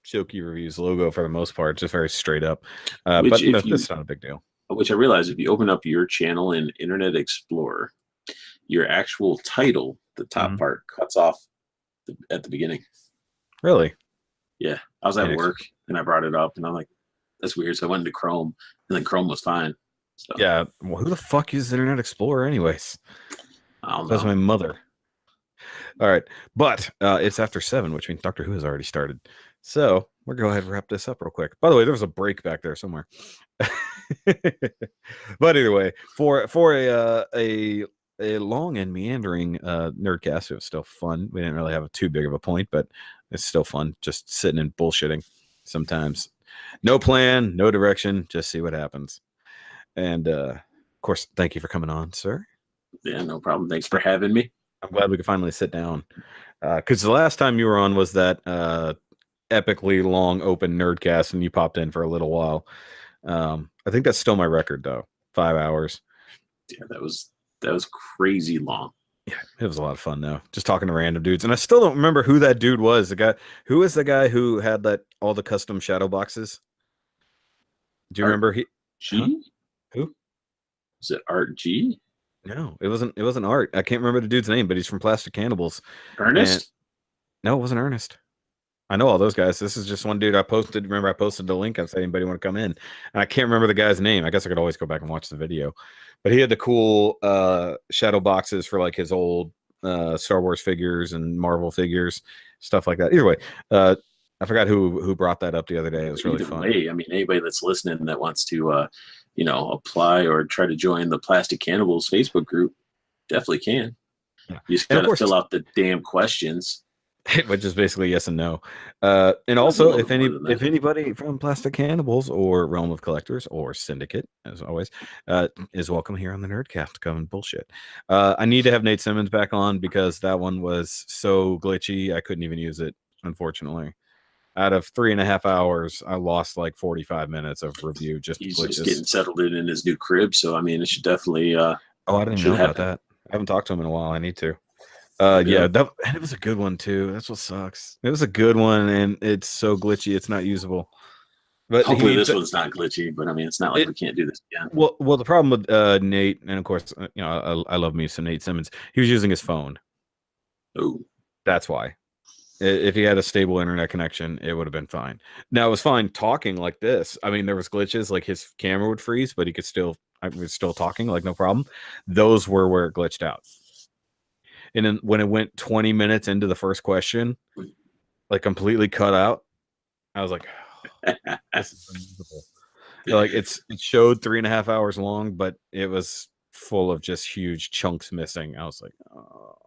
Shoky reviews logo for the most part, just very straight up. But that's not a big deal. Which I realize if you open up your channel in Internet Explorer, your actual title, the top part, cuts off at the beginning. Really? Yeah. I was at work and I brought it up and I'm like, that's weird. So I went into Chrome and then Chrome was fine. So. Yeah. Well, who the fuck uses Internet Explorer anyways? I don't know. That's my mother. All right. But it's after 7, which means Doctor Who has already started. So we're going to go ahead and wrap this up real quick. By the way, there was a break back there somewhere. But either way, for a long and meandering nerdcast, it was still fun. We didn't really have too big of a point, but it's still fun just sitting and bullshitting sometimes. No plan, no direction, just see what happens. And of course, thank you for coming on, sir. Yeah, no problem. Thanks for having me. I'm glad we could finally sit down. Because the last time you were on was that epically long open nerdcast, and you popped in for a little while. I think that's still my record, though. 5 hours. Yeah, that was crazy long. Yeah, it was a lot of fun, though. Just talking to random dudes. And I still don't remember who that dude was. Who was the guy who had all the custom shadow boxes? Do you remember? G? Who? Was it Art G? No, it wasn't Art. I can't remember the dude's name, but he's from Plastic Cannibals. Ernest? No, it wasn't Ernest. I know all those guys. This is just one dude I posted. Remember, I posted the link. I said, anybody want to come in? And I can't remember the guy's name. I guess I could always go back and watch the video. But he had the cool shadow boxes for like his old Star Wars figures and Marvel figures, stuff like that. Either way, I forgot who brought that up the other day. It was really Either fun. way, I mean, anybody that's listening that wants to, apply or try to join the Plastic Cannibals Facebook group, definitely can. Yeah. You just gotta fill out the damn questions. Which is basically yes and no. And also, if anybody from Plastic Cannibals or Realm of Collectors or Syndicate, as always, is welcome here on the Nerdcast, come and bullshit. I need to have Nate Simmons back on because that one was so glitchy I couldn't even use it, unfortunately. Out of 3.5 hours, I lost like 45 minutes of review. He's glitches. just getting settled in his new crib, so I mean, it should definitely. I didn't know about that. I haven't talked to him in a while. I need to. And it was a good one too. That's what sucks. It was a good one, and it's so glitchy, it's not usable. But hopefully, this one's not glitchy. But I mean, it's not like we can't do this again. Well, the problem with Nate, and of course, I love me some Nate Simmons. He was using his phone. Oh, that's why. If he had a stable internet connection, it would have been fine. Now it was fine talking like this. I mean, there was glitches, like his camera would freeze, but I was still talking, like no problem. Those were where it glitched out. And then when it went 20 minutes into the first question, like completely cut out, I was like, oh, this is unbelievable. Like it showed 3.5 hours long, but it was full of just huge chunks missing. I was like, oh.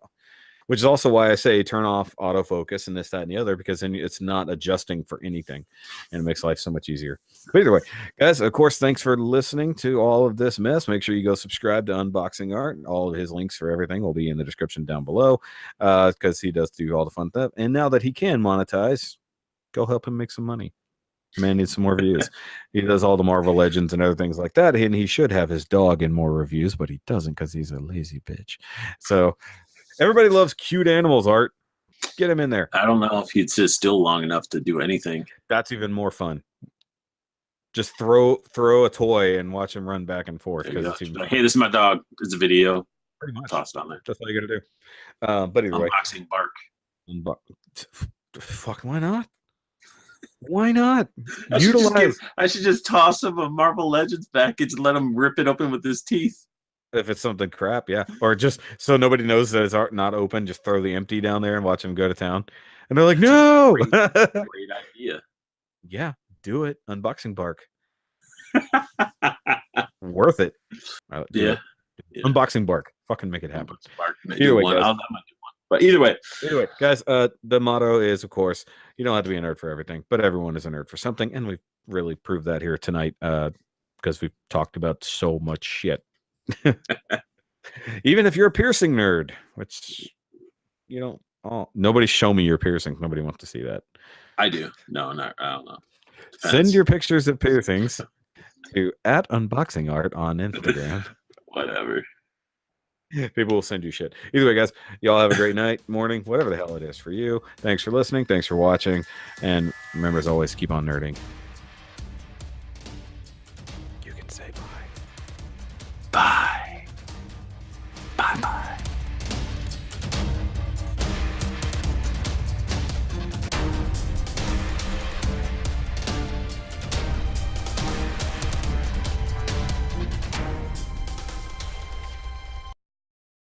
Which is also why I say turn off autofocus and this, that, and the other, because then it's not adjusting for anything, and it makes life so much easier. But either way, guys, of course, thanks for listening to all of this mess. Make sure you go subscribe to Unboxing Art. All of his links for everything will be in the description down below, because he does do all the fun stuff. And now that he can monetize, go help him make some money. Man needs some more views. He does all the Marvel Legends and other things like that, and he should have his dog in more reviews, but he doesn't because he's a lazy bitch. So everybody loves cute animals, Art. Get him in there. I don't know if he'd sit still long enough to do anything. That's even more fun. Just throw a toy and watch him run back and forth. It's even hey, this is my dog. It's a video. Pretty much. Toss it on there. That's all you got to do. But either way. Unboxing Bark. Fuck, why not? Why not? I should just toss him a Marvel Legends package and let him rip it open with his teeth. If it's something crap, yeah. Or just so nobody knows that it's not open, just throw the empty down there and watch him go to town. And they're like, no! Great idea. Yeah, do it. Unboxing Bark. Worth it. Yeah. Unboxing Bark. Fucking make it happen. Either way, guys. But either way, guys, the motto is, of course, you don't have to be a nerd for everything, but everyone is a nerd for something. And we've really proved that here tonight, because we've talked about so much shit. Even if you're a piercing nerd, which nobody show me your piercing. Nobody wants to see that. I do. No, I don't know. Send your pictures of piercings to @unboxingart on Instagram. Whatever. People will send you shit. Either way, guys, y'all have a great night, morning, whatever the hell it is for you. Thanks for listening. Thanks for watching. And remember, as always, keep on nerding. You can say bye. Bye. Bye-bye.